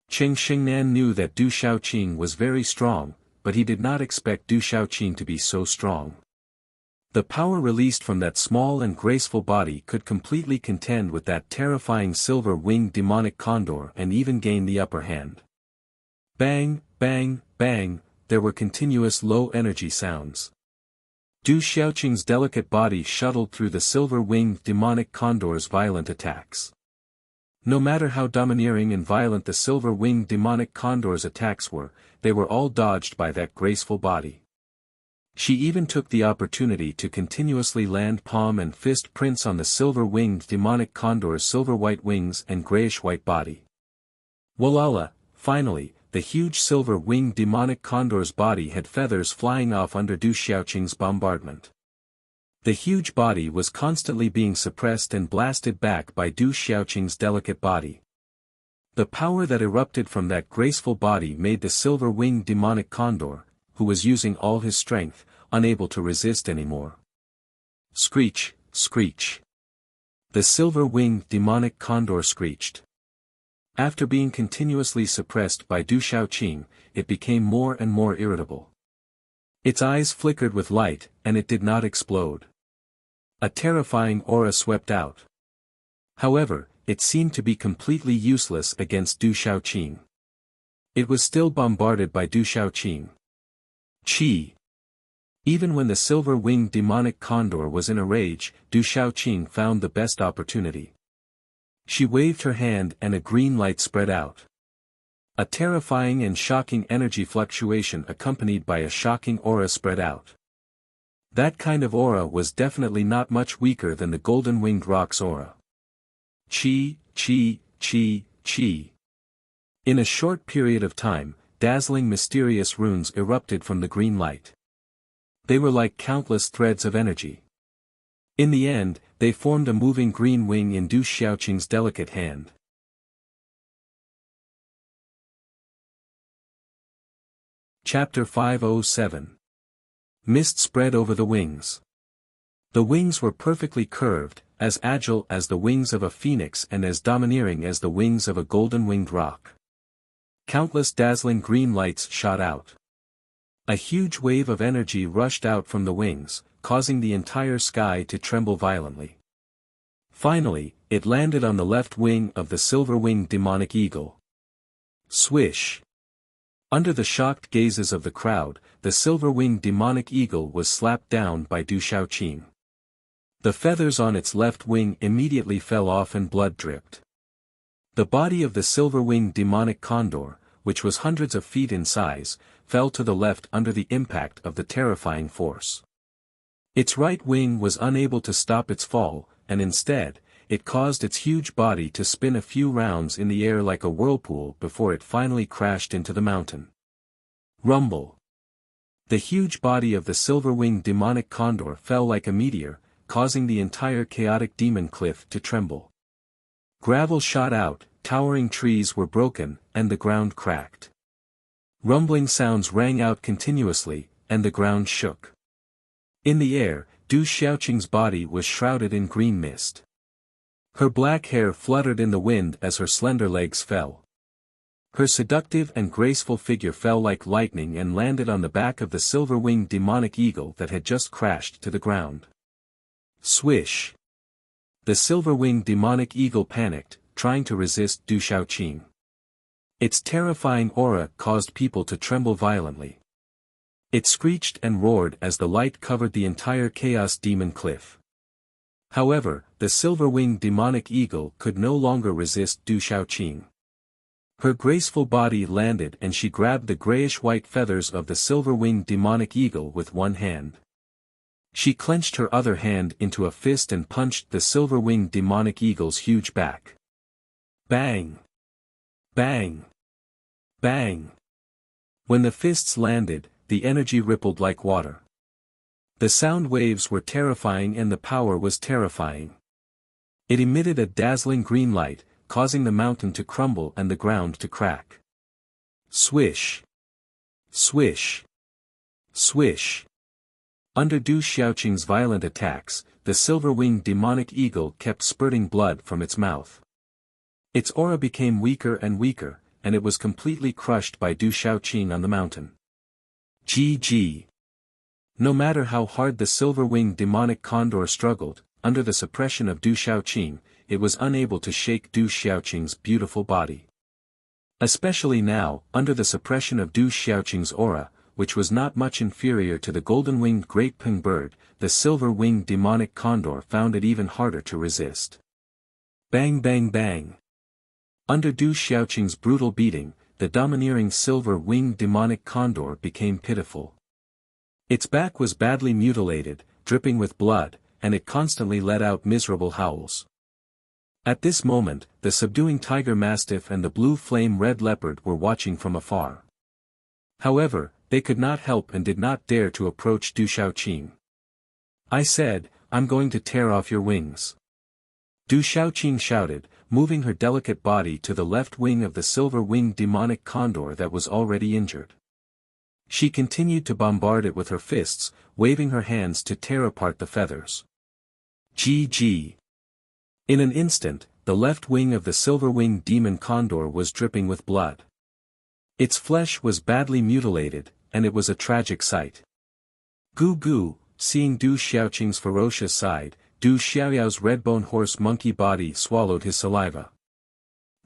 Cheng Shengnan knew that Du Shaoqing was very strong, but he did not expect Du Shaoqing to be so strong. The power released from that small and graceful body could completely contend with that terrifying silver-winged demonic condor and even gain the upper hand. Bang, bang, bang, there were continuous low-energy sounds. Du Xiaoqing's delicate body shuttled through the silver-winged demonic condor's violent attacks. No matter how domineering and violent the silver-winged demonic condor's attacks were, they were all dodged by that graceful body. She even took the opportunity to continuously land palm and fist prints on the silver-winged demonic condor's silver-white wings and grayish-white body. Walala, finally, the huge silver-winged demonic condor's body had feathers flying off under Du Xiaoqing's bombardment. The huge body was constantly being suppressed and blasted back by Du Xiaoqing's delicate body. The power that erupted from that graceful body made the silver-winged demonic condor, who was using all his strength, unable to resist anymore. Screech, screech. The silver-winged demonic condor screeched. After being continuously suppressed by Du Shaoqing, it became more and more irritable. Its eyes flickered with light, and it did not explode. A terrifying aura swept out. However, it seemed to be completely useless against Du Shaoqing. It was still bombarded by Du Shaoqing. Qi. Even when the silver-winged demonic condor was in a rage, Du Shaoqing found the best opportunity. She waved her hand and a green light spread out. A terrifying and shocking energy fluctuation accompanied by a shocking aura spread out. That kind of aura was definitely not much weaker than the golden-winged rock's aura. Qi, qi, qi, qi. In a short period of time, dazzling mysterious runes erupted from the green light. They were like countless threads of energy. In the end, they formed a moving green wing in Du Xiaoqing's delicate hand. Chapter 507. Mist spread over the wings. The wings were perfectly curved, as agile as the wings of a phoenix and as domineering as the wings of a golden-winged rock. Countless dazzling green lights shot out. A huge wave of energy rushed out from the wings, causing the entire sky to tremble violently. Finally, it landed on the left wing of the silver-winged demonic eagle. Swish! Under the shocked gazes of the crowd, the silver-winged demonic eagle was slapped down by Du Shaoqing. The feathers on its left wing immediately fell off and blood dripped. The body of the silver-winged demonic condor, which was hundreds of feet in size, fell to the left under the impact of the terrifying force. Its right wing was unable to stop its fall, and instead, it caused its huge body to spin a few rounds in the air like a whirlpool before it finally crashed into the mountain. Rumble. The huge body of the silver-winged demonic condor fell like a meteor, causing the entire chaotic demon cliff to tremble. Gravel shot out, towering trees were broken, and the ground cracked. Rumbling sounds rang out continuously, and the ground shook. In the air, Du Xiaoqing's body was shrouded in green mist. Her black hair fluttered in the wind as her slender legs fell. Her seductive and graceful figure fell like lightning and landed on the back of the silver-winged demonic eagle that had just crashed to the ground. Swish! The silver-winged demonic eagle panicked, trying to resist Du Xiaoqing. Its terrifying aura caused people to tremble violently. It screeched and roared as the light covered the entire chaos demon cliff. However, the silver-winged demonic eagle could no longer resist Du Xiaoqing. Her graceful body landed and she grabbed the grayish-white feathers of the silver-winged demonic eagle with one hand. She clenched her other hand into a fist and punched the silver-winged demonic eagle's huge back. Bang! Bang! Bang! When the fists landed, the energy rippled like water. The sound waves were terrifying and the power was terrifying. It emitted a dazzling green light, causing the mountain to crumble and the ground to crack. Swish! Swish! Swish! Under Du Xiaoqing's violent attacks, the silver-winged demonic eagle kept spurting blood from its mouth. Its aura became weaker and weaker, and it was completely crushed by Du Xiaoqing on the mountain. GG. No matter how hard the silver-winged demonic condor struggled, under the suppression of Du Xiaoqing, it was unable to shake Du Xiaoqing's beautiful body. Especially now, under the suppression of Du Xiaoqing's aura, which was not much inferior to the golden-winged great peng bird, the silver-winged demonic condor found it even harder to resist. Bang bang bang. Under Du Xiaoqing's brutal beating, the domineering silver-winged demonic condor became pitiful. Its back was badly mutilated, dripping with blood, and it constantly let out miserable howls. At this moment, the subduing tiger mastiff and the blue flame red leopard were watching from afar. However, they could not help and did not dare to approach Du Xiaoqing. I said, I'm going to tear off your wings. Du Xiaoqing shouted, moving her delicate body to the left wing of the silver-winged demonic condor that was already injured. She continued to bombard it with her fists, waving her hands to tear apart the feathers. GG. In an instant, the left wing of the silver-winged demon condor was dripping with blood. Its flesh was badly mutilated, and it was a tragic sight. Goo goo, seeing Du Xiaoqing's ferocious side, Du Xiaoyao's red-bone horse monkey body swallowed his saliva.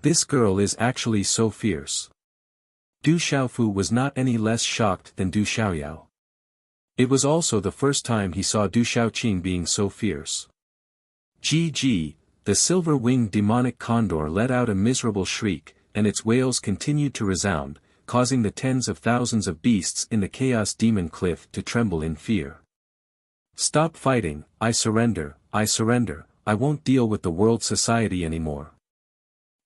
This girl is actually so fierce. Du Xiaofu was not any less shocked than Du Xiaoyao. It was also the first time he saw Du Xiaoqing being so fierce. GG, the silver-winged demonic condor let out a miserable shriek, and its wails continued to resound, causing the tens of thousands of beasts in the Chaos Demon Cliff to tremble in fear. Stop fighting, I surrender, I won't deal with the world society anymore.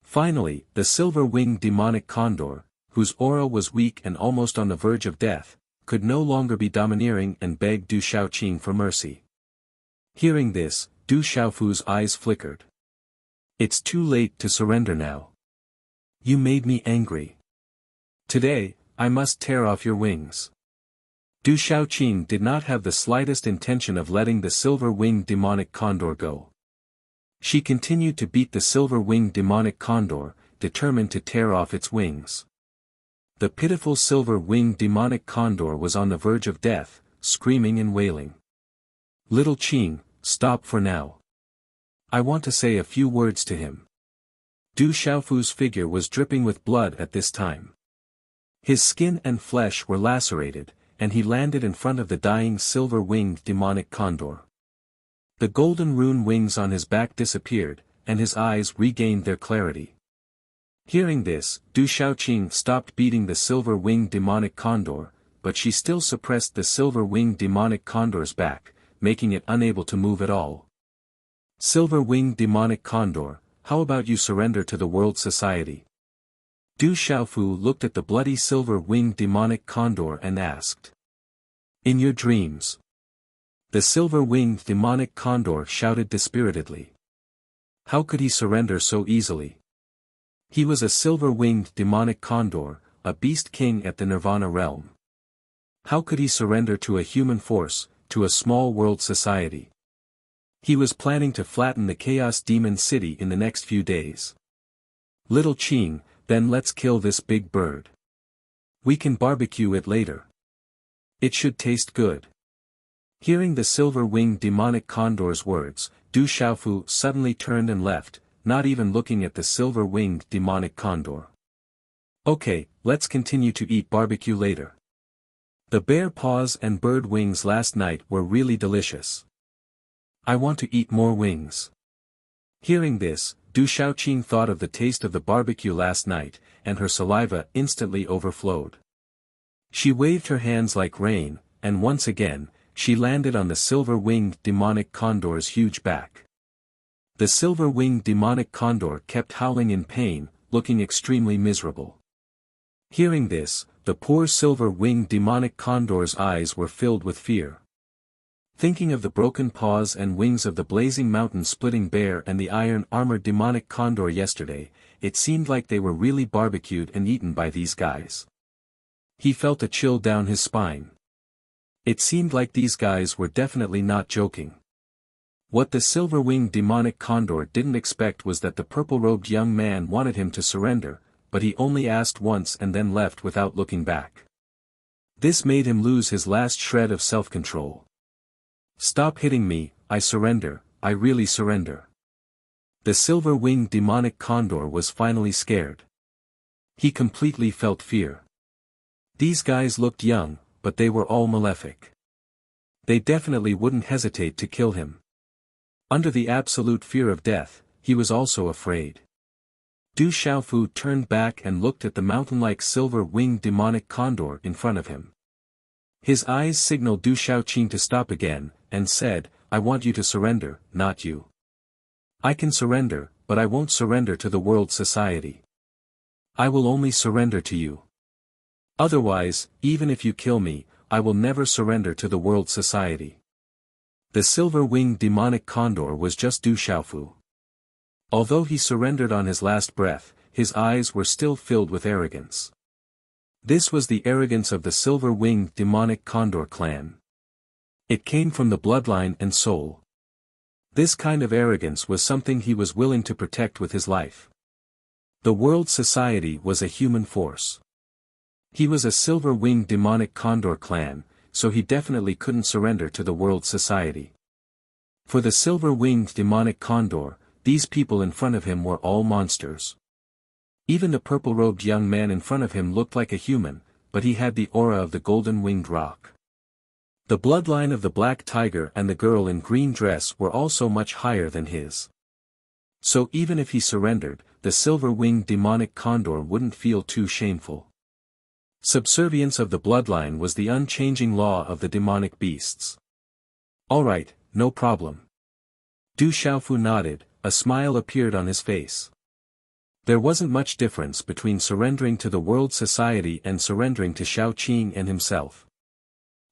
Finally, the silver-winged demonic condor, whose aura was weak and almost on the verge of death, could no longer be domineering and begged Du Xiaoqing for mercy. Hearing this, Du Xiaofu's eyes flickered. It's too late to surrender now. You made me angry. Today, I must tear off your wings. Du Xiaoqing did not have the slightest intention of letting the silver-winged demonic condor go. She continued to beat the silver-winged demonic condor, determined to tear off its wings. The pitiful silver-winged demonic condor was on the verge of death, screaming and wailing. Little Qing, stop for now. I want to say a few words to him. Du Xiaofu's figure was dripping with blood at this time. His skin and flesh were lacerated, and he landed in front of the dying silver-winged demonic condor. The golden rune wings on his back disappeared, and his eyes regained their clarity. Hearing this, Du Shaoqing stopped beating the silver-winged demonic condor, but she still suppressed the silver-winged demonic condor's back, making it unable to move at all. Silver-winged demonic condor, how about you surrender to the world society? Du Xiaofu looked at the bloody silver-winged demonic condor and asked. In your dreams. The silver-winged demonic condor shouted dispiritedly. How could he surrender so easily? He was a silver-winged demonic condor, a beast king at the Nirvana realm. How could he surrender to a human force, to a small world society? He was planning to flatten the Chaos Demon City in the next few days. Little Qing, then let's kill this big bird. We can barbecue it later. It should taste good. Hearing the silver-winged demonic condor's words, Du Xiaofu suddenly turned and left, not even looking at the silver-winged demonic condor. Okay, let's continue to eat barbecue later. The bear paws and bird wings last night were really delicious. I want to eat more wings. Hearing this, Du Shaoqing thought of the taste of the barbecue last night, and her saliva instantly overflowed. She waved her hands like rain, and once again, she landed on the silver-winged demonic condor's huge back. The silver-winged demonic condor kept howling in pain, looking extremely miserable. Hearing this, the poor silver-winged demonic condor's eyes were filled with fear. Thinking of the broken paws and wings of the blazing mountain-splitting bear and the iron-armored demonic condor yesterday, it seemed like they were really barbecued and eaten by these guys. He felt a chill down his spine. It seemed like these guys were definitely not joking. What the silver-winged demonic condor didn't expect was that the purple-robed young man wanted him to surrender, but he only asked once and then left without looking back. This made him lose his last shred of self-control. Stop hitting me, I surrender, I really surrender. The silver-winged demonic condor was finally scared. He completely felt fear. These guys looked young, but they were all malefic. They definitely wouldn't hesitate to kill him. Under the absolute fear of death, he was also afraid. Du Xiaofu turned back and looked at the mountain-like silver-winged demonic condor in front of him. His eyes signaled Du Shaoqing to stop again, and said, I want you to surrender, not you. I can surrender, but I won't surrender to the world society. I will only surrender to you. Otherwise, even if you kill me, I will never surrender to the world society. The silver-winged demonic condor was just Du Xiaofu. Although he surrendered on his last breath, his eyes were still filled with arrogance. This was the arrogance of the silver-winged demonic condor clan. It came from the bloodline and soul. This kind of arrogance was something he was willing to protect with his life. The world society was a human force. He was a silver-winged demonic condor clan, so he definitely couldn't surrender to the world society. For the silver-winged demonic condor, these people in front of him were all monsters. Even the purple-robed young man in front of him looked like a human, but he had the aura of the golden-winged roc. The bloodline of the black tiger and the girl in green dress were also much higher than his. So even if he surrendered, the silver-winged demonic condor wouldn't feel too shameful. Subservience of the bloodline was the unchanging law of the demonic beasts. Alright, no problem. Du Xiaofu nodded, a smile appeared on his face. There wasn't much difference between surrendering to the world society and surrendering to Shaoqing and himself.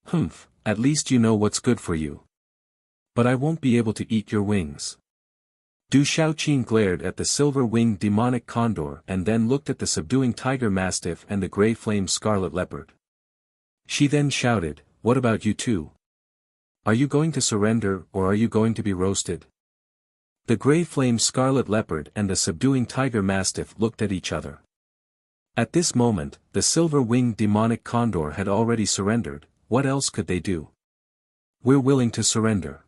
Humph, at least you know what's good for you. But I won't be able to eat your wings. Du Shaoqing glared at the silver-winged demonic condor and then looked at the subduing tiger mastiff and the gray-flamed scarlet leopard. She then shouted, what about you two? Are you going to surrender or are you going to be roasted? The gray-flamed scarlet leopard and the subduing tiger mastiff looked at each other. At this moment, the silver-winged demonic condor had already surrendered. What else could they do? We're willing to surrender.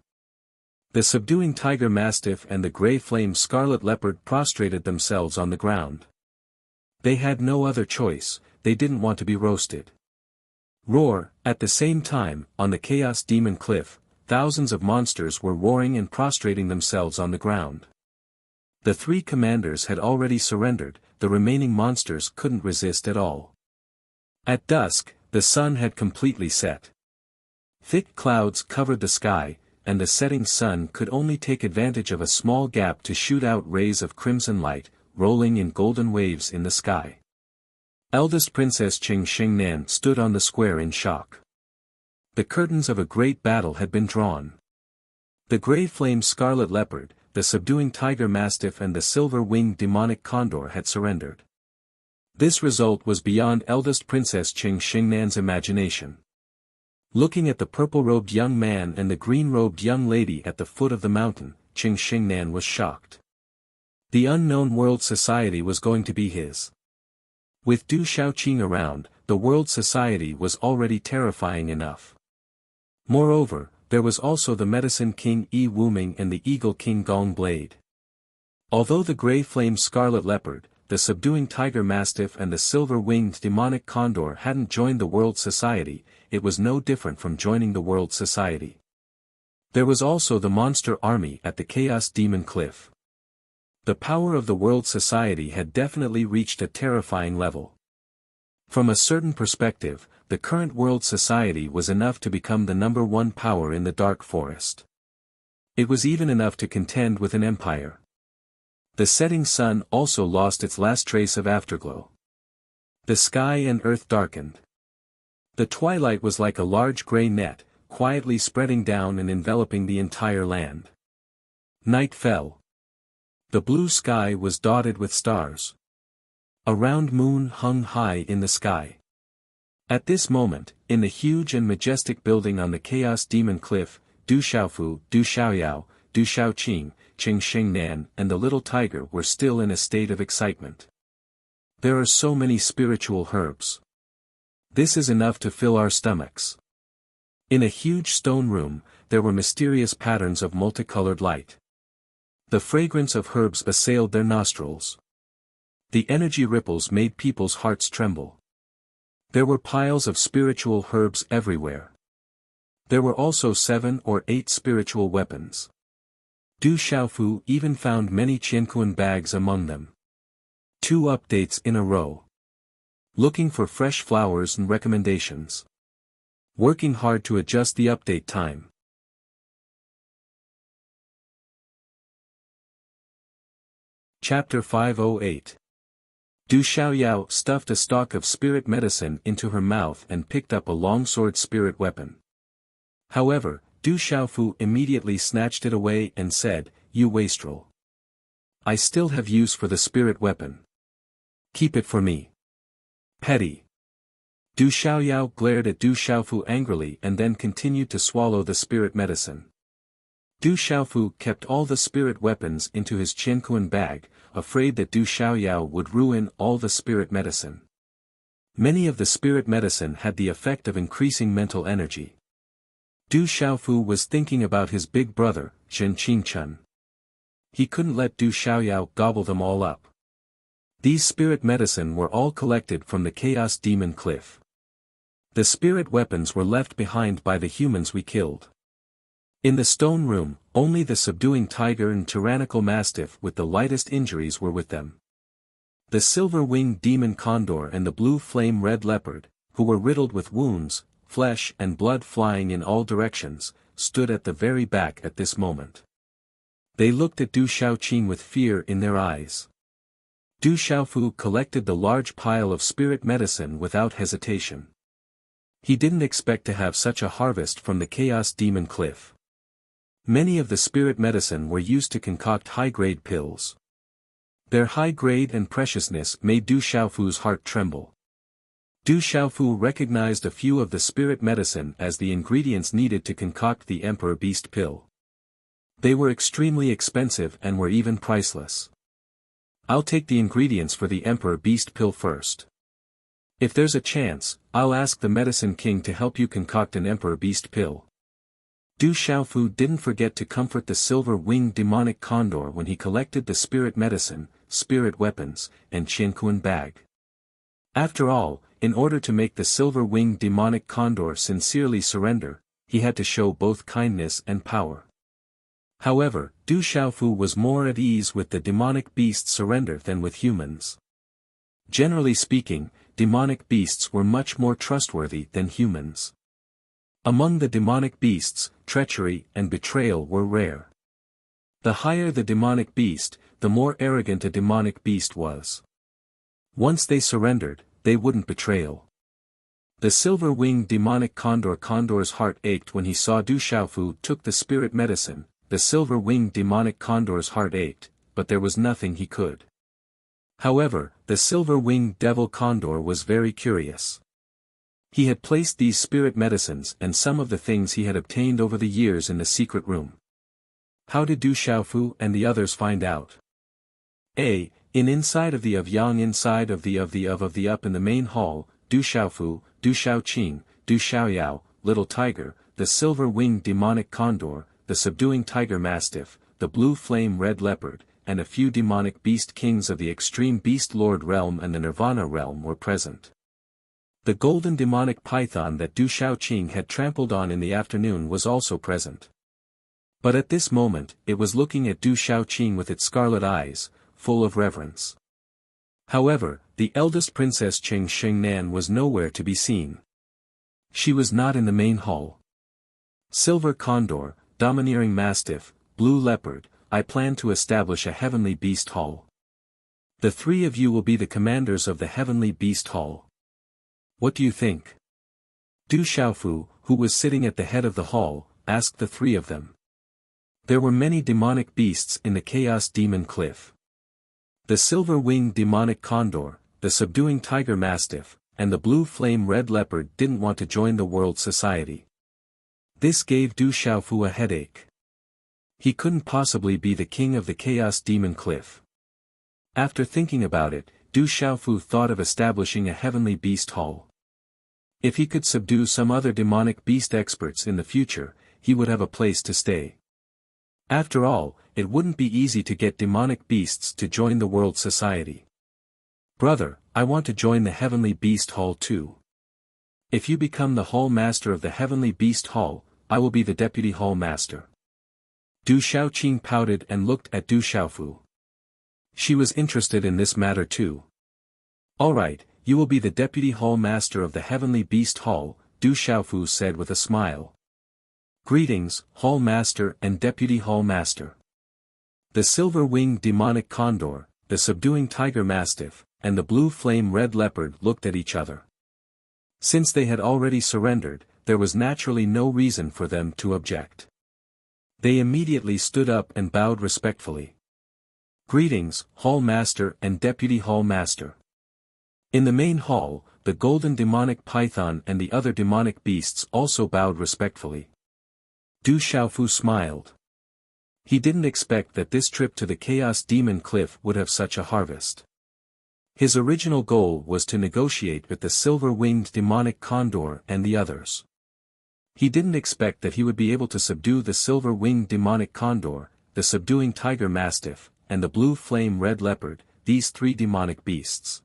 The subduing tiger mastiff and the gray-flamed scarlet leopard prostrated themselves on the ground. They had no other choice, they didn't want to be roasted. Roar, at the same time, on the Chaos Demon Cliff, thousands of monsters were roaring and prostrating themselves on the ground. The three commanders had already surrendered, the remaining monsters couldn't resist at all. At dusk, the sun had completely set. Thick clouds covered the sky, and the setting sun could only take advantage of a small gap to shoot out rays of crimson light, rolling in golden waves in the sky. Eldest Princess Qing Shengnan stood on the square in shock. The curtains of a great battle had been drawn. The gray-flamed scarlet leopard, the subduing tiger mastiff and the silver-winged demonic condor had surrendered. This result was beyond eldest Princess Qing Shengnan's imagination. Looking at the purple-robed young man and the green-robed young lady at the foot of the mountain, Qing Shengnan was shocked. The unknown world society was going to be his. With Du Shaoqing around, the world society was already terrifying enough. Moreover, there was also the Medicine King Yi Wuming and the Eagle King Gong Blade. Although the gray-flamed scarlet leopard, the subduing tiger mastiff and the silver-winged demonic condor hadn't joined the world society, it was no different from joining the world society. There was also the monster army at the Chaos Demon Cliff. The power of the world society had definitely reached a terrifying level. From a certain perspective, the current world society was enough to become the number one power in the Dark Forest. It was even enough to contend with an empire. The setting sun also lost its last trace of afterglow. The sky and earth darkened. The twilight was like a large gray net, quietly spreading down and enveloping the entire land. Night fell. The blue sky was dotted with stars. A round moon hung high in the sky. At this moment, in the huge and majestic building on the Chaos Demon Cliff, Du Xiaofu, Du Xiaoyao, Du Shaoqing, Qing Shengnan and the little tiger were still in a state of excitement. There are so many spiritual herbs. This is enough to fill our stomachs. In a huge stone room, there were mysterious patterns of multicolored light. The fragrance of herbs assailed their nostrils. The energy ripples made people's hearts tremble. There were piles of spiritual herbs everywhere. There were also 7 or 8 spiritual weapons. Du Xiaofu even found many Qianquan bags among them. 2 updates in a row. Looking for fresh flowers and recommendations. Working hard to adjust the update time. Chapter 508. Du Xiaoyao stuffed a stalk of spirit medicine into her mouth and picked up a longsword spirit weapon. However, Du Xiaofu immediately snatched it away and said, "You wastrel. I still have use for the spirit weapon. Keep it for me." Petty. Du Xiaoyao glared at Du Xiaofu angrily and then continued to swallow the spirit medicine. Du Xiaofu kept all the spirit weapons into his Qianquan bag, afraid that Du Xiaoyao would ruin all the spirit medicine. Many of the spirit medicine had the effect of increasing mental energy. Du Xiaofu was thinking about his big brother, Zhen Qingchun. He couldn't let Du Xiaoyao gobble them all up. These spirit medicine were all collected from the Chaos Demon Cliff. The spirit weapons were left behind by the humans we killed. In the stone room, only the subduing tiger and tyrannical mastiff with the lightest injuries were with them. The silver-winged demon condor and the blue flame-red leopard, who were riddled with wounds, flesh and blood flying in all directions, stood at the very back at this moment. They looked at Du Shaoqing with fear in their eyes. Du Xiaofu collected the large pile of spirit medicine without hesitation. He didn't expect to have such a harvest from the Chaos Demon Cliff. Many of the spirit medicine were used to concoct high-grade pills. Their high grade and preciousness made Du Xiaofu's heart tremble. Du Xiaofu recognized a few of the spirit medicine as the ingredients needed to concoct the Emperor Beast pill. They were extremely expensive and were even priceless. "I'll take the ingredients for the Emperor Beast pill first. If there's a chance, I'll ask the Medicine King to help you concoct an Emperor Beast pill." Du Xiaofu didn't forget to comfort the silver-winged demonic condor when he collected the spirit medicine, spirit weapons, and Qianquan bag. After all, in order to make the silver-winged demonic condor sincerely surrender, he had to show both kindness and power. However, Du Xiaofu was more at ease with the demonic beast's surrender than with humans. Generally speaking, demonic beasts were much more trustworthy than humans. Among the demonic beasts, treachery and betrayal were rare. The higher the demonic beast, the more arrogant a demonic beast was. Once they surrendered, they wouldn't betray. The silver-winged demonic condor's heart ached when he saw Du Xiaofu took the spirit medicine. The silver-winged demonic condor's heart ached, but there was nothing he could. However, the silver-winged devil condor was very curious. He had placed these spirit medicines and some of the things he had obtained over the years in the secret room. How did Du Xiaofu and the others find out? Inside of the Yang inside of the up in the main hall, Du Xiaofu, Du Xiaoqing, Du Xiaoyao, Little Tiger, the silver-winged demonic condor, the subduing tiger mastiff, the blue flame red leopard, and a few demonic beast kings of the extreme beast lord realm and the nirvana realm were present. The golden demonic python that Du Xiaoqing had trampled on in the afternoon was also present. But at this moment, it was looking at Du Xiaoqing with its scarlet eyes, full of reverence. However, the eldest princess Qing Shengnan was nowhere to be seen. She was not in the main hall. Silver condor, domineering mastiff, blue leopard, I plan to establish a heavenly beast hall. The three of you will be the commanders of the heavenly beast hall. What do you think? Du Xiaofu, who was sitting at the head of the hall, asked the three of them. There were many demonic beasts in the Chaos Demon Cliff. The silver-winged demonic condor, the subduing tiger mastiff, and the blue flame red leopard didn't want to join the world society. This gave Du Xiaofu a headache. He couldn't possibly be the king of the Chaos Demon Cliff. After thinking about it, Du Xiaofu thought of establishing a heavenly beast hall. If he could subdue some other demonic beast experts in the future, he would have a place to stay. After all, it wouldn't be easy to get demonic beasts to join the world society. Brother, I want to join the heavenly beast hall too. If you become the hall master of the heavenly beast hall, I will be the deputy hall master. Du Xiaoqing pouted and looked at Du Xiaofu. She was interested in this matter too. Alright, you will be the deputy hall master of the heavenly beast hall, Du Xiaofu said with a smile. Greetings, hall master and deputy hall master. The silver-winged demonic condor, the subduing tiger mastiff, and the blue flame red leopard looked at each other. Since they had already surrendered, there was naturally no reason for them to object. They immediately stood up and bowed respectfully. Greetings, hall master and deputy hall master. In the main hall, the golden demonic python and the other demonic beasts also bowed respectfully. Du Xiaofu smiled. He didn't expect that this trip to the Chaos Demon Cliff would have such a harvest. His original goal was to negotiate with the silver-winged demonic condor and the others. He didn't expect that he would be able to subdue the silver-winged demonic condor, the subduing tiger mastiff, and the blue flame red leopard, these three demonic beasts.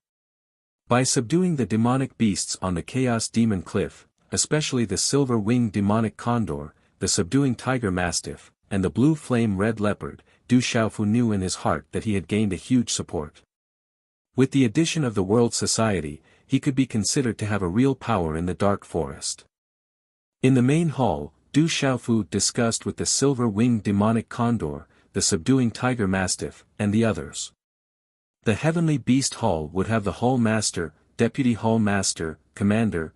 By subduing the demonic beasts on the Chaos Demon Cliff, especially the silver-winged demonic condor, the subduing tiger mastiff, and the blue flame red leopard, Du Xiaofu knew in his heart that he had gained a huge support. With the addition of the world society, he could be considered to have a real power in the dark forest. In the main hall, Du Xiaofu discussed with the silver-winged demonic condor, the subduing tiger mastiff, and the others. The heavenly beast hall would have the hall master, deputy hall master, commander,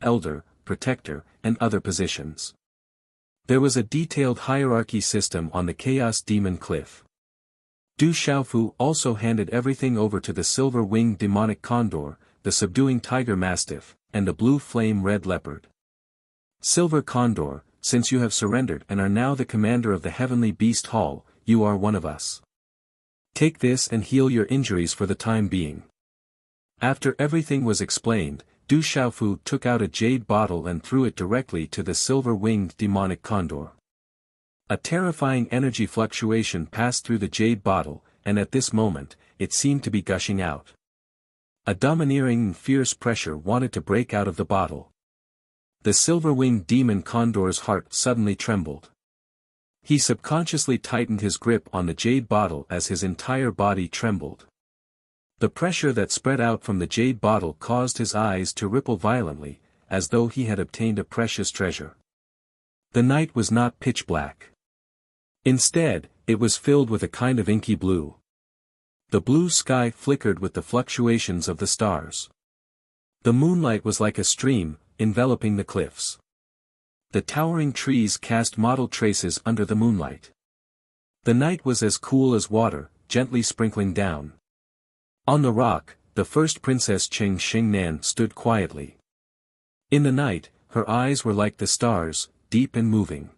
elder, protector, and other positions. There was a detailed hierarchy system on the Chaos Demon Cliff. Du Xiaofu also handed everything over to the silver-winged demonic condor, the subduing tiger mastiff, and the blue flame red leopard. Silver Condor, since you have surrendered and are now the commander of the heavenly beast hall, you are one of us. Take this and heal your injuries for the time being. After everything was explained, Du Xiaofu took out a jade bottle and threw it directly to the silver-winged demonic condor. A terrifying energy fluctuation passed through the jade bottle, and at this moment, it seemed to be gushing out. A domineering and fierce pressure wanted to break out of the bottle. The silver-winged demon condor's heart suddenly trembled. He subconsciously tightened his grip on the jade bottle as his entire body trembled. The pressure that spread out from the jade bottle caused his eyes to ripple violently, as though he had obtained a precious treasure. The night was not pitch black. Instead, it was filled with a kind of inky blue. The blue sky flickered with the fluctuations of the stars. The moonlight was like a stream, enveloping the cliffs. The towering trees cast mottled traces under the moonlight. The night was as cool as water, gently sprinkling down. On the rock, the first princess Qing Xingnan stood quietly. In the night, her eyes were like the stars, deep and moving.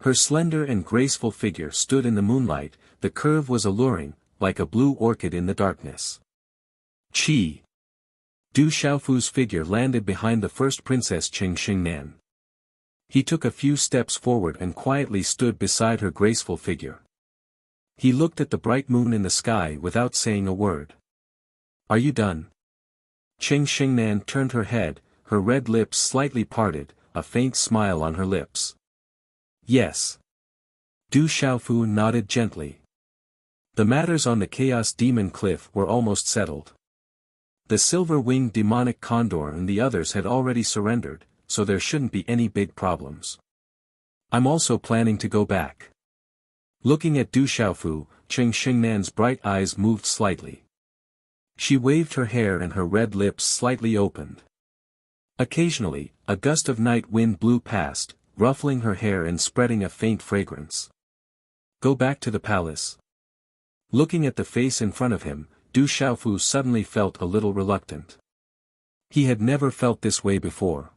Her slender and graceful figure stood in the moonlight, the curve was alluring, like a blue orchid in the darkness. Qi. Du Xiaofu's figure landed behind the first princess Qing Xingnan. He took a few steps forward and quietly stood beside her graceful figure. He looked at the bright moon in the sky without saying a word. "Are you done?" Qing Xingnan turned her head, her red lips slightly parted, a faint smile on her lips. "Yes." Du Xiaofu nodded gently. The matters on the Chaos Demon Cliff were almost settled. The silver-winged demonic condor and the others had already surrendered, so there shouldn't be any big problems. "I'm also planning to go back." Looking at Du Xiaofu, Qing Xingnan's bright eyes moved slightly. She waved her hair and her red lips slightly opened. Occasionally, a gust of night wind blew past, ruffling her hair and spreading a faint fragrance. "Go back to the palace." Looking at the face in front of him, Du Xiaofu suddenly felt a little reluctant. He had never felt this way before.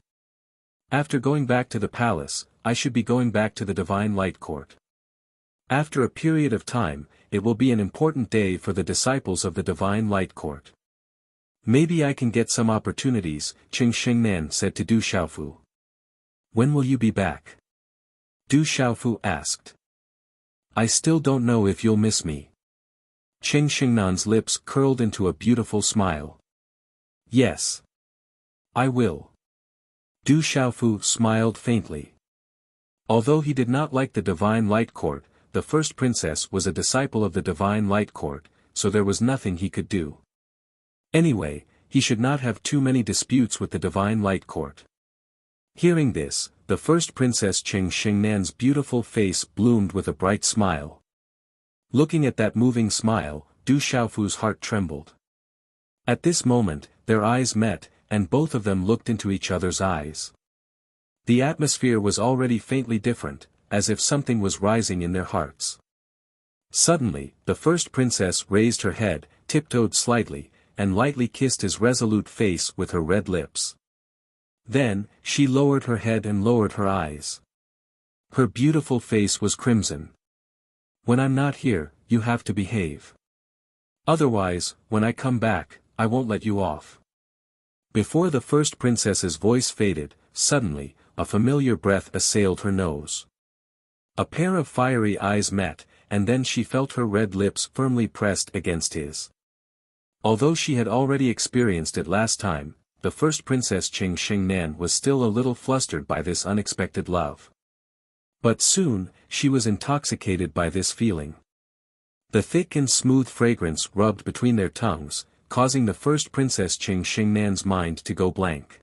After going back to the palace, I should be going back to the Divine Light Court. After a period of time, it will be an important day for the disciples of the Divine Light Court. "Maybe I can get some opportunities," Qing Xingnan said to Du Xiaofu. "When will you be back?" Du Xiaofu asked. "I still don't know if you'll miss me." Qing Xingnan's lips curled into a beautiful smile. "Yes. I will." Du Xiaofu smiled faintly. Although he did not like the Divine Light Court, the first princess was a disciple of the Divine Light Court, so there was nothing he could do. Anyway, he should not have too many disputes with the Divine Light Court. Hearing this, the first princess Qing Xingnan's beautiful face bloomed with a bright smile. Looking at that moving smile, Du Xiaofu's heart trembled. At this moment, their eyes met, and both of them looked into each other's eyes. The atmosphere was already faintly different, as if something was rising in their hearts. Suddenly, the first princess raised her head, tiptoed slightly, and lightly kissed his resolute face with her red lips. Then, she lowered her head and lowered her eyes. Her beautiful face was crimson. "When I'm not here, you have to behave. Otherwise, when I come back, I won't let you off." Before the first princess's voice faded, suddenly, a familiar breath assailed her nose. A pair of fiery eyes met, and then she felt her red lips firmly pressed against his. Although she had already experienced it last time, the first princess Qing Xingnan was still a little flustered by this unexpected love. But soon, she was intoxicated by this feeling. The thick and smooth fragrance rubbed between their tongues, causing the first princess Qing Xingnan's mind to go blank.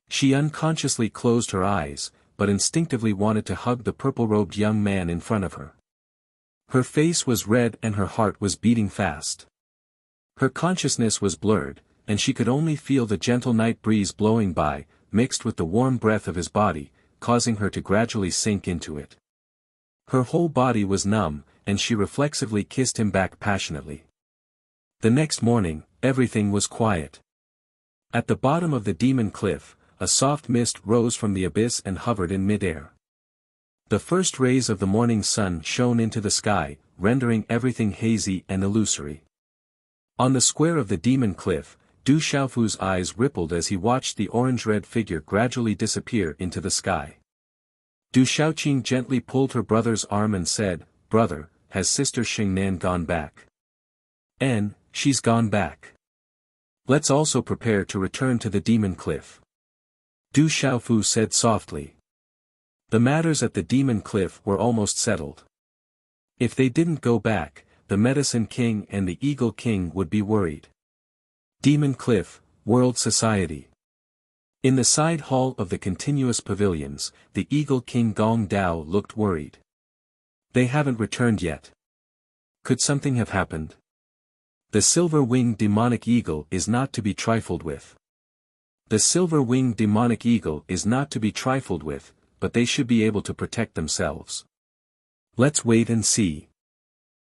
She unconsciously closed her eyes, but instinctively wanted to hug the purple-robed young man in front of her. Her face was red and her heart was beating fast. Her consciousness was blurred, and she could only feel the gentle night breeze blowing by, mixed with the warm breath of his body, causing her to gradually sink into it. Her whole body was numb, and she reflexively kissed him back passionately. The next morning, everything was quiet. At the bottom of the demon cliff, a soft mist rose from the abyss and hovered in mid-air. The first rays of the morning sun shone into the sky, rendering everything hazy and illusory. On the square of the demon cliff, Du Xiaofu's eyes rippled as he watched the orange-red figure gradually disappear into the sky. Du Xiaoqing gently pulled her brother's arm and said, "Brother, has Sister Xingnan gone back?" She's gone back. Let's also prepare to return to the demon cliff." Du Xiaofu said softly. The matters at the Demon Cliff were almost settled. If they didn't go back, the Medicine King and the Eagle King would be worried. Demon Cliff, World Society. In the side hall of the continuous pavilions, the Eagle King Gong Dao looked worried. They haven't returned yet. Could something have happened? The silver-winged demonic eagle is not to be trifled with. The silver-winged demonic eagle is not to be trifled with, but they should be able to protect themselves. Let's wait and see.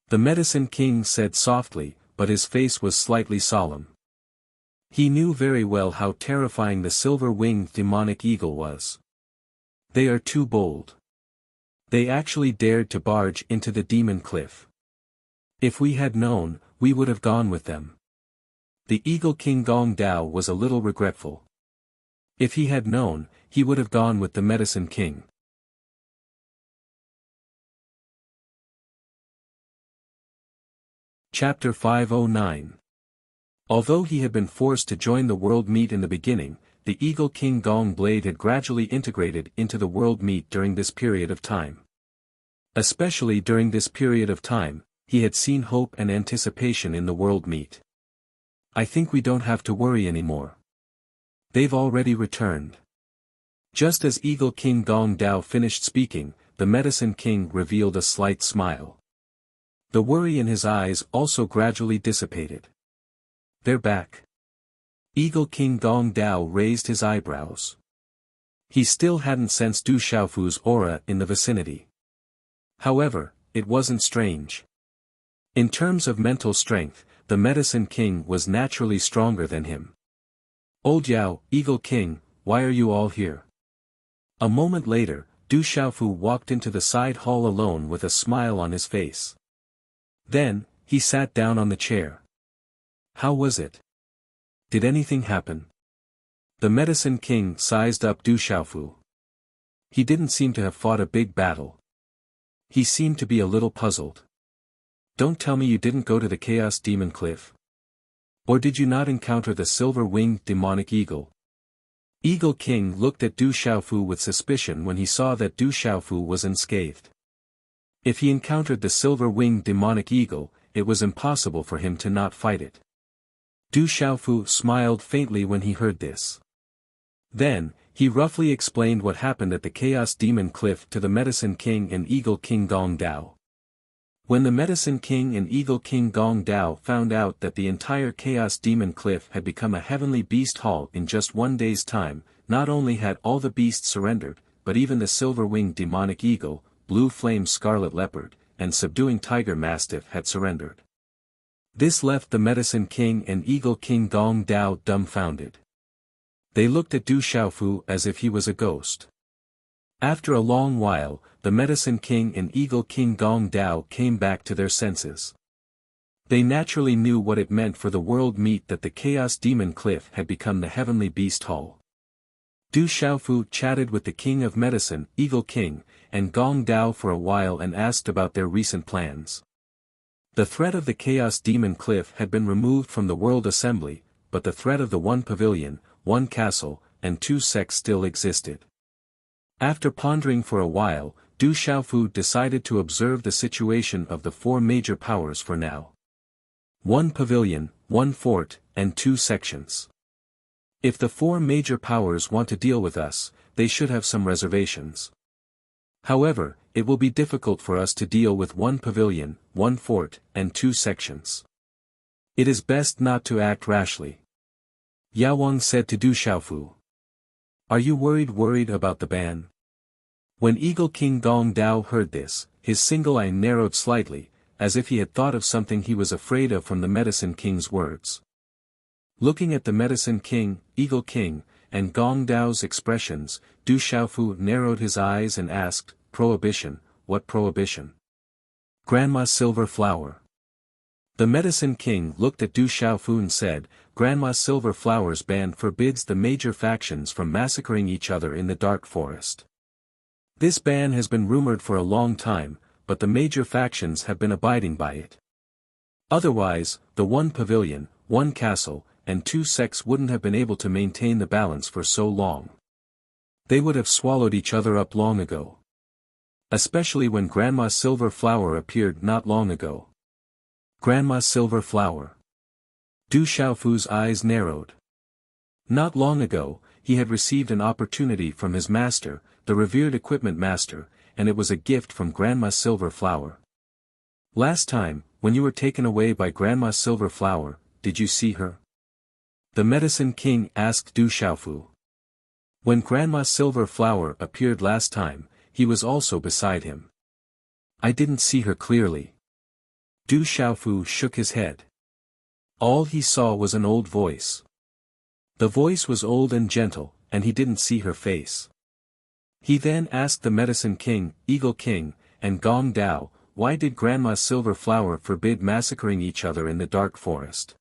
The Medicine King said softly, but his face was slightly solemn. He knew very well how terrifying the silver-winged demonic eagle was. They are too bold. They actually dared to barge into the Demon Cliff. If we had known, we would have gone with them. The Eagle King Gong Dao was a little regretful. If he had known, he would have gone with the Medicine King. Chapter 509. Although he had been forced to join the World Meet in the beginning, the Eagle King Gong Blade had gradually integrated into the World Meet during this period of time. Especially during this period of time, he had seen hope and anticipation in the World Meet. I think we don't have to worry anymore. They've already returned. Just as Eagle King Gong Dao finished speaking, the Medicine King revealed a slight smile. The worry in his eyes also gradually dissipated. They're back. Eagle King Gong Dao raised his eyebrows. He still hadn't sensed Du Xiaofu's aura in the vicinity. However, it wasn't strange. In terms of mental strength, the Medicine King was naturally stronger than him. Old Yao, Eagle King, why are you all here? A moment later, Du Xiaofu walked into the side hall alone with a smile on his face. Then, he sat down on the chair. How was it? Did anything happen? The Medicine King sized up Du Xiaofu. He didn't seem to have fought a big battle. He seemed to be a little puzzled. Don't tell me you didn't go to the Chaos Demon Cliff. Or did you not encounter the silver-winged demonic eagle? Eagle King looked at Du Xiaofu with suspicion when he saw that Du Xiaofu was unscathed. If he encountered the silver-winged demonic eagle, it was impossible for him to not fight it. Du Xiaofu smiled faintly when he heard this. Then, he roughly explained what happened at the Chaos Demon Cliff to the Medicine King and Eagle King Gong Dao. When the Medicine King and Eagle King Gong Dao found out that the entire Chaos Demon Cliff had become a heavenly beast hall in just one day's time, not only had all the beasts surrendered, but even the silver-winged demonic eagle, blue flame scarlet leopard, and subduing tiger mastiff had surrendered. This left the Medicine King and Eagle King Gong Dao dumbfounded. They looked at Du Xiaofu as if he was a ghost. After a long while, the Medicine King and Eagle King Gong Dao came back to their senses. They naturally knew what it meant for the World Meet that the Chaos Demon Cliff had become the Heavenly Beast Hall. Du Xiaofu chatted with the King of Medicine, Eagle King, and Gong Dao for a while and asked about their recent plans. The threat of the Chaos Demon Cliff had been removed from the World Assembly, but the threat of the one pavilion, one castle, and two sects still existed. After pondering for a while, Du Xiaofu decided to observe the situation of the four major powers for now. One pavilion, one fort, and two sections. If the four major powers want to deal with us, they should have some reservations. However, it will be difficult for us to deal with one pavilion, one fort, and two sections. It is best not to act rashly. Yao Wang said to Du Xiaofu. Are you worried about the ban? When Eagle King Gong Dao heard this, his single eye narrowed slightly, as if he had thought of something he was afraid of from the Medicine King's words. Looking at the Medicine King, Eagle King, and Gong Dao's expressions, Du Xiaofu narrowed his eyes and asked, Prohibition, what prohibition? Grandma's silver flower. The Medicine King looked at Du Xiaofu and said, Grandma's silver flower's ban forbids the major factions from massacring each other in the dark forest. This ban has been rumored for a long time, but the major factions have been abiding by it. Otherwise, the one pavilion, one castle, and two sects wouldn't have been able to maintain the balance for so long. They would have swallowed each other up long ago. Especially when Grandma Silver Flower appeared not long ago. Grandma Silver Flower. Du Xiaofu's eyes narrowed. Not long ago, he had received an opportunity from his master, the revered equipment master, and it was a gift from Grandma Silver Flower. Last time, when you were taken away by Grandma Silver Flower, did you see her? The Medicine King asked Du Xiaofu. When Grandma Silver Flower appeared last time, he was also beside him. I didn't see her clearly. Du Xiaofu shook his head. All he saw was an old voice. The voice was old and gentle, and he didn't see her face. He then asked the Medicine King, Eagle King, and Gong Dao, why did Grandma Silver Flower forbid massacring each other in the Dark Forest?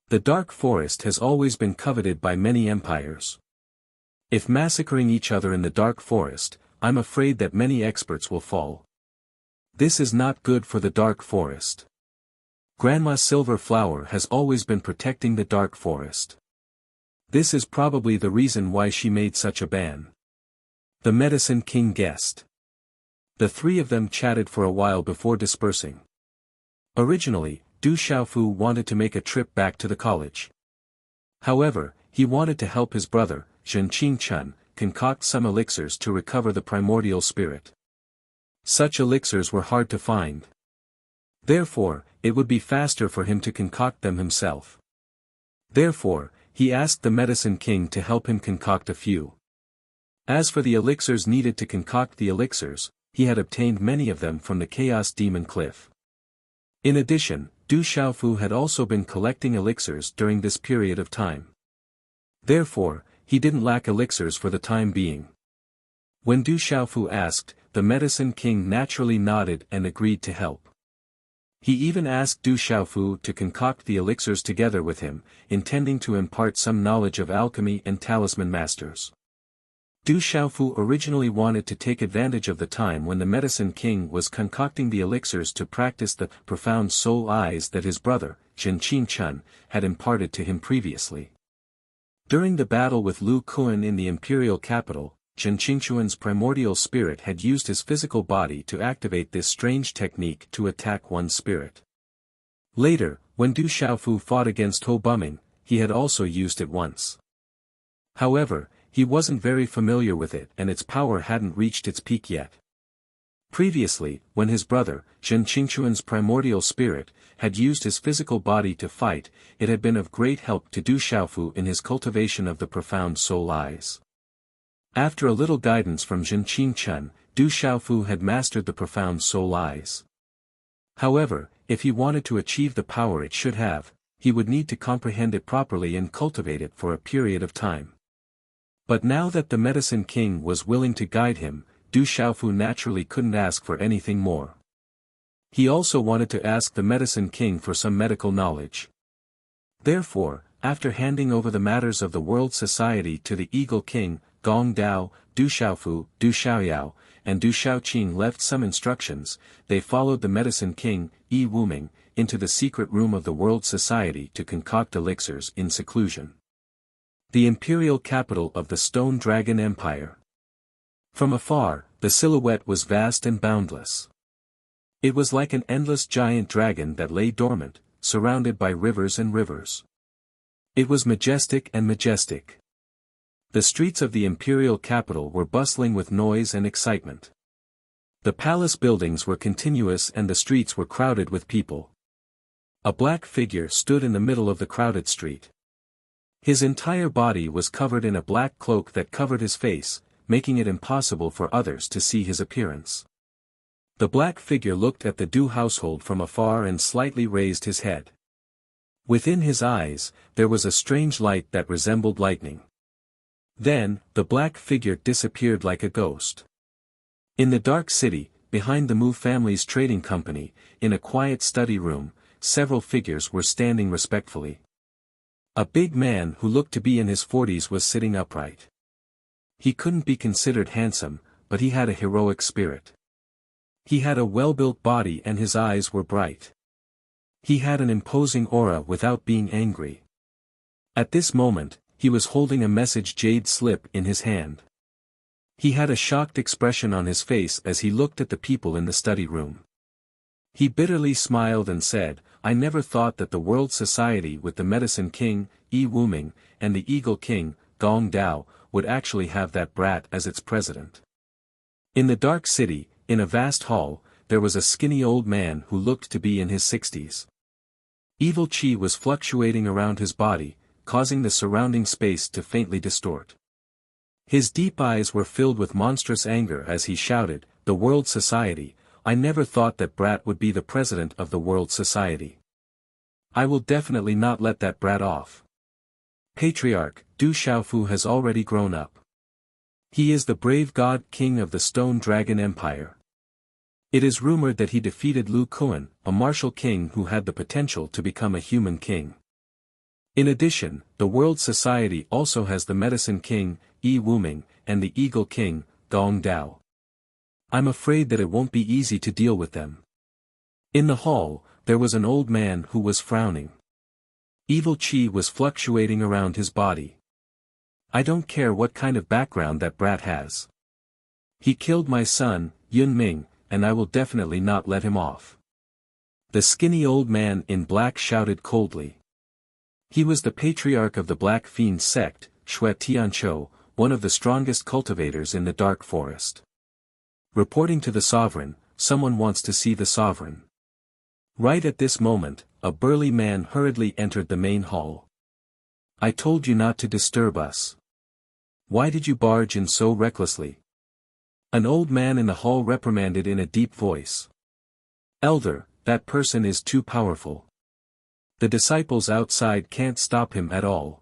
The Dark Forest has always been coveted by many empires. If massacring each other in the Dark Forest, I'm afraid that many experts will fall. This is not good for the Dark Forest. Grandma Silver Flower has always been protecting the Dark Forest. This is probably the reason why she made such a ban. The Medicine King guessed. The three of them chatted for a while before dispersing. Originally, Du Xiaofu wanted to make a trip back to the college. However, he wanted to help his brother, Zhen Qingchun, concoct some elixirs to recover the primordial spirit. Such elixirs were hard to find. Therefore, it would be faster for him to concoct them himself. Therefore, he asked the Medicine King to help him concoct a few. As for the elixirs needed to concoct the elixirs, he had obtained many of them from the Chaos Demon Cliff. In addition, Du Xiaofu had also been collecting elixirs during this period of time. Therefore, he didn't lack elixirs for the time being. When Du Xiaofu asked, the Medicine King naturally nodded and agreed to help. He even asked Du Xiaofu to concoct the elixirs together with him, intending to impart some knowledge of alchemy and talisman masters. Du Xiaofu originally wanted to take advantage of the time when the Medicine King was concocting the elixirs to practice the profound soul eyes that his brother, Zhen Qingchun, had imparted to him previously. During the battle with Lu Kuan in the imperial capital, Zhen Qingchun's primordial spirit had used his physical body to activate this strange technique to attack one's spirit. Later, when Du Xiaofu fought against Ho Buming, he had also used it once. However, he wasn't very familiar with it and its power hadn't reached its peak yet. Previously, when his brother, Zhen Qingchun's primordial spirit, had used his physical body to fight, it had been of great help to Du Xiaofu in his cultivation of the profound soul eyes. After a little guidance from Zhen Qingchun, Du Xiaofu had mastered the profound soul eyes. However, if he wanted to achieve the power it should have, he would need to comprehend it properly and cultivate it for a period of time. But now that the Medicine King was willing to guide him, Du Xiaofu naturally couldn't ask for anything more. He also wanted to ask the Medicine King for some medical knowledge. Therefore, after handing over the matters of the world society to the Eagle King, Gong Dao, Du Xiaofu, Du Xiaoyao, and Du Xiaoqing left some instructions, they followed the Medicine King, Yi Wuming, into the secret room of the world society to concoct elixirs in seclusion. The imperial capital of the Stone Dragon Empire. From afar, the silhouette was vast and boundless. It was like an endless giant dragon that lay dormant, surrounded by rivers and rivers. It was majestic and majestic. The streets of the imperial capital were bustling with noise and excitement. The palace buildings were continuous and the streets were crowded with people. A black figure stood in the middle of the crowded street. His entire body was covered in a black cloak that covered his face, making it impossible for others to see his appearance. The black figure looked at the Du household from afar and slightly raised his head. Within his eyes, there was a strange light that resembled lightning. Then, the black figure disappeared like a ghost. In the dark city, behind the Mu family's trading company, in a quiet study room, several figures were standing respectfully. A big man who looked to be in his 40s was sitting upright. He couldn't be considered handsome, but he had a heroic spirit. He had a well-built body and his eyes were bright. He had an imposing aura without being angry. At this moment, he was holding a message jade slip in his hand. He had a shocked expression on his face as he looked at the people in the study room. He bitterly smiled and said, I never thought that the World Society with the Medicine King, Yi Wuming, and the Eagle King, Gong Dao, would actually have that brat as its president. In the dark city, in a vast hall, there was a skinny old man who looked to be in his 60s. Evil chi was fluctuating around his body, causing the surrounding space to faintly distort. His deep eyes were filled with monstrous anger as he shouted, the World Society, I never thought that brat would be the president of the World Society. I will definitely not let that brat off. Patriarch, Du Xiaofu has already grown up. He is the brave god king of the Stone Dragon Empire. It is rumored that he defeated Lu Kuan, a martial king who had the potential to become a human king. In addition, the World Society also has the Medicine King, Yi Wuming, and the Eagle King, Gong Dao. I'm afraid that it won't be easy to deal with them. In the hall, there was an old man who was frowning. Evil chi was fluctuating around his body. I don't care what kind of background that brat has. He killed my son, Yun Ming, and I will definitely not let him off. The skinny old man in black shouted coldly. He was the patriarch of the Black Fiend sect, Xue Tianqiu, one of the strongest cultivators in the dark forest. Reporting to the sovereign, someone wants to see the sovereign. Right at this moment, a burly man hurriedly entered the main hall. I told you not to disturb us. Why did you barge in so recklessly? An old man in the hall reprimanded in a deep voice. Elder, that person is too powerful. The disciples outside can't stop him at all.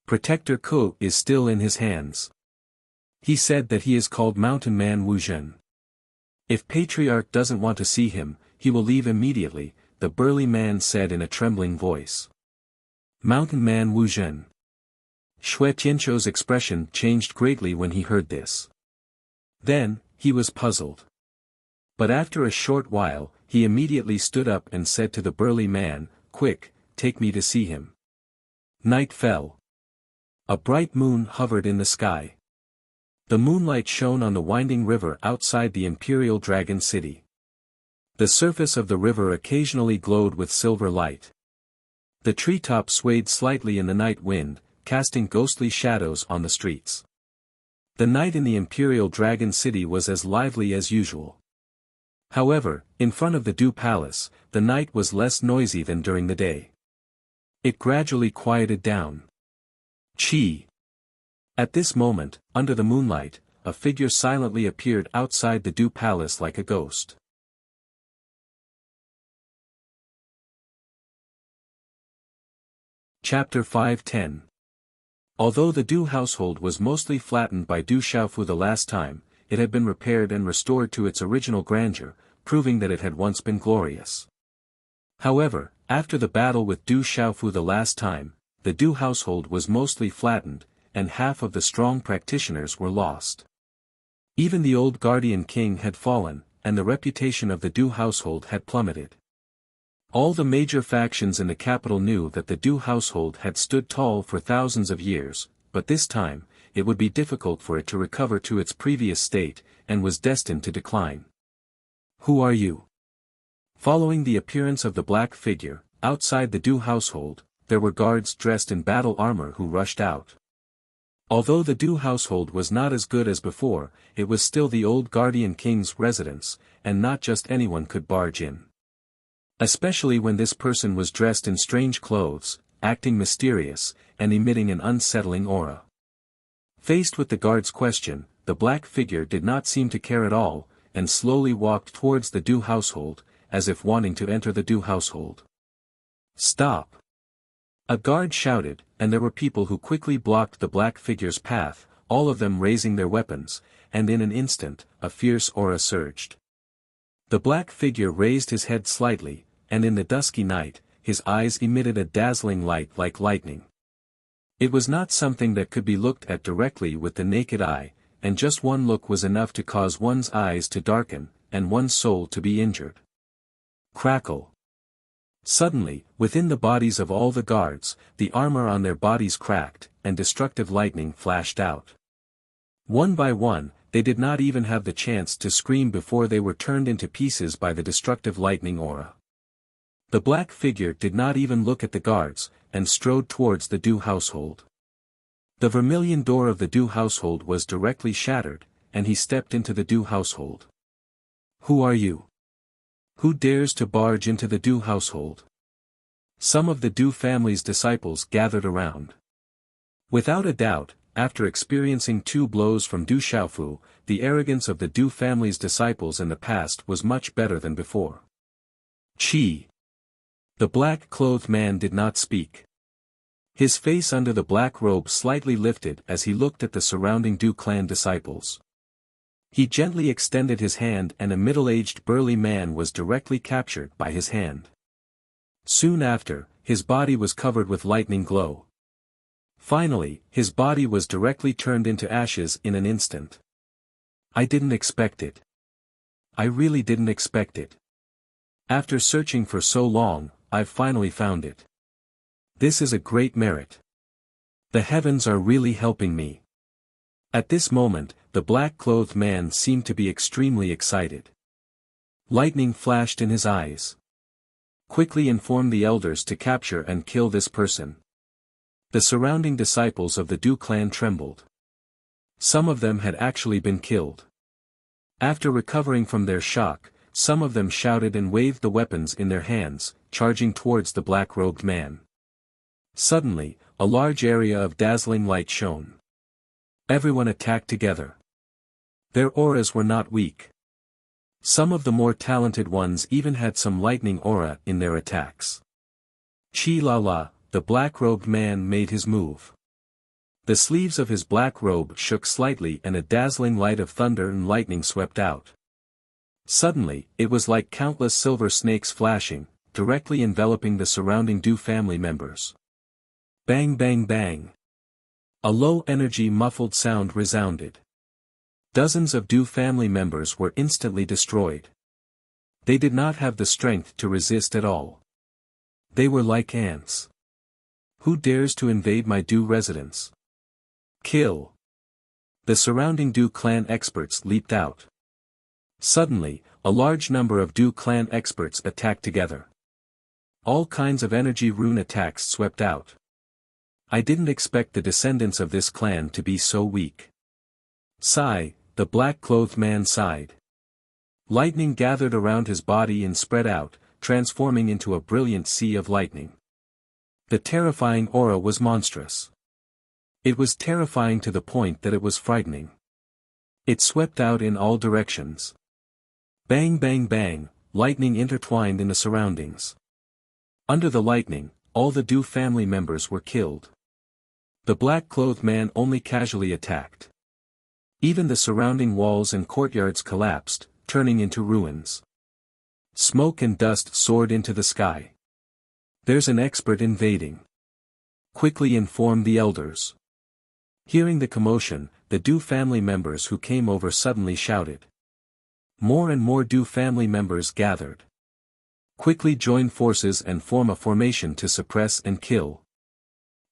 Protector Ko is still in his hands. He said that he is called Mountain Man Wu Zhen. If Patriarch doesn't want to see him, he will leave immediately, the burly man said in a trembling voice. Mountain Man Wu Zhen. Xue Tianqiu's expression changed greatly when he heard this. Then, he was puzzled. But after a short while, he immediately stood up and said to the burly man, Quick, take me to see him. Night fell. A bright moon hovered in the sky. The moonlight shone on the winding river outside the Imperial Dragon City. The surface of the river occasionally glowed with silver light. The treetops swayed slightly in the night wind, casting ghostly shadows on the streets. The night in the Imperial Dragon City was as lively as usual. However, in front of the Dew Palace, the night was less noisy than during the day. It gradually quieted down. Chi. At this moment, under the moonlight, a figure silently appeared outside the Dew Palace like a ghost. Chapter 5:10. Although the Dew household was mostly flattened by Du Xiaofu the last time, it had been repaired and restored to its original grandeur, proving that it had once been glorious. However, after the battle with Du Xiaofu the last time, the Dew household was mostly flattened, and half of the strong practitioners were lost. Even the old guardian king had fallen, and the reputation of the Dew household had plummeted. All the major factions in the capital knew that the Dew household had stood tall for thousands of years, but this time, it would be difficult for it to recover to its previous state, and was destined to decline. Who are you? Following the appearance of the black figure, outside the Dew household, there were guards dressed in battle armor who rushed out. Although the Dew household was not as good as before, it was still the old guardian king's residence, and not just anyone could barge in. Especially when this person was dressed in strange clothes, acting mysterious, and emitting an unsettling aura. Faced with the guard's question, the black figure did not seem to care at all, and slowly walked towards the Dew household, as if wanting to enter the Dew household. Stop! A guard shouted, and there were people who quickly blocked the black figure's path, all of them raising their weapons, and in an instant, a fierce aura surged. The black figure raised his head slightly, and in the dusky night, his eyes emitted a dazzling light like lightning. It was not something that could be looked at directly with the naked eye, and just one look was enough to cause one's eyes to darken, and one's soul to be injured. Crackle. Suddenly, within the bodies of all the guards, the armor on their bodies cracked, and destructive lightning flashed out. One by one, they did not even have the chance to scream before they were turned into pieces by the destructive lightning aura. The black figure did not even look at the guards, and strode towards the Du household. The vermilion door of the Du household was directly shattered, and he stepped into the Du household. "Who are you? Who dares to barge into the Du household?" Some of the Du family's disciples gathered around. Without a doubt, after experiencing 2 blows from Du Xiaofu, the arrogance of the Du family's disciples in the past was much better than before. "Qi." The black-clothed man did not speak. His face under the black robe slightly lifted as he looked at the surrounding Du clan disciples. He gently extended his hand and a middle-aged burly man was directly captured by his hand. Soon after, his body was covered with lightning glow. Finally, his body was directly turned into ashes in an instant. "I didn't expect it. I really didn't expect it. After searching for so long, I've finally found it. This is a great merit. The heavens are really helping me." At this moment, the black-clothed man seemed to be extremely excited. Lightning flashed in his eyes. "Quickly inform the elders to capture and kill this person." The surrounding disciples of the Du clan trembled. Some of them had actually been killed. After recovering from their shock, some of them shouted and waved the weapons in their hands, charging towards the black-robed man. Suddenly, a large area of dazzling light shone. Everyone attacked together. Their auras were not weak. Some of the more talented ones even had some lightning aura in their attacks. "Chi la la," the black-robed man made his move. The sleeves of his black robe shook slightly and a dazzling light of thunder and lightning swept out. Suddenly, it was like countless silver snakes flashing, directly enveloping the surrounding Du family members. Bang bang bang. A low-energy muffled sound resounded. Dozens of Du family members were instantly destroyed. They did not have the strength to resist at all. They were like ants. "Who dares to invade my Du residence? Kill!" The surrounding Du clan experts leaped out. Suddenly, a large number of Du clan experts attacked together. All kinds of energy rune attacks swept out. "I didn't expect the descendants of this clan to be so weak." Sigh, the black-clothed man sighed. Lightning gathered around his body and spread out, transforming into a brilliant sea of lightning. The terrifying aura was monstrous. It was terrifying to the point that it was frightening. It swept out in all directions. Bang bang bang, lightning intertwined in the surroundings. Under the lightning, all the Du family members were killed. The black-clothed man only casually attacked. Even the surrounding walls and courtyards collapsed, turning into ruins. Smoke and dust soared into the sky. "There's an expert invading. Quickly inform the elders." Hearing the commotion, the Du family members who came over suddenly shouted. More and more Du family members gathered. "Quickly join forces and form a formation to suppress and kill."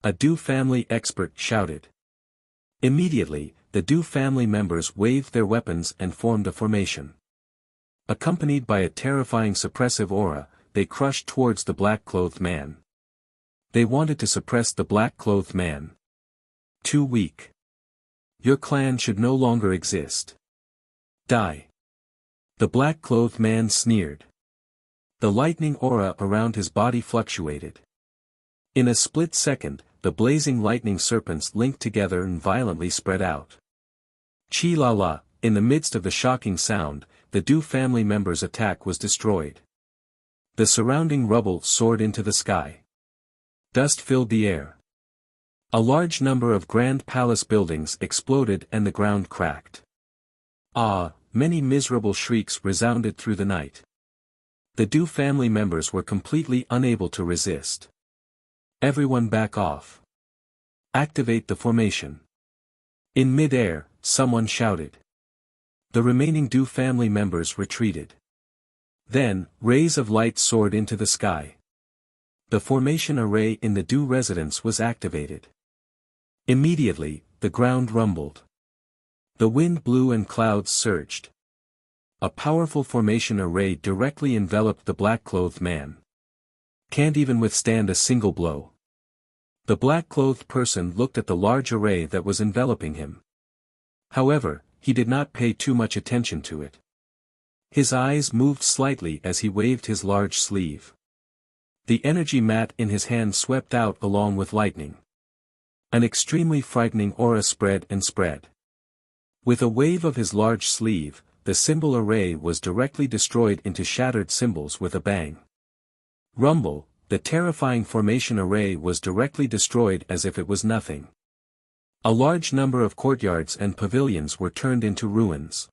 A Du family expert shouted. Immediately, the Du family members waved their weapons and formed a formation. Accompanied by a terrifying suppressive aura, they crushed towards the black-clothed man. They wanted to suppress the black-clothed man. "Too weak. Your clan should no longer exist. Die." The black-clothed man sneered. The lightning aura around his body fluctuated. In a split second, the blazing lightning serpents linked together and violently spread out. "Chi la la," in the midst of the shocking sound, the Du family members' attack was destroyed. The surrounding rubble soared into the sky. Dust filled the air. A large number of grand palace buildings exploded and the ground cracked. Ah, many miserable shrieks resounded through the night. The Du family members were completely unable to resist. "Everyone back off. Activate the formation." In mid-air, someone shouted. The remaining Du family members retreated. Then, rays of light soared into the sky. The formation array in the Du residence was activated. Immediately, the ground rumbled. The wind blew and clouds surged. A powerful formation array directly enveloped the black-clothed man. Can't even withstand a single blow. The black-clothed person looked at the large array that was enveloping him. However, he did not pay too much attention to it. His eyes moved slightly as he waved his large sleeve. The energy mat in his hand swept out along with lightning. An extremely frightening aura spread and spread. With a wave of his large sleeve, the symbol array was directly destroyed into shattered symbols with a bang. Rumble, the terrifying formation array was directly destroyed as if it was nothing. A large number of courtyards and pavilions were turned into ruins.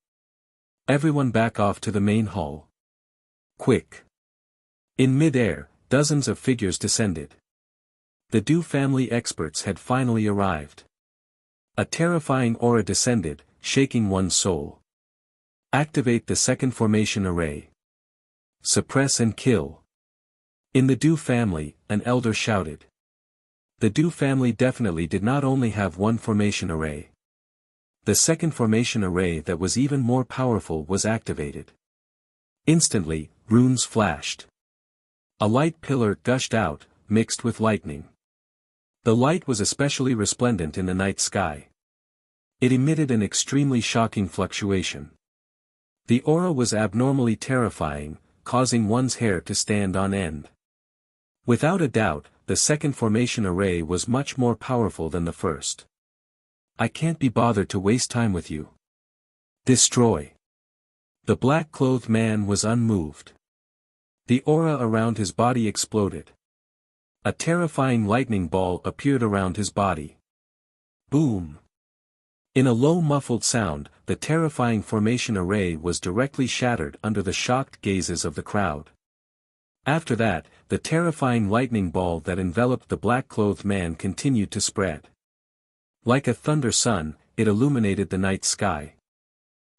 Everyone back off to the main hall. Quick! In mid-air, dozens of figures descended. The Du family experts had finally arrived. A terrifying aura descended, shaking one's soul. Activate the second formation array. Suppress and kill. In the Du family, an elder shouted. The Du family definitely did not only have one formation array. The second formation array that was even more powerful was activated. Instantly, runes flashed. A light pillar gushed out, mixed with lightning. The light was especially resplendent in the night sky. It emitted an extremely shocking fluctuation. The aura was abnormally terrifying, causing one's hair to stand on end. Without a doubt, the second formation array was much more powerful than the first. I can't be bothered to waste time with you. Destroy. The black-clothed man was unmoved. The aura around his body exploded. A terrifying lightning ball appeared around his body. Boom! In a low muffled sound, the terrifying formation array was directly shattered under the shocked gazes of the crowd. After that, the terrifying lightning ball that enveloped the black-clothed man continued to spread. Like a thunder sun, it illuminated the night sky.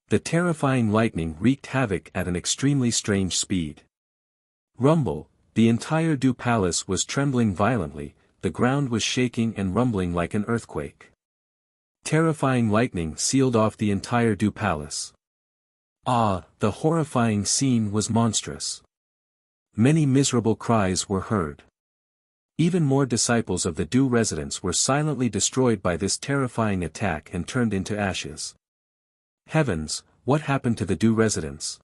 The terrifying lightning wreaked havoc at an extremely strange speed. Rumble, the entire Du palace was trembling violently, the ground was shaking and rumbling like an earthquake. Terrifying lightning sealed off the entire Du palace. Ah, the horrifying scene was monstrous. Many miserable cries were heard. Even more disciples of the Du residents were silently destroyed by this terrifying attack and turned into ashes. Heavens, what happened to the Du residents?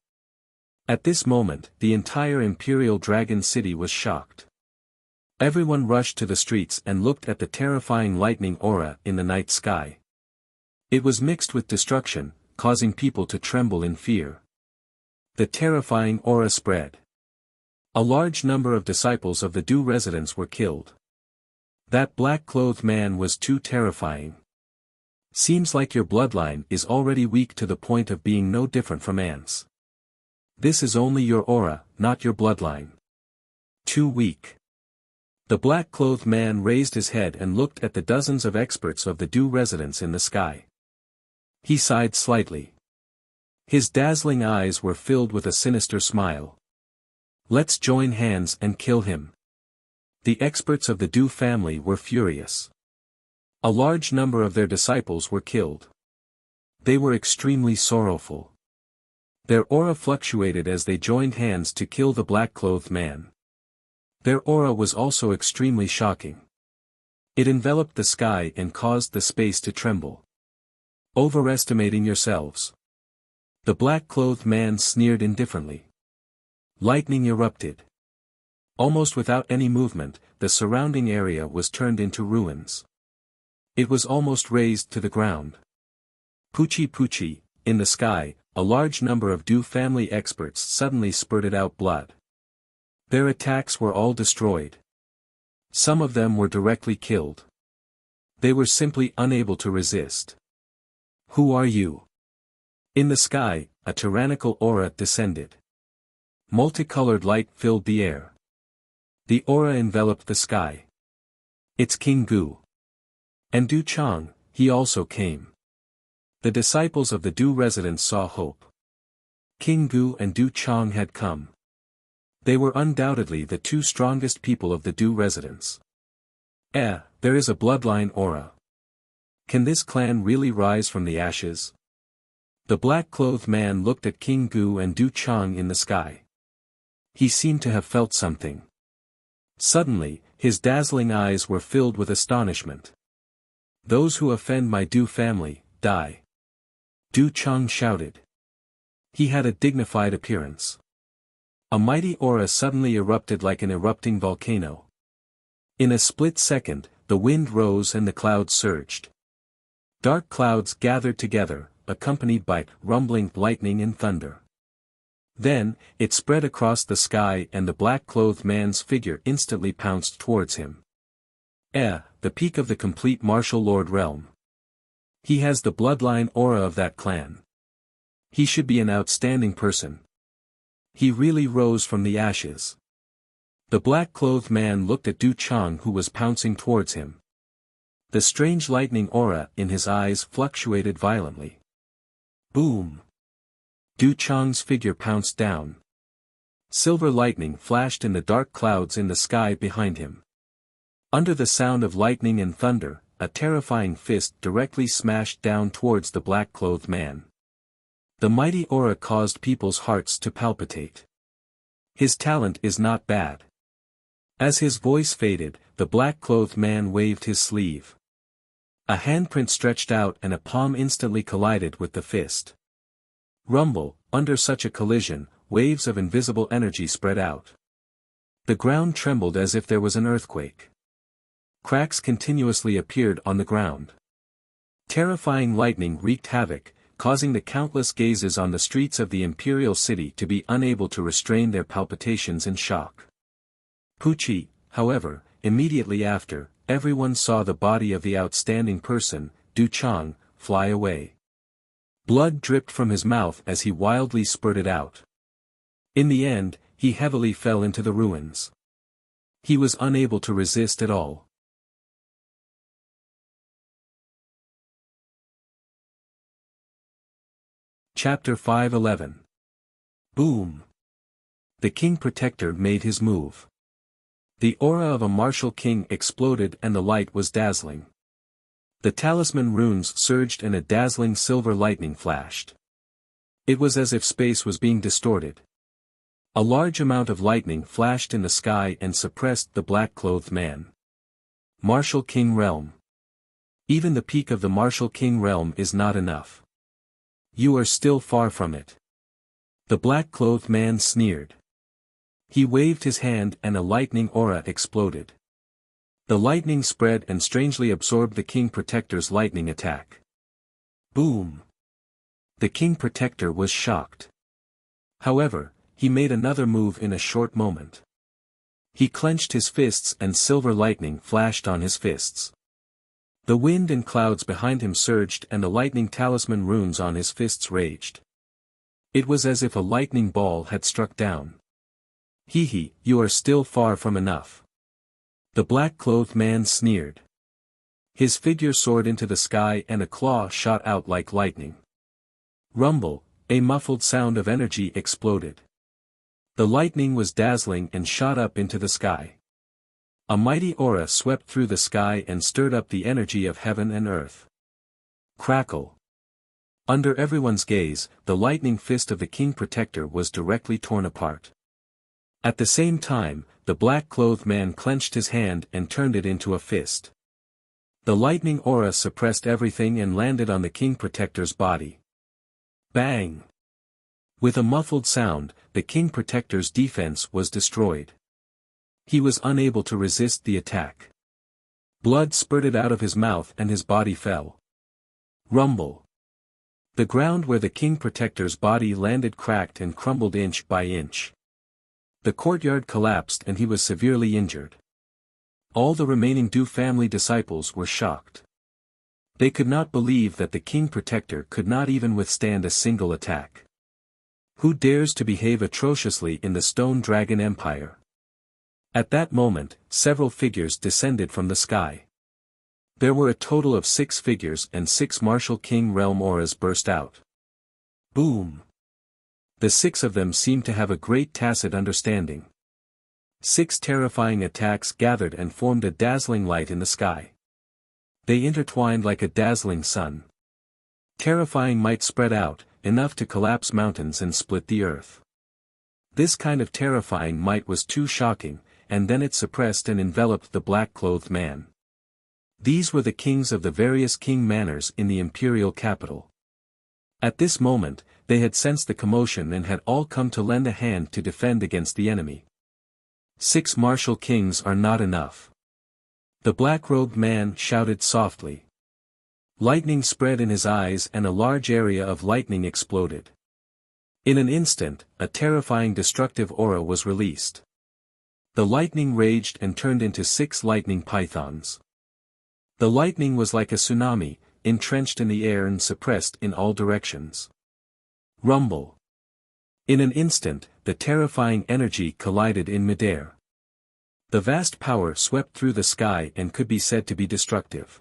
At this moment, the entire Imperial Dragon City was shocked. Everyone rushed to the streets and looked at the terrifying lightning aura in the night sky. It was mixed with destruction, causing people to tremble in fear. The terrifying aura spread. A large number of disciples of the Du residents were killed. That black-clothed man was too terrifying. Seems like your bloodline is already weak to the point of being no different from ants. This is only your aura, not your bloodline. Too weak. The black-clothed man raised his head and looked at the dozens of experts of the Du residents in the sky. He sighed slightly. His dazzling eyes were filled with a sinister smile. Let's join hands and kill him. The experts of the Du family were furious. A large number of their disciples were killed. They were extremely sorrowful. Their aura fluctuated as they joined hands to kill the black-clothed man. Their aura was also extremely shocking. It enveloped the sky and caused the space to tremble. Overestimating yourselves. The black-clothed man sneered indifferently. Lightning erupted. Almost without any movement, the surrounding area was turned into ruins. It was almost razed to the ground. Puchi Puchi, in the sky, a large number of Du family experts suddenly spurted out blood. Their attacks were all destroyed. Some of them were directly killed. They were simply unable to resist. Who are you? In the sky, a tyrannical aura descended. Multicolored light filled the air. The aura enveloped the sky. It's King Gu. And Du Chang, he also came. The disciples of the Du residents saw hope. King Gu and Du Chang had come. They were undoubtedly the two strongest people of the Du residents. There is a bloodline aura. Can this clan really rise from the ashes? The black-clothed man looked at King Gu and Du Chang in the sky. He seemed to have felt something. Suddenly, his dazzling eyes were filled with astonishment. "Those who offend my Du family, die." Du Chang shouted. He had a dignified appearance. A mighty aura suddenly erupted like an erupting volcano. In a split second, the wind rose and the clouds surged. Dark clouds gathered together, accompanied by rumbling lightning and thunder. Then, it spread across the sky and the black-clothed man's figure instantly pounced towards him. The peak of the complete martial lord realm. He has the bloodline aura of that clan. He should be an outstanding person. He really rose from the ashes. The black-clothed man looked at Du Chang who was pouncing towards him. The strange lightning aura in his eyes fluctuated violently. Boom! Du Chang's figure pounced down. Silver lightning flashed in the dark clouds in the sky behind him. Under the sound of lightning and thunder, a terrifying fist directly smashed down towards the black-clothed man. The mighty aura caused people's hearts to palpitate. His talent is not bad. As his voice faded, the black-clothed man waved his sleeve. A handprint stretched out and a palm instantly collided with the fist. Rumble, under such a collision, waves of invisible energy spread out. The ground trembled as if there was an earthquake. Cracks continuously appeared on the ground. Terrifying lightning wreaked havoc, causing the countless gazes on the streets of the imperial city to be unable to restrain their palpitations in shock. Pucci, however, immediately after, everyone saw the body of the outstanding person, Du Chang, fly away. Blood dripped from his mouth as he wildly spurted out. In the end, he heavily fell into the ruins. He was unable to resist at all. Chapter 511. Boom! The King Protector made his move. The aura of a martial king exploded and the light was dazzling. The talisman runes surged and a dazzling silver lightning flashed. It was as if space was being distorted. A large amount of lightning flashed in the sky and suppressed the black-clothed man. Martial King Realm. Even the peak of the Martial King Realm is not enough. You are still far from it. The black-clothed man sneered. He waved his hand and a lightning aura exploded. The lightning spread and strangely absorbed the King Protector's lightning attack. Boom! The King Protector was shocked. However, he made another move in a short moment. He clenched his fists and silver lightning flashed on his fists. The wind and clouds behind him surged and the lightning talisman runes on his fists raged. It was as if a lightning ball had struck down. Hee, you are still far from enough. The black-clothed man sneered. His figure soared into the sky and a claw shot out like lightning. Rumble, a muffled sound of energy exploded. The lightning was dazzling and shot up into the sky. A mighty aura swept through the sky and stirred up the energy of heaven and earth. Crackle. Under everyone's gaze, the lightning fist of the King Protector was directly torn apart. At the same time, the black-clothed man clenched his hand and turned it into a fist. The lightning aura suppressed everything and landed on the King Protector's body. Bang! With a muffled sound, the King Protector's defense was destroyed. He was unable to resist the attack. Blood spurted out of his mouth and his body fell. Rumble. The ground where the King Protector's body landed cracked and crumbled inch by inch. The courtyard collapsed and he was severely injured. All the remaining Du family disciples were shocked. They could not believe that the King Protector could not even withstand a single attack. Who dares to behave atrociously in the Stone Dragon Empire? At that moment, several figures descended from the sky. There were a total of 6 figures and 6 martial king realm auras burst out. Boom! The 6 of them seemed to have a great tacit understanding. 6 terrifying attacks gathered and formed a dazzling light in the sky. They intertwined like a dazzling sun. Terrifying might spread out, enough to collapse mountains and split the earth. This kind of terrifying might was too shocking, and then it suppressed and enveloped the black-clothed man. These were the kings of the various king manors in the imperial capital. At this moment, they had sensed the commotion and had all come to lend a hand to defend against the enemy. 6 martial kings are not enough. The black-robed man shouted softly. Lightning spread in his eyes and a large area of lightning exploded. In an instant, a terrifying destructive aura was released. The lightning raged and turned into 6 lightning pythons. The lightning was like a tsunami, entrenched in the air and suppressed in all directions. Rumble. In an instant, the terrifying energy collided in midair. The vast power swept through the sky and could be said to be destructive.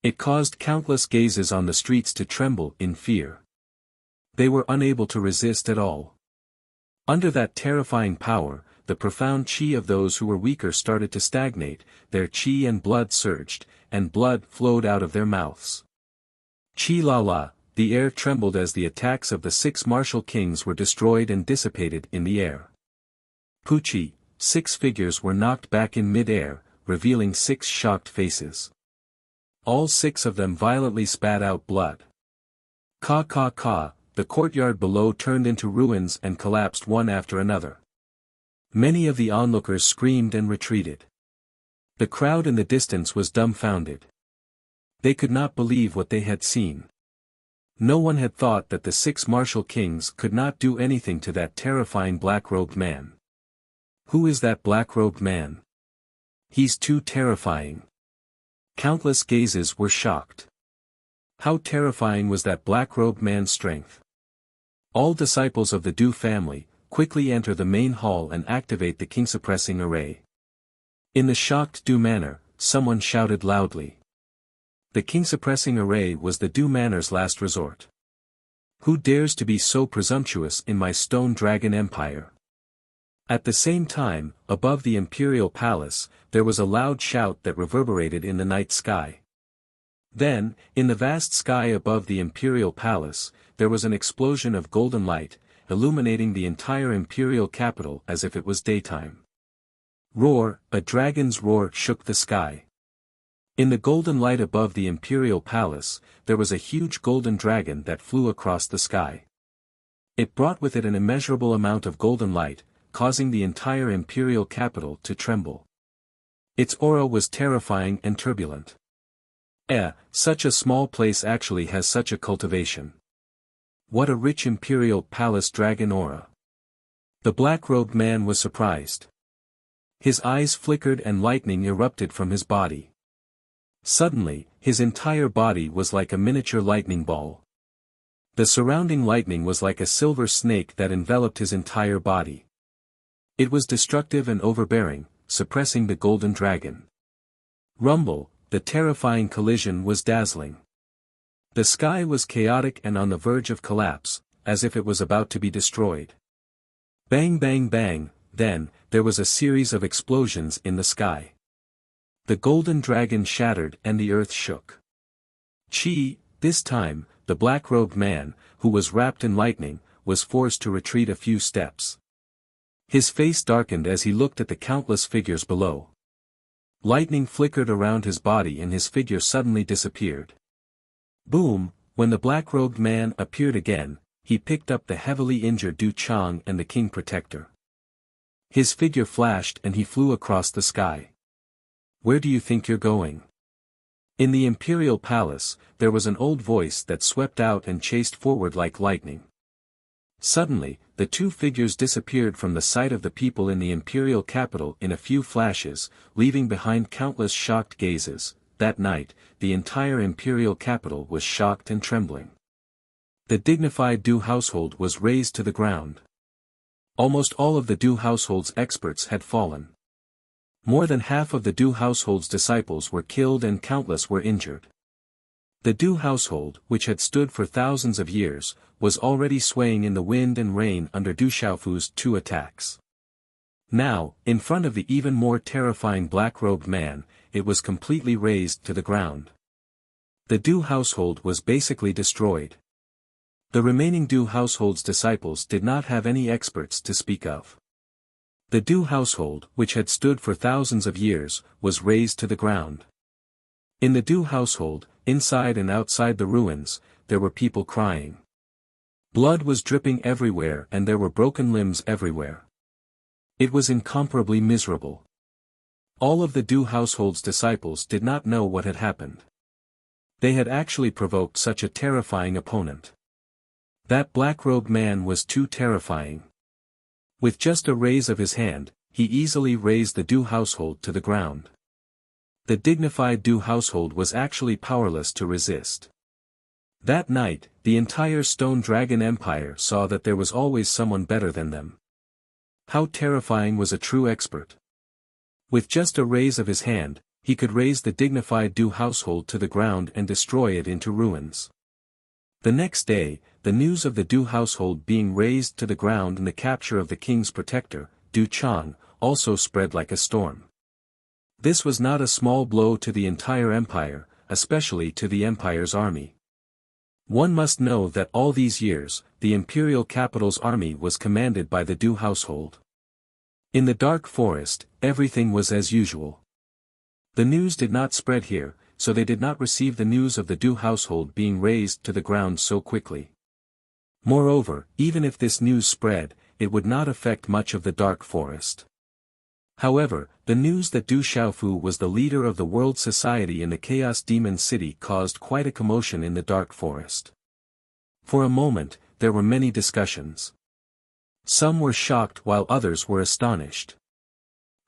It caused countless gazes on the streets to tremble in fear. They were unable to resist at all. Under that terrifying power, the profound chi of those who were weaker started to stagnate, their chi and blood surged, and blood flowed out of their mouths. Chi la la, the air trembled as the attacks of the 6 martial kings were destroyed and dissipated in the air. Puchi, 6 figures were knocked back in mid-air, revealing 6 shocked faces. All 6 of them violently spat out blood. Ka ka ka, the courtyard below turned into ruins and collapsed one after another. Many of the onlookers screamed and retreated. The crowd in the distance was dumbfounded. They could not believe what they had seen. No one had thought that the 6 martial kings could not do anything to that terrifying black-robed man. Who is that black-robed man? He's too terrifying. Countless gazes were shocked. How terrifying was that black-robed man's strength? All disciples of the Du family, quickly enter the main hall and activate the king-suppressing array. In the shocked Du manor, someone shouted loudly. The king-suppressing array was the Du manor's last resort. Who dares to be so presumptuous in my stone dragon empire? At the same time, above the imperial palace, there was a loud shout that reverberated in the night sky. Then, in the vast sky above the imperial palace, there was an explosion of golden light, illuminating the entire imperial capital as if it was daytime. Roar, a dragon's roar shook the sky. In the golden light above the imperial palace, there was a huge golden dragon that flew across the sky. It brought with it an immeasurable amount of golden light, causing the entire imperial capital to tremble. Its aura was terrifying and turbulent. Such a small place actually has such a cultivation. What a rich imperial palace dragon aura. The black-robed man was surprised. His eyes flickered and lightning erupted from his body. Suddenly, his entire body was like a miniature lightning ball. The surrounding lightning was like a silver snake that enveloped his entire body. It was destructive and overbearing, suppressing the golden dragon. Rumble, the terrifying collision was dazzling. The sky was chaotic and on the verge of collapse, as if it was about to be destroyed. Bang bang bang, then, there was a series of explosions in the sky. The golden dragon shattered and the earth shook. This time, the black-robed man, who was wrapped in lightning, was forced to retreat a few steps. His face darkened as he looked at the countless figures below. Lightning flickered around his body and his figure suddenly disappeared. Boom, when the black-robed man appeared again, he picked up the heavily injured Du Chang and the King Protector. His figure flashed and he flew across the sky. Where do you think you're going? In the imperial palace, there was an old voice that swept out and chased forward like lightning. Suddenly, the 2 figures disappeared from the sight of the people in the imperial capital in a few flashes, leaving behind countless shocked gazes. That night, the entire imperial capital was shocked and trembling. The dignified Du household was razed to the ground. Almost all of the Du household's experts had fallen. More than half of the Du household's disciples were killed and countless were injured. The Du household, which had stood for thousands of years, was already swaying in the wind and rain under Du Xiaofu's 2 attacks. Now, in front of the even more terrifying black-robed man, it was completely razed to the ground. The Du household was basically destroyed. The remaining Du household's disciples did not have any experts to speak of. The Du household, which had stood for thousands of years, was razed to the ground. In the Du household, inside and outside the ruins, there were people crying. Blood was dripping everywhere and there were broken limbs everywhere. It was incomparably miserable. All of the Du household's disciples did not know what had happened. They had actually provoked such a terrifying opponent. That black-robed man was too terrifying. With just a raise of his hand, he easily raised the Du household to the ground. The dignified Du household was actually powerless to resist. That night, the entire Stone Dragon Empire saw that there was always someone better than them. How terrifying was a true expert! With just a raise of his hand, he could raise the dignified Du household to the ground and destroy it into ruins. The next day, the news of the Du household being razed to the ground and the capture of the king's protector, Du Chang, also spread like a storm. This was not a small blow to the entire empire, especially to the empire's army. One must know that all these years, the imperial capital's army was commanded by the Du household. In the dark forest, everything was as usual. The news did not spread here, so they did not receive the news of the Du household being razed to the ground so quickly. Moreover, even if this news spread, it would not affect much of the dark forest. However, the news that Du Xiaofu was the leader of the world society in the Chaos Demon City caused quite a commotion in the dark forest. For a moment, there were many discussions. Some were shocked while others were astonished.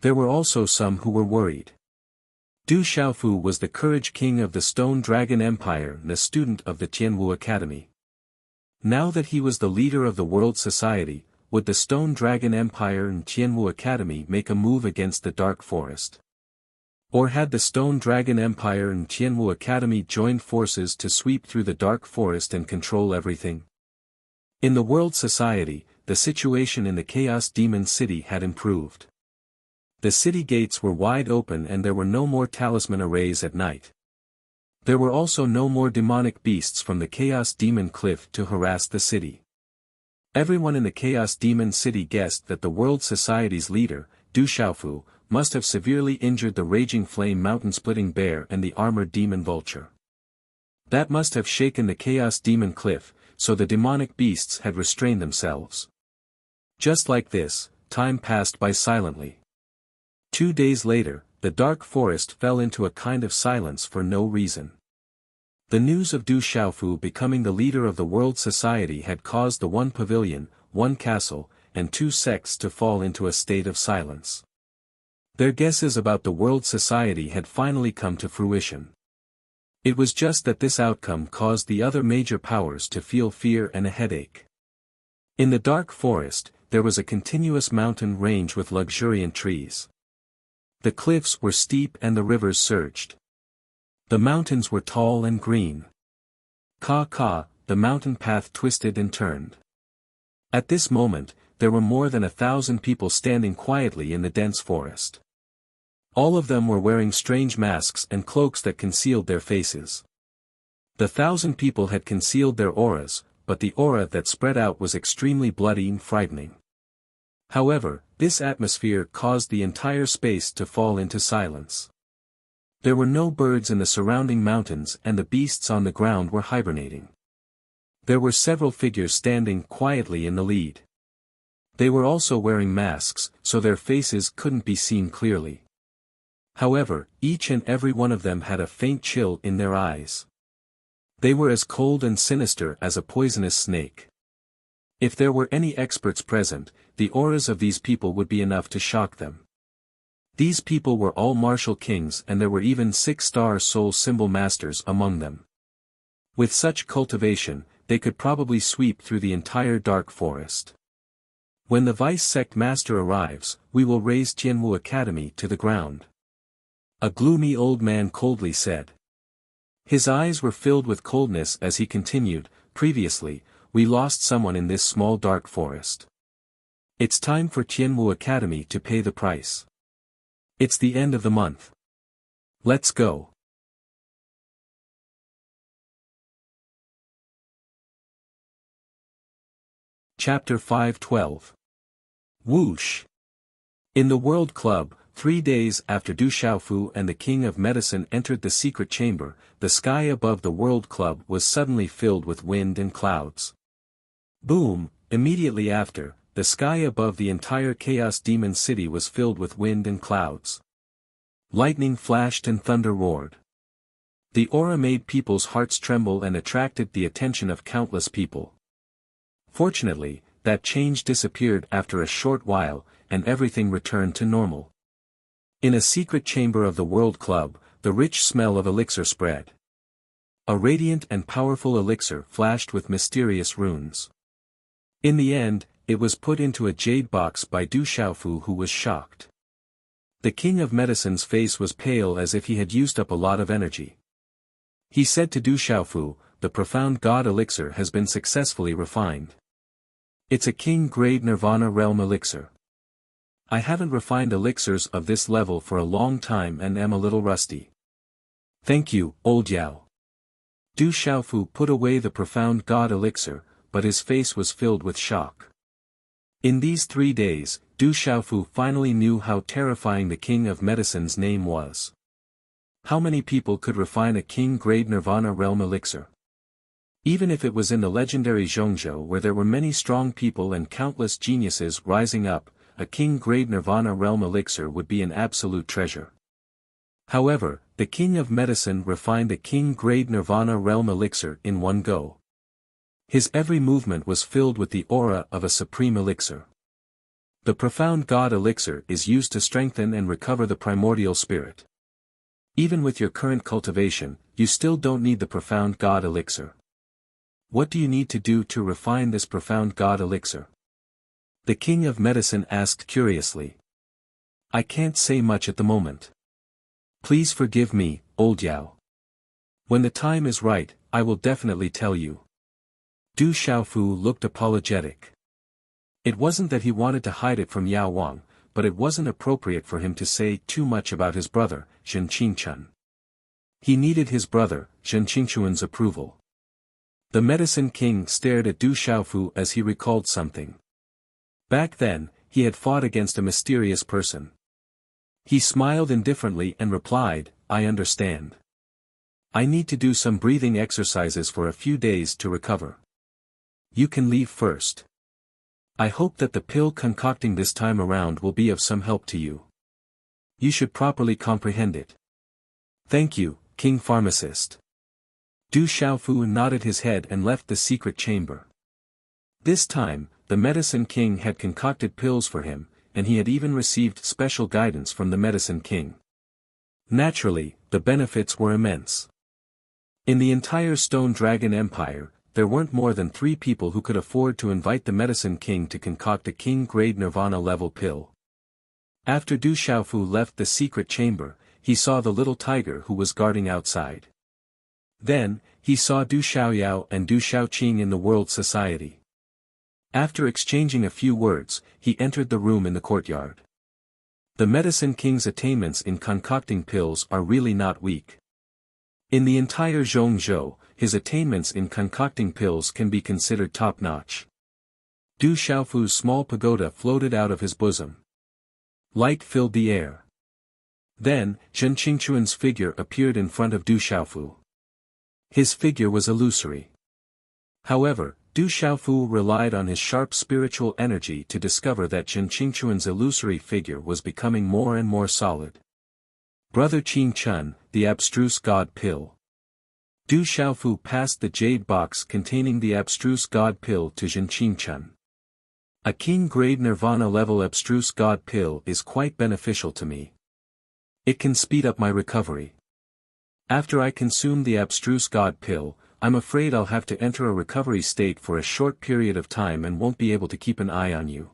There were also some who were worried. Du Xiaofu was the courage king of the Stone Dragon Empire and a student of the Tianwu Academy. Now that he was the leader of the world society, would the Stone Dragon Empire and Tianwu Academy make a move against the Dark Forest? Or had the Stone Dragon Empire and Tianwu Academy joined forces to sweep through the Dark Forest and control everything? In the world society, the situation in the Chaos Demon City had improved. The city gates were wide open and there were no more talisman arrays at night. There were also no more demonic beasts from the Chaos Demon Cliff to harass the city. Everyone in the Chaos Demon City guessed that the World Society's leader, Du Xiaofu, must have severely injured the Raging Flame Mountain-splitting bear and the armored demon vulture. That must have shaken the Chaos Demon Cliff, so the demonic beasts had restrained themselves. Just like this, time passed by silently. 2 days later, the dark forest fell into a kind of silence for no reason. The news of Du Xiaofu becoming the leader of the World Society had caused the one pavilion, one castle, and 2 sects to fall into a state of silence. Their guesses about the World Society had finally come to fruition. It was just that this outcome caused the other major powers to feel fear and a headache. In the dark forest, there was a continuous mountain range with luxuriant trees. The cliffs were steep and the rivers surged. The mountains were tall and green. The mountain path twisted and turned. At this moment, there were more than 1,000 people standing quietly in the dense forest. All of them were wearing strange masks and cloaks that concealed their faces. The 1,000 people had concealed their auras, but the aura that spread out was extremely bloody and frightening. However, this atmosphere caused the entire space to fall into silence. There were no birds in the surrounding mountains and the beasts on the ground were hibernating. There were several figures standing quietly in the lead. They were also wearing masks, so their faces couldn't be seen clearly. However, each and every one of them had a faint chill in their eyes. They were as cold and sinister as a poisonous snake. If there were any experts present, the auras of these people would be enough to shock them. These people were all martial kings and there were even 6-star soul symbol masters among them. With such cultivation, they could probably sweep through the entire dark forest. When the vice sect master arrives, we will raise Tianwu Academy to the ground. A gloomy old man coldly said. His eyes were filled with coldness as he continued, previously, we lost someone in this small dark forest. It's time for Tianwu Academy to pay the price. It's the end of the month. Let's go. Chapter 512. Whoosh! In the World Club, 3 days after Du Xiaofu and the King of Medicine entered the secret chamber, the sky above the World Club was suddenly filled with wind and clouds. Boom! Immediately after, the sky above the entire Chaos Demon City was filled with wind and clouds. Lightning flashed and thunder roared. The aura made people's hearts tremble and attracted the attention of countless people. Fortunately, that change disappeared after a short while, and everything returned to normal. In a secret chamber of the World Club, the rich smell of elixir spread. A radiant and powerful elixir flashed with mysterious runes. In the end, it was put into a jade box by Du Xiaofu, who was shocked. The King of Medicine's face was pale as if he had used up a lot of energy. He said to Du Xiaofu, "The profound God elixir has been successfully refined. It's a king-grade Nirvana realm elixir. I haven't refined elixirs of this level for a long time and am a little rusty." "Thank you, old Yao." Du Xiaofu put away the profound God elixir, but his face was filled with shock. In these 3 days, Du Xiaofu finally knew how terrifying the King of Medicine's name was. How many people could refine a king-grade Nirvana realm elixir? Even if it was in the legendary Zhongzhou where there were many strong people and countless geniuses rising up, a king-grade Nirvana realm elixir would be an absolute treasure. However, the King of Medicine refined a king-grade Nirvana realm elixir in one go. His every movement was filled with the aura of a supreme elixir. The profound God elixir is used to strengthen and recover the primordial spirit. Even with your current cultivation, you still don't need the profound God elixir. What do you need to do to refine this profound God elixir? The King of Medicine asked curiously. I can't say much at the moment. Please forgive me, old Yao. When the time is right, I will definitely tell you. Du Xiaofu looked apologetic. It wasn't that he wanted to hide it from Yao Wang, but it wasn't appropriate for him to say too much about his brother, Zhen Qingchun. He needed his brother, Zhen Qingchun's approval. The Medicine King stared at Du Xiaofu as he recalled something. Back then, he had fought against a mysterious person. He smiled indifferently and replied, I understand. I need to do some breathing exercises for a few days to recover. You can leave first. I hope that the pill concocting this time around will be of some help to you. You should properly comprehend it. Thank you, King Pharmacist. Du Xiaofu nodded his head and left the secret chamber. This time, the Medicine King had concocted pills for him, and he had even received special guidance from the Medicine King. Naturally, the benefits were immense. In the entire Stone Dragon Empire, there weren't more than 3 people who could afford to invite the Medicine King to concoct a king-grade Nirvana-level pill. After Du Xiaofu left the secret chamber, he saw the little tiger who was guarding outside. Then, he saw Du Xiaoyao and Du Xiaoqing in the World Society. After exchanging a few words, he entered the room in the courtyard. The Medicine King's attainments in concocting pills are really not weak. In the entire Zhongzhou, his attainments in concocting pills can be considered top-notch. Du Xiaofu's small pagoda floated out of his bosom. Light filled the air. Then, Zhen Qingchun's figure appeared in front of Du Xiaofu. His figure was illusory. However, Du Xiaofu relied on his sharp spiritual energy to discover that Zhen Qingchun's illusory figure was becoming more and more solid. Brother Qingchun, the abstruse God pill. Du Xiaofu passed the jade box containing the abstruse God pill to Zhen Qingchun. A king-grade Nirvana-level abstruse God pill is quite beneficial to me. It can speed up my recovery. After I consume the abstruse God pill, I'm afraid I'll have to enter a recovery state for a short period of time and won't be able to keep an eye on you.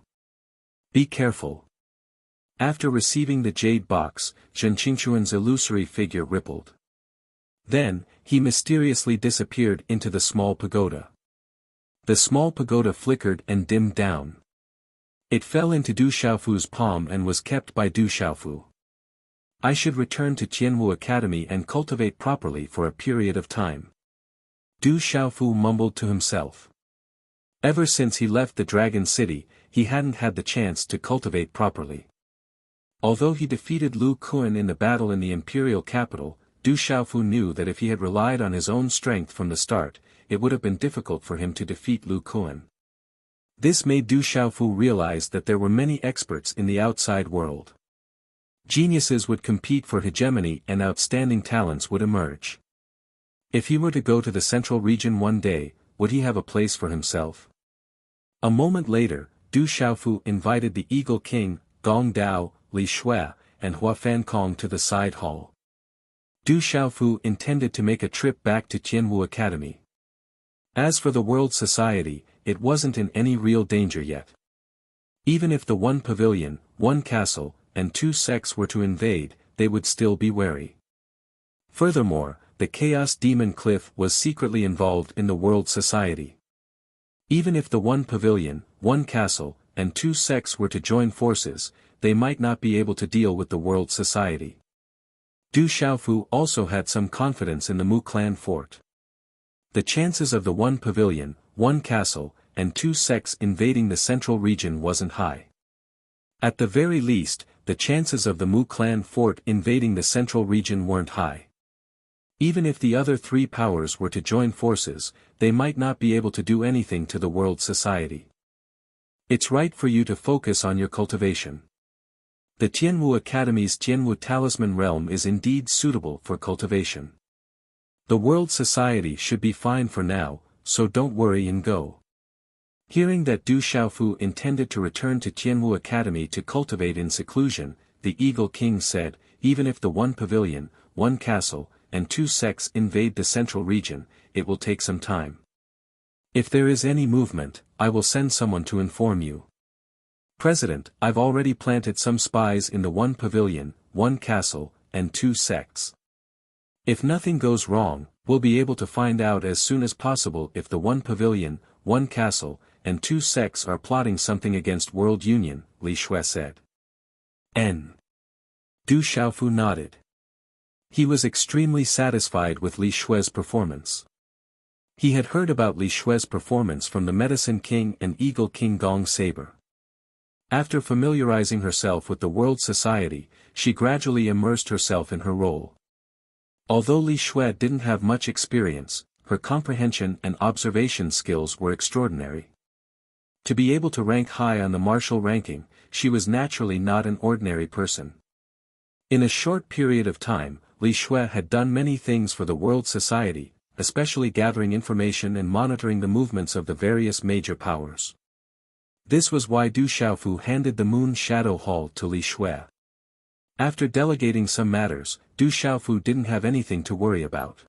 Be careful. After receiving the jade box, Zhen Qingchun's illusory figure rippled. Then, he mysteriously disappeared into the small pagoda. The small pagoda flickered and dimmed down. It fell into Du Xiaofu's palm and was kept by Du Xiaofu. I should return to Tianwu Academy and cultivate properly for a period of time. Du Xiaofu mumbled to himself. Ever since he left the Dragon City, he hadn't had the chance to cultivate properly. Although he defeated Lu Kuan in the battle in the imperial capital, Du Xiaofu knew that if he had relied on his own strength from the start, it would have been difficult for him to defeat Lu Kuan. This made Du Xiaofu realize that there were many experts in the outside world. Geniuses would compete for hegemony and outstanding talents would emerge. If he were to go to the central region one day, would he have a place for himself? A moment later, Du Xiaofu invited the Eagle King, Gong Dao, Li Shui, and Hua Fankong to the side hall. Du Xiaofu intended to make a trip back to Tianwu Academy. As for the world society, it wasn't in any real danger yet. Even if the one pavilion, one castle, and two sects were to invade, they would still be wary. Furthermore, the Chaos Demon Cliff was secretly involved in the world society. Even if the one pavilion, one castle, and two sects were to join forces, they might not be able to deal with the world society. Du Xiaofu also had some confidence in the Mu clan fort. The chances of the one pavilion, one castle, and two sects invading the central region wasn't high. At the very least, the chances of the Mu clan fort invading the central region weren't high. Even if the other three powers were to join forces, they might not be able to do anything to the world society. It's right for you to focus on your cultivation. The Tianwu Academy's Tianwu Talisman realm is indeed suitable for cultivation. The world society should be fine for now, so don't worry and go. Hearing that Du Xiaofu intended to return to Tianwu Academy to cultivate in seclusion, the Eagle King said, even if the one pavilion, one castle, and two sects invade the central region, it will take some time. If there is any movement, I will send someone to inform you. President, I've already planted some spies in the one pavilion, one castle, and two sects. If nothing goes wrong, we'll be able to find out as soon as possible if the one pavilion, one castle, and two sects are plotting something against World Union, Li Shui said. Du Xiaofu nodded. He was extremely satisfied with Li Shui's performance. He had heard about Li Shui's performance from the Medicine King and Eagle King Gong Saber. After familiarizing herself with the world society, she gradually immersed herself in her role. Although Li Shui didn't have much experience, her comprehension and observation skills were extraordinary. To be able to rank high on the martial ranking, she was naturally not an ordinary person. In a short period of time, Li Shui had done many things for the world society, especially gathering information and monitoring the movements of the various major powers. This was why Du Xiaofu handed the Moon Shadow Hall to Li Shui. After delegating some matters, Du Xiaofu didn't have anything to worry about.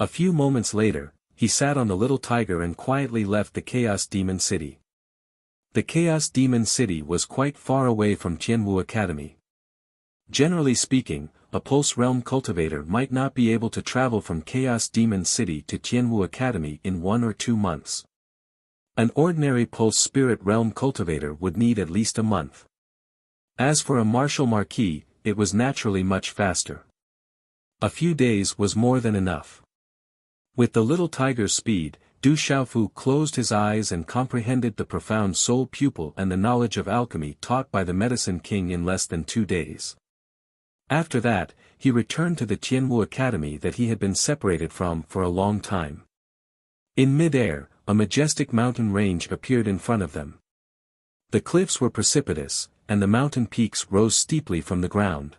A few moments later, he sat on the little tiger and quietly left the Chaos Demon City. The Chaos Demon City was quite far away from Tianwu Academy. Generally speaking, a Pulse Realm cultivator might not be able to travel from Chaos Demon City to Tianwu Academy in 1 or 2 months. An ordinary Pulse Spirit Realm cultivator would need at least a month. As for a martial marquis, it was naturally much faster. A few days was more than enough. With the little tiger's speed, Du Xiaofu closed his eyes and comprehended the profound soul pupil and the knowledge of alchemy taught by the Medicine King in less than 2 days. After that, he returned to the Tianwu Academy that he had been separated from for a long time. In mid-air, a majestic mountain range appeared in front of them. The cliffs were precipitous, and the mountain peaks rose steeply from the ground.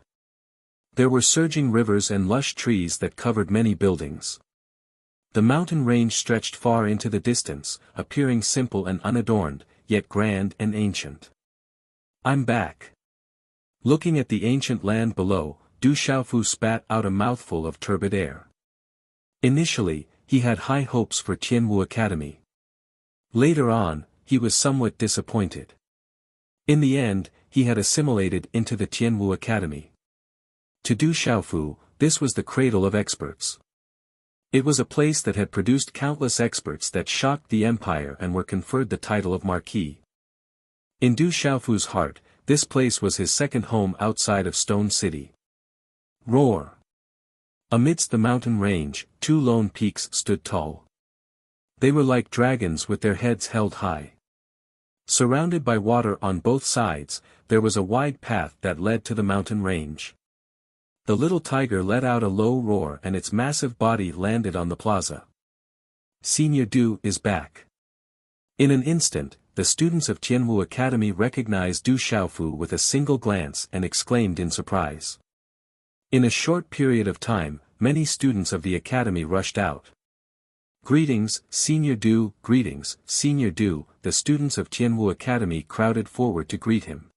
There were surging rivers and lush trees that covered many buildings. The mountain range stretched far into the distance, appearing simple and unadorned, yet grand and ancient. I'm back. Looking at the ancient land below, Du Xiaofu spat out a mouthful of turbid air. Initially, he had high hopes for Tianwu Academy. Later on, he was somewhat disappointed. In the end, he had assimilated into the Tianwu Academy. To Du Xiaofu, this was the cradle of experts. It was a place that had produced countless experts that shocked the empire and were conferred the title of Marquis. In Du Xiaofu's heart, this place was his second home outside of Stone City. Roar! Amidst the mountain range, 2 lone peaks stood tall. They were like dragons with their heads held high. Surrounded by water on both sides, there was a wide path that led to the mountain range. The little tiger let out a low roar and its massive body landed on the plaza. Senior Du is back. In an instant, the students of Tianwu Academy recognized Du Xiaofu with a single glance and exclaimed in surprise. In a short period of time, many students of the academy rushed out. Greetings, Senior Du, greetings, Senior Du, the students of Tianwu Academy crowded forward to greet him.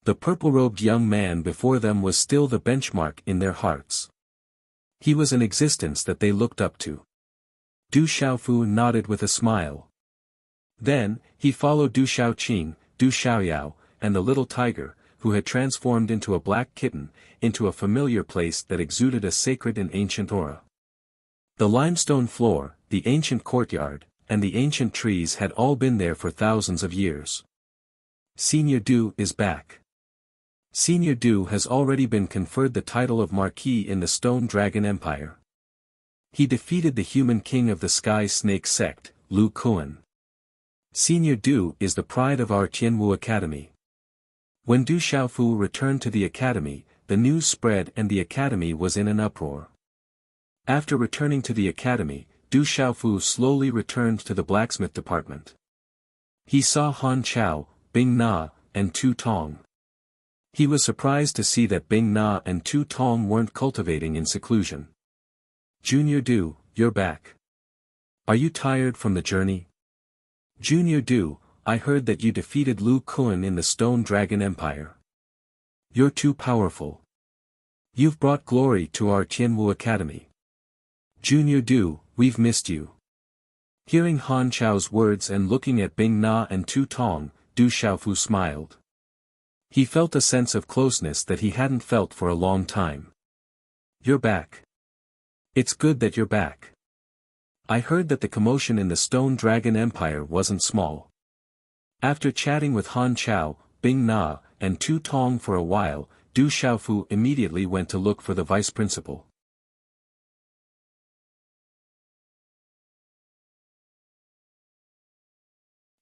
The purple-robed young man before them was still the benchmark in their hearts. He was an existence that they looked up to. Du Xiaofu nodded with a smile. Then, he followed Du Xiaoqing, Du Xiaoyao, and the little tiger, who had transformed into a black kitten, into a familiar place that exuded a sacred and ancient aura. The limestone floor, the ancient courtyard, and the ancient trees had all been there for thousands of years. Senior Du is back. Senior Du has already been conferred the title of Marquis in the Stone Dragon Empire. He defeated the human king of the Sky Snake sect, Lu Kuan. Senior Du is the pride of our Tianwu Academy. When Du Xiaofu returned to the academy, the news spread and the academy was in an uproar. After returning to the academy, Du Xiaofu slowly returned to the blacksmith department. He saw Han Chao, Bing Na, and Tu Tong. He was surprised to see that Bing Na and Tu Tong weren't cultivating in seclusion. Junior Du, you're back. Are you tired from the journey? Junior Du, I heard that you defeated Lu Kuan in the Stone Dragon Empire. You're too powerful. You've brought glory to our Tianwu Academy. Junior Du, we've missed you. Hearing Han Chao's words and looking at Bing Na and Tu Tong, Du Xiaofu smiled. He felt a sense of closeness that he hadn't felt for a long time. You're back. It's good that you're back. I heard that the commotion in the Stone Dragon Empire wasn't small. After chatting with Han Chao, Bing Na, and Tu Tong for a while, Du Xiaofu immediately went to look for the vice principal.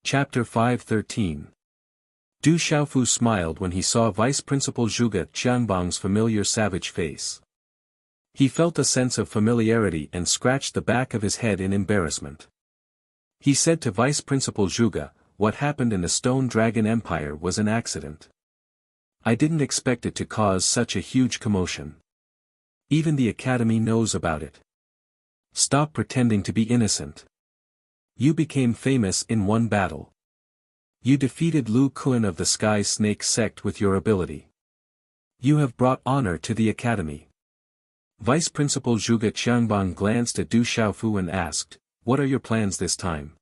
Chapter 513. Du Xiaofu smiled when he saw Vice Principal Zhuge Qianbang's familiar savage face. He felt a sense of familiarity and scratched the back of his head in embarrassment. He said to Vice Principal Zhuge, what happened in the Stone Dragon Empire was an accident. I didn't expect it to cause such a huge commotion. Even the Academy knows about it. Stop pretending to be innocent. You became famous in one battle. You defeated Lu Kuan of the Sky Snake sect with your ability. You have brought honor to the Academy. Vice Principal Zhuge Qianbang glanced at Du Xiaofu and asked, what are your plans this time?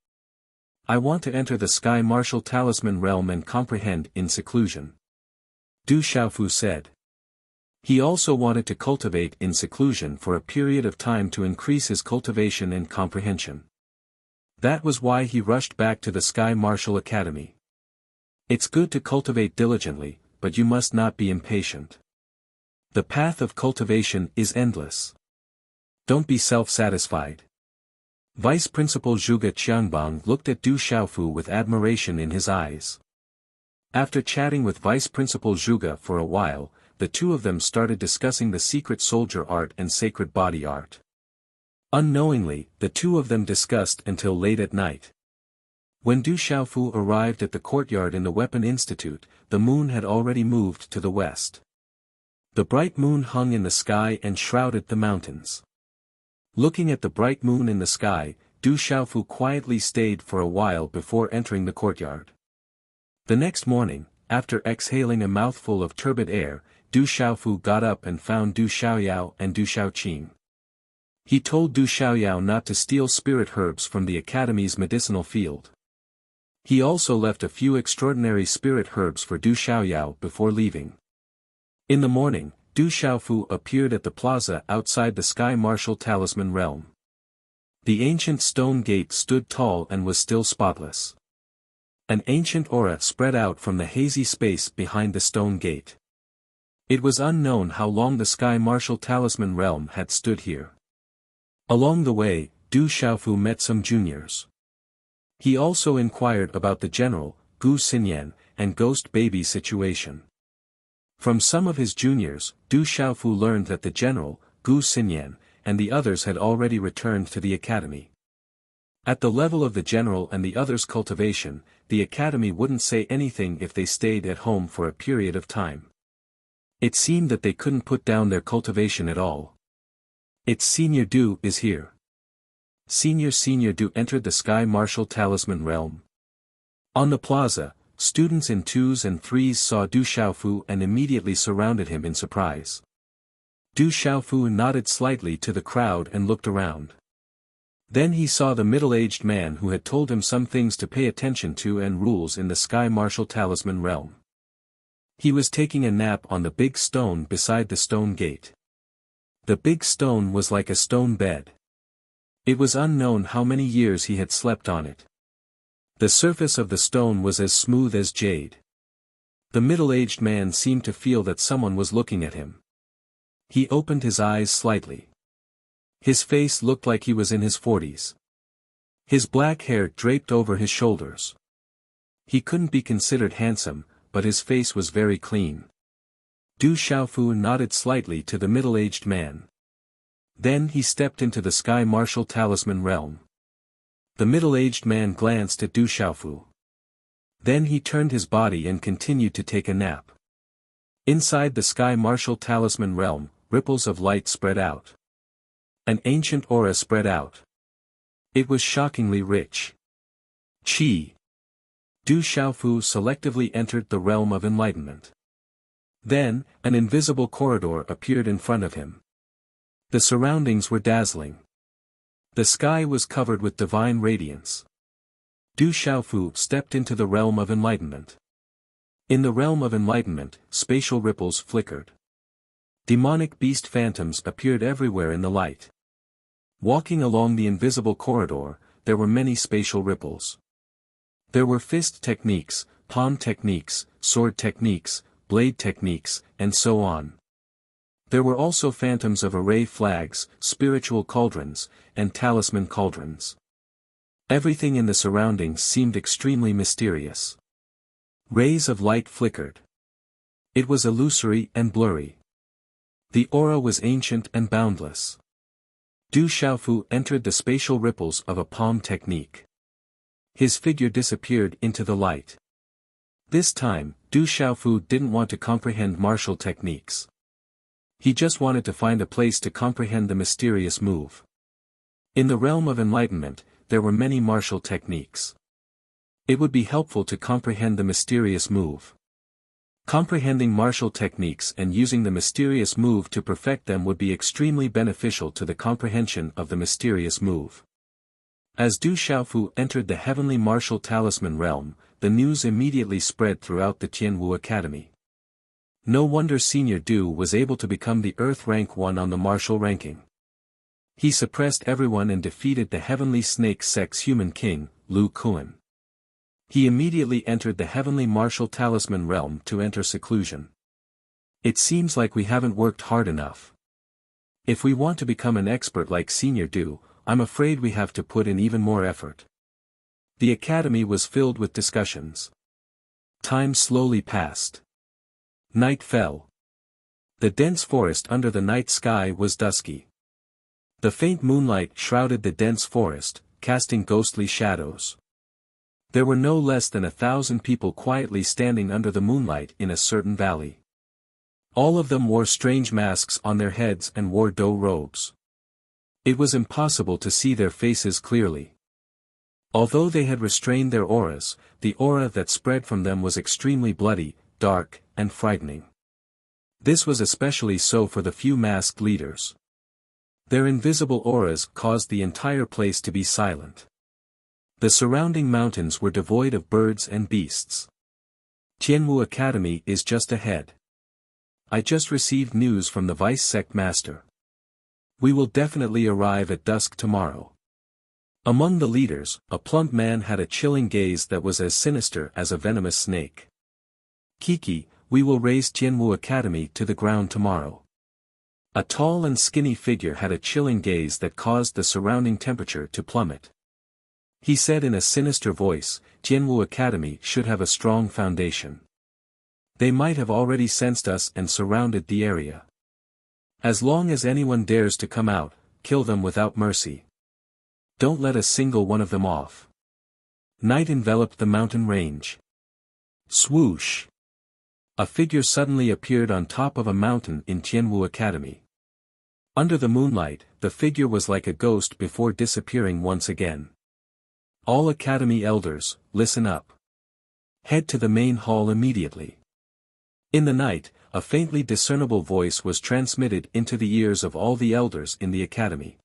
I want to enter the Sky Martial Talisman realm and comprehend in seclusion. Du Xiaofu said. He also wanted to cultivate in seclusion for a period of time to increase his cultivation and comprehension. That was why he rushed back to the Sky Martial Academy. It's good to cultivate diligently, but you must not be impatient. The path of cultivation is endless. Don't be self-satisfied. Vice Principal Zhuge Qianbang looked at Du Xiaofu with admiration in his eyes. After chatting with Vice Principal Zhuge for a while, the two of them started discussing the secret soldier art and sacred body art. Unknowingly, the two of them discussed until late at night. When Du Xiaofu arrived at the courtyard in the Weapon Institute, the moon had already moved to the west. The bright moon hung in the sky and shrouded the mountains. Looking at the bright moon in the sky, Du Xiaofu quietly stayed for a while before entering the courtyard. The next morning, after exhaling a mouthful of turbid air, Du Xiaofu got up and found Du Xiaoyao and Du Xiaoqing. He told Du Xiaoyao not to steal spirit herbs from the Academy's medicinal field. He also left a few extraordinary spirit herbs for Du Xiaoyao before leaving. In the morning, Du Xiaofu appeared at the plaza outside the Sky Martial Talisman realm. The ancient stone gate stood tall and was still spotless. An ancient aura spread out from the hazy space behind the stone gate. It was unknown how long the Sky Martial Talisman realm had stood here. Along the way, Du Xiaofu met some juniors. He also inquired about the general, Gu Xinyan, and ghost baby situation. From some of his juniors, Du Xiaofu learned that the general, Gu Xinyan, and the others had already returned to the academy. At the level of the general and the others' cultivation, the academy wouldn't say anything if they stayed at home for a period of time. It seemed that they couldn't put down their cultivation at all. It's Senior Du is here. Senior Du entered the Sky Martial Talisman realm. On the plaza, students in 2s and 3s saw Du Xiaofu and immediately surrounded him in surprise. Du Xiaofu nodded slightly to the crowd and looked around. Then he saw the middle-aged man who had told him some things to pay attention to and rules in the Sky Martial Talisman realm. He was taking a nap on the big stone beside the stone gate. The big stone was like a stone bed. It was unknown how many years he had slept on it. The surface of the stone was as smooth as jade. The middle-aged man seemed to feel that someone was looking at him. He opened his eyes slightly. His face looked like he was in his 40s. His black hair draped over his shoulders. He couldn't be considered handsome, but his face was very clean. Du Xiaofu nodded slightly to the middle-aged man. Then he stepped into the Sky Martial Talisman realm. The middle-aged man glanced at Du Xiaofu. Then he turned his body and continued to take a nap. Inside the Sky Martial Talisman realm, ripples of light spread out. An ancient aura spread out. It was shockingly rich. Qi. Du Xiaofu selectively entered the realm of enlightenment. Then, an invisible corridor appeared in front of him. The surroundings were dazzling. The sky was covered with divine radiance. Du Xiaofu stepped into the realm of enlightenment. In the realm of enlightenment, spatial ripples flickered. Demonic beast phantoms appeared everywhere in the light. Walking along the invisible corridor, there were many spatial ripples. There were fist techniques, palm techniques, sword techniques, blade techniques, and so on. There were also phantoms of array flags, spiritual cauldrons, and talisman cauldrons. Everything in the surroundings seemed extremely mysterious. Rays of light flickered. It was illusory and blurry. The aura was ancient and boundless. Du Xiaofu entered the spatial ripples of a palm technique. His figure disappeared into the light. This time, Du Xiaofu didn't want to comprehend martial techniques. He just wanted to find a place to comprehend the mysterious move. In the realm of enlightenment, there were many martial techniques. It would be helpful to comprehend the mysterious move. Comprehending martial techniques and using the mysterious move to perfect them would be extremely beneficial to the comprehension of the mysterious move. As Du Xiaofu entered the heavenly martial talisman realm, the news immediately spread throughout the Tianwu Academy. No wonder Senior Du was able to become the Earth rank 1 on the martial ranking. He suppressed everyone and defeated the heavenly snake sex human king, Lu Kuan. He immediately entered the heavenly martial talisman realm to enter seclusion. It seems like we haven't worked hard enough. If we want to become an expert like Senior Du, I'm afraid we have to put in even more effort. The academy was filled with discussions. Time slowly passed. Night fell. The dense forest under the night sky was dusky. The faint moonlight shrouded the dense forest, casting ghostly shadows. There were no less than 1,000 people quietly standing under the moonlight in a certain valley. All of them wore strange masks on their heads and wore dough robes. It was impossible to see their faces clearly. Although they had restrained their auras, the aura that spread from them was extremely bloody, dark, and frightening. This was especially so for the few masked leaders. Their invisible auras caused the entire place to be silent. The surrounding mountains were devoid of birds and beasts. Tianwu Academy is just ahead. I just received news from the Vice Sect Master. We will definitely arrive at dusk tomorrow. Among the leaders, a plump man had a chilling gaze that was as sinister as a venomous snake. Kiki, we will raise Tianwu Academy to the ground tomorrow. A tall and skinny figure had a chilling gaze that caused the surrounding temperature to plummet. He said in a sinister voice, "Tianwu Academy should have a strong foundation. They might have already sensed us and surrounded the area. As long as anyone dares to come out, kill them without mercy. Don't let a single one of them off." Night enveloped the mountain range. Swoosh! A figure suddenly appeared on top of a mountain in Tianwu Academy. Under the moonlight, the figure was like a ghost before disappearing once again. "All Academy elders, listen up. Head to the main hall immediately." In the night, a faintly discernible voice was transmitted into the ears of all the elders in the academy.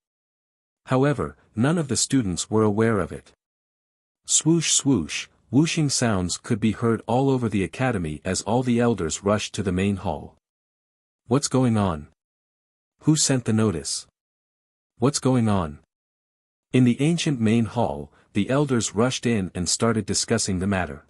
However, none of the students were aware of it. Swoosh swoosh, whooshing sounds could be heard all over the academy as all the elders rushed to the main hall. "What's going on? Who sent the notice? What's going on?" In the ancient main hall, the elders rushed in and started discussing the matter.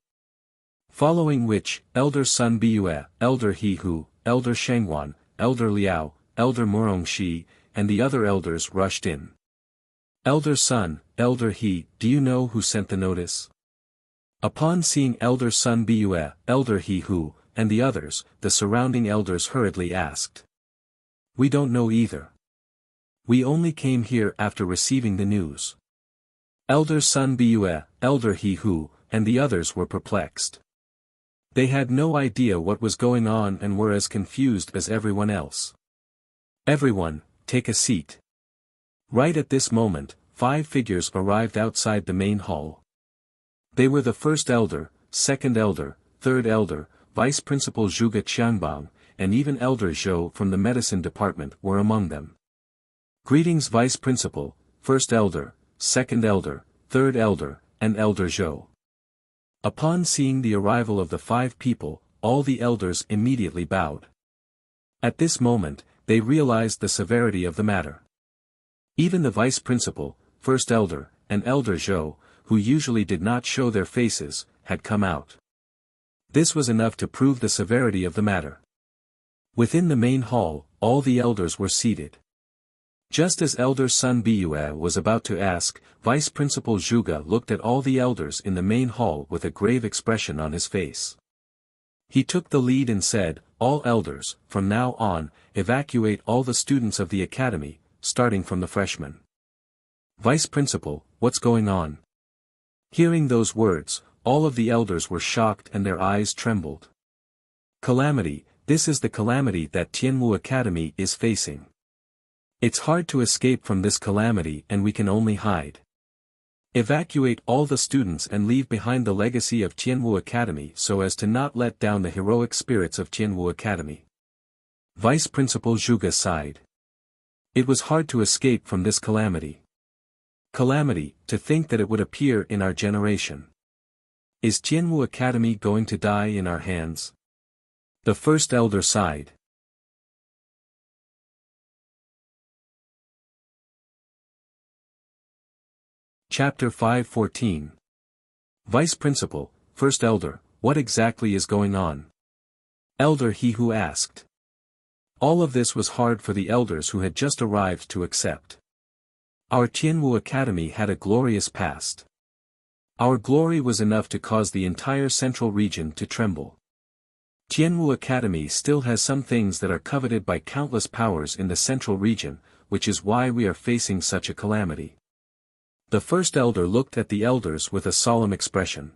Following which, Elder Sun Biyue, Elder He Hu, Elder Shengwan, Elder Liao, Elder Murongxi, and the other elders rushed in. "Elder Sun, Elder He, do you know who sent the notice?" Upon seeing Elder Sun Biyue, Elder He Hu, and the others, the surrounding elders hurriedly asked. "We don't know either. We only came here after receiving the news." Elder Sun Biyue, Elder He Hu, and the others were perplexed. They had no idea what was going on and were as confused as everyone else. "Everyone, take a seat." Right at this moment, 5 figures arrived outside the main hall. They were the first elder, second elder, third elder, vice principal Zhuge Qianbang, and even Elder Zhou from the medicine department were among them. "Greetings vice principal, first elder, second elder, third elder, and Elder Zhou." Upon seeing the arrival of the 5 people, all the elders immediately bowed. At this moment, they realized the severity of the matter. Even the vice principal, first elder, and Elder Zhou, who usually did not show their faces, had come out. This was enough to prove the severity of the matter. Within the main hall, all the elders were seated. Just as Elder Sun Biyue was about to ask, Vice Principal Zhuge looked at all the elders in the main hall with a grave expression on his face. He took the lead and said, "All elders, from now on, evacuate all the students of the academy, starting from the freshmen." "Vice Principal, what's going on?" Hearing those words, all of the elders were shocked and their eyes trembled. "Calamity, this is the calamity that Tianwu Academy is facing. It's hard to escape from this calamity and we can only hide. Evacuate all the students and leave behind the legacy of Tianwu Academy so as to not let down the heroic spirits of Tianwu Academy." Vice Principal Zhuge sighed. It was hard to escape from this calamity. Calamity, to think that it would appear in our generation. Is Tianwu Academy going to die in our hands? The first elder sighed. Chapter 5:14. Vice Principal, First Elder, what exactly is going on? Elder He Hu asked. All of this was hard for the elders who had just arrived to accept. Our Tianwu Academy had a glorious past. Our glory was enough to cause the entire central region to tremble. Tianwu Academy still has some things that are coveted by countless powers in the central region, which is why we are facing such a calamity. The first elder looked at the elders with a solemn expression.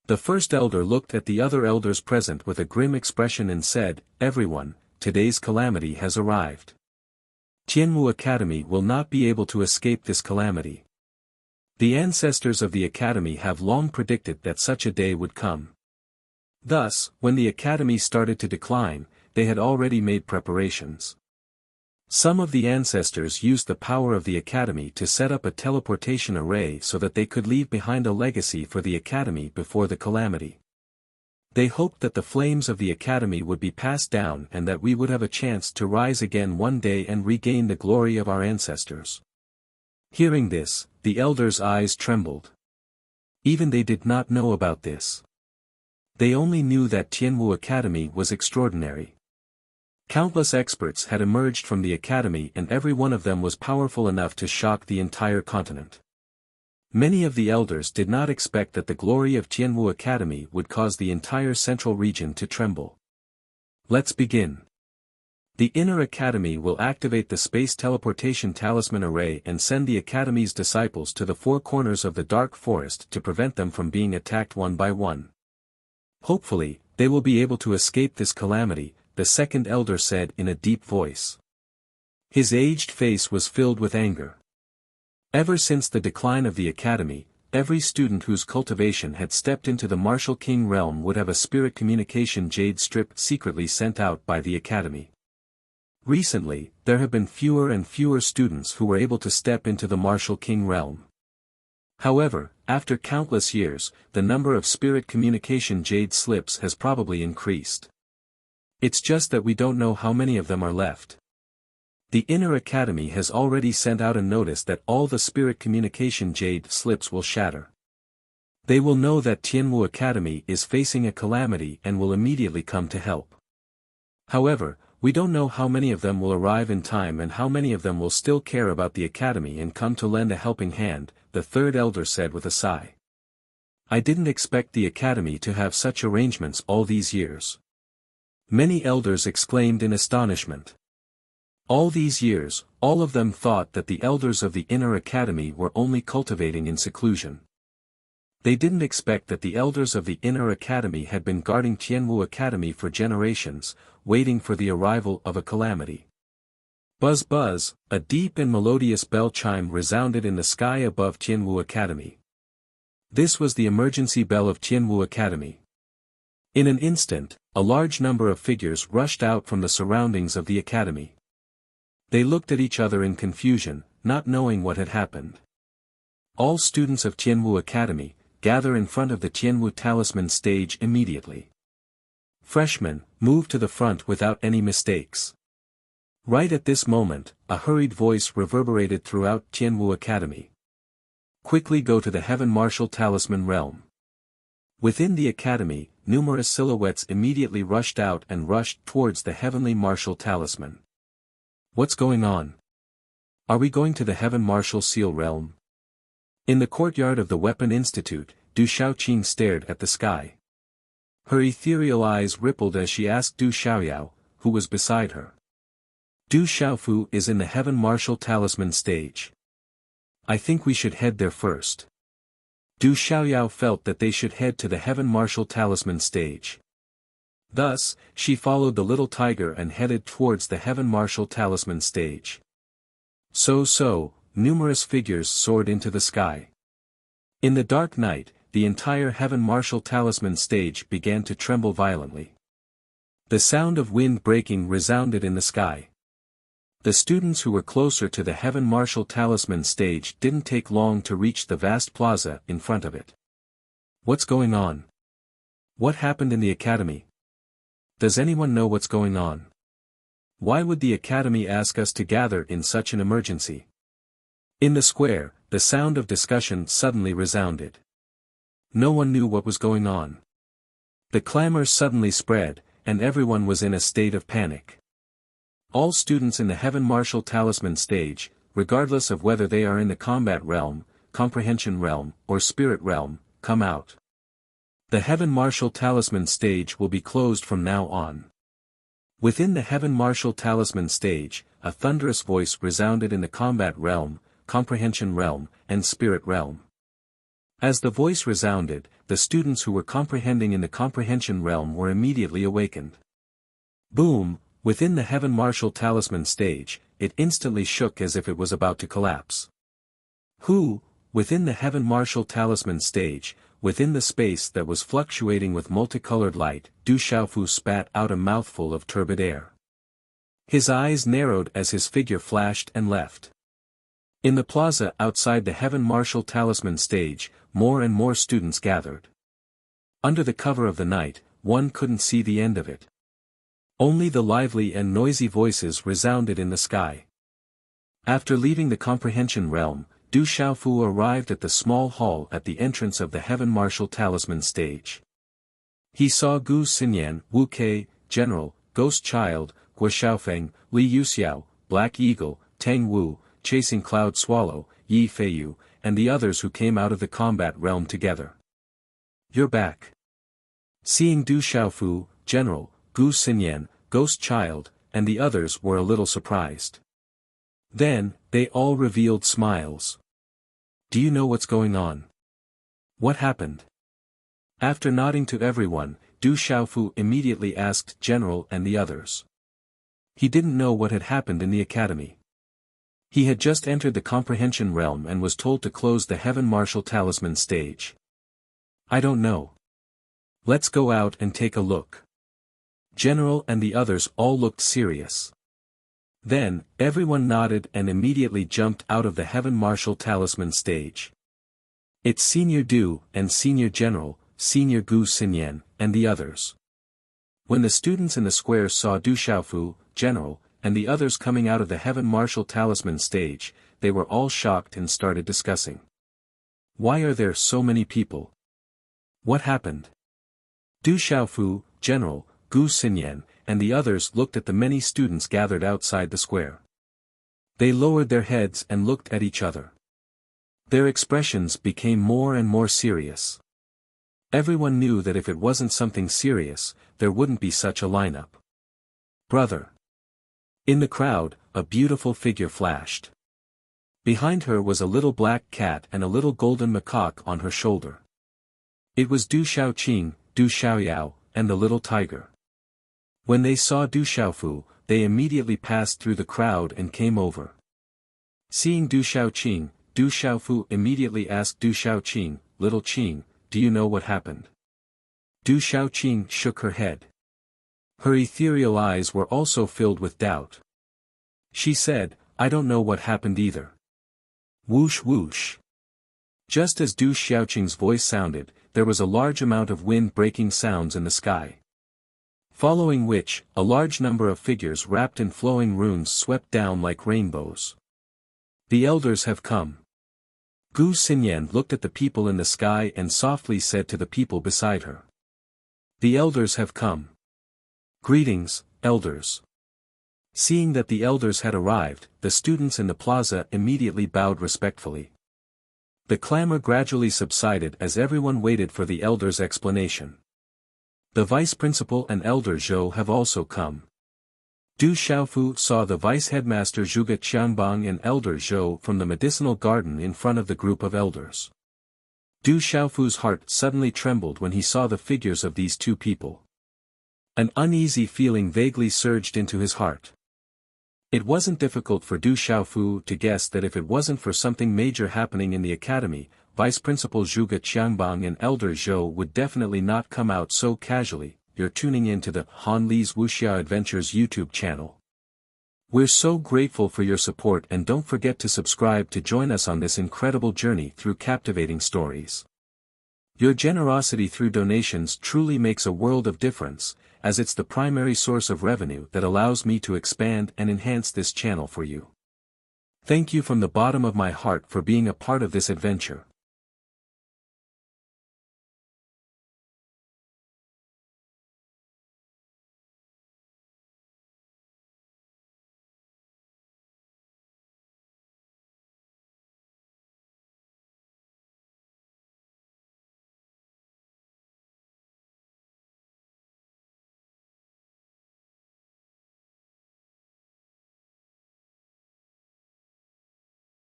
The first elder looked at the other elders present with a grim expression and said, "Everyone, today's calamity has arrived. Tianwu Academy will not be able to escape this calamity. The ancestors of the academy have long predicted that such a day would come. Thus, when the academy started to decline, they had already made preparations. Some of the ancestors used the power of the academy to set up a teleportation array so that they could leave behind a legacy for the academy before the calamity. They hoped that the flames of the academy would be passed down and that we would have a chance to rise again one day and regain the glory of our ancestors." Hearing this, the elders' eyes trembled. Even they did not know about this. They only knew that Tianwu Academy was extraordinary. Countless experts had emerged from the academy and every one of them was powerful enough to shock the entire continent. Many of the elders did not expect that the glory of Tianwu Academy would cause the entire central region to tremble. Let's begin. The Inner Academy will activate the Space Teleportation Talisman Array and send the Academy's disciples to the four corners of the Dark Forest to prevent them from being attacked one by one. Hopefully, they will be able to escape this calamity, the second elder said in a deep voice. His aged face was filled with anger. Ever since the decline of the academy, every student whose cultivation had stepped into the Martial King realm would have a spirit communication jade strip secretly sent out by the academy. Recently, there have been fewer and fewer students who were able to step into the Martial King realm. However, after countless years, the number of spirit communication jade slips has probably increased. It's just that we don't know how many of them are left. The Inner Academy has already sent out a notice that all the spirit communication jade slips will shatter. They will know that Tianwu Academy is facing a calamity and will immediately come to help. However, we don't know how many of them will arrive in time and how many of them will still care about the academy and come to lend a helping hand, the third elder said with a sigh. I didn't expect the academy to have such arrangements all these years. Many elders exclaimed in astonishment. All these years, all of them thought that the elders of the Inner Academy were only cultivating in seclusion. They didn't expect that the elders of the Inner Academy had been guarding Tianwu Academy for generations, waiting for the arrival of a calamity. Buzz buzz, a deep and melodious bell chime resounded in the sky above Tianwu Academy. This was the emergency bell of Tianwu Academy. In an instant, a large number of figures rushed out from the surroundings of the academy. They looked at each other in confusion, not knowing what had happened. All students of Tianwu Academy, gather in front of the Tianwu Talisman stage immediately. Freshmen, move to the front without any mistakes. Right at this moment, a hurried voice reverberated throughout Tianwu Academy. Quickly go to the Heaven Martial Talisman realm. Within the academy, numerous silhouettes immediately rushed out and rushed towards the Heavenly Martial Talisman. What's going on? Are we going to the Heaven Martial Seal realm? In the courtyard of the Weapon Institute, Du Xiaoqing stared at the sky. Her ethereal eyes rippled as she asked Du Xiaoyao, who was beside her. Du Xiaofu is in the Heaven Martial Talisman stage. I think we should head there first. Du Xiaoyao felt that they should head to the Heaven Martial Talisman stage. Thus, she followed the little tiger and headed towards the Heaven Martial Talisman stage. So, numerous figures soared into the sky. In the dark night, the entire Heaven Martial Talisman stage began to tremble violently. The sound of wind breaking resounded in the sky. The students who were closer to the Heaven Martial Talisman stage didn't take long to reach the vast plaza in front of it. What's going on? What happened in the academy? Does anyone know what's going on? Why would the academy ask us to gather in such an emergency? In the square, the sound of discussion suddenly resounded. No one knew what was going on. The clamor suddenly spread, and everyone was in a state of panic. All students in the Heaven Martial Talisman stage, regardless of whether they are in the combat realm, comprehension realm, or spirit realm, come out. The Heaven Martial Talisman stage will be closed from now on. Within the Heaven Martial Talisman stage, a thunderous voice resounded in the combat realm, comprehension realm, and spirit realm. As the voice resounded, the students who were comprehending in the comprehension realm were immediately awakened. Boom! Within the Heaven Martial Talisman stage, it instantly shook as if it was about to collapse. Within the Heaven Martial Talisman stage, within the space that was fluctuating with multicolored light, Du Xiaofu spat out a mouthful of turbid air. His eyes narrowed as his figure flashed and left. In the plaza outside the Heaven Martial Talisman stage, more and more students gathered. Under the cover of the night, one couldn't see the end of it. Only the lively and noisy voices resounded in the sky. After leaving the comprehension realm, Du Xiaofu arrived at the small hall at the entrance of the Heaven Martial Talisman stage. He saw Gu Xinyan, Wu Kei, General, Ghost Child, Guo Xiaofeng, Li Yuxiao, Black Eagle, Tang Wu, Chasing Cloud Swallow, Yi Feiyu, and the others who came out of the combat realm together. You're back. Seeing Du Xiaofu, General, Gu Xinyan, Ghost Child, and the others were a little surprised. Then, they all revealed smiles. Do you know what's going on? What happened? After nodding to everyone, Du Xiaofu immediately asked General and the others. He didn't know what had happened in the academy. He had just entered the comprehension realm and was told to close the Heaven Martial Talisman stage. I don't know. Let's go out and take a look. General and the others all looked serious. Then, everyone nodded and immediately jumped out of the Heaven Martial Talisman stage. It's Senior Du and Senior General, Senior Gu Xinyan, and the others. When the students in the square saw Du Xiaofu, General, and the others coming out of the Heaven Martial Talisman stage, they were all shocked and started discussing. Why are there so many people? What happened? Du Xiaofu, General, Gu Xinyan, and the others looked at the many students gathered outside the square. They lowered their heads and looked at each other. Their expressions became more and more serious. Everyone knew that if it wasn't something serious, there wouldn't be such a lineup. Brother. In the crowd, a beautiful figure flashed. Behind her was a little black cat and a little golden macaque on her shoulder. It was Du Xiaoqing, Du Xiaoyao, and the little tiger. When they saw Du Xiaofu, they immediately passed through the crowd and came over. Seeing Du Xiaoqing, Du Xiaofu immediately asked Du Xiaoqing, Little Qing, do you know what happened? Du Xiaoqing shook her head. Her ethereal eyes were also filled with doubt. She said, I don't know what happened either. Whoosh whoosh. Just as Du Xiaoqing's voice sounded, there was a large amount of wind-breaking sounds in the sky. Following which, a large number of figures wrapped in flowing runes swept down like rainbows. The elders have come. Gu Xinyan looked at the people in the sky and softly said to the people beside her. The elders have come. Greetings, elders. Seeing that the elders had arrived, the students in the plaza immediately bowed respectfully. The clamor gradually subsided as everyone waited for the elders' explanation. The vice principal and elder Zhou have also come. Du Xiaofu saw the vice headmaster Zhuge Qiangbang and elder Zhou from the medicinal garden in front of the group of elders. Du Xiaofu's heart suddenly trembled when he saw the figures of these two people. An uneasy feeling vaguely surged into his heart. It wasn't difficult for Du Xiaofu to guess that if it wasn't for something major happening in the academy, Vice Principal Zhuge Qiangbang and Elder Zhou would definitely not come out so casually. You're tuning in to the Han Li's Wuxia Adventures YouTube channel. We're so grateful for your support and don't forget to subscribe to join us on this incredible journey through captivating stories. Your generosity through donations truly makes a world of difference, as it's the primary source of revenue that allows me to expand and enhance this channel for you. Thank you from the bottom of my heart for being a part of this adventure.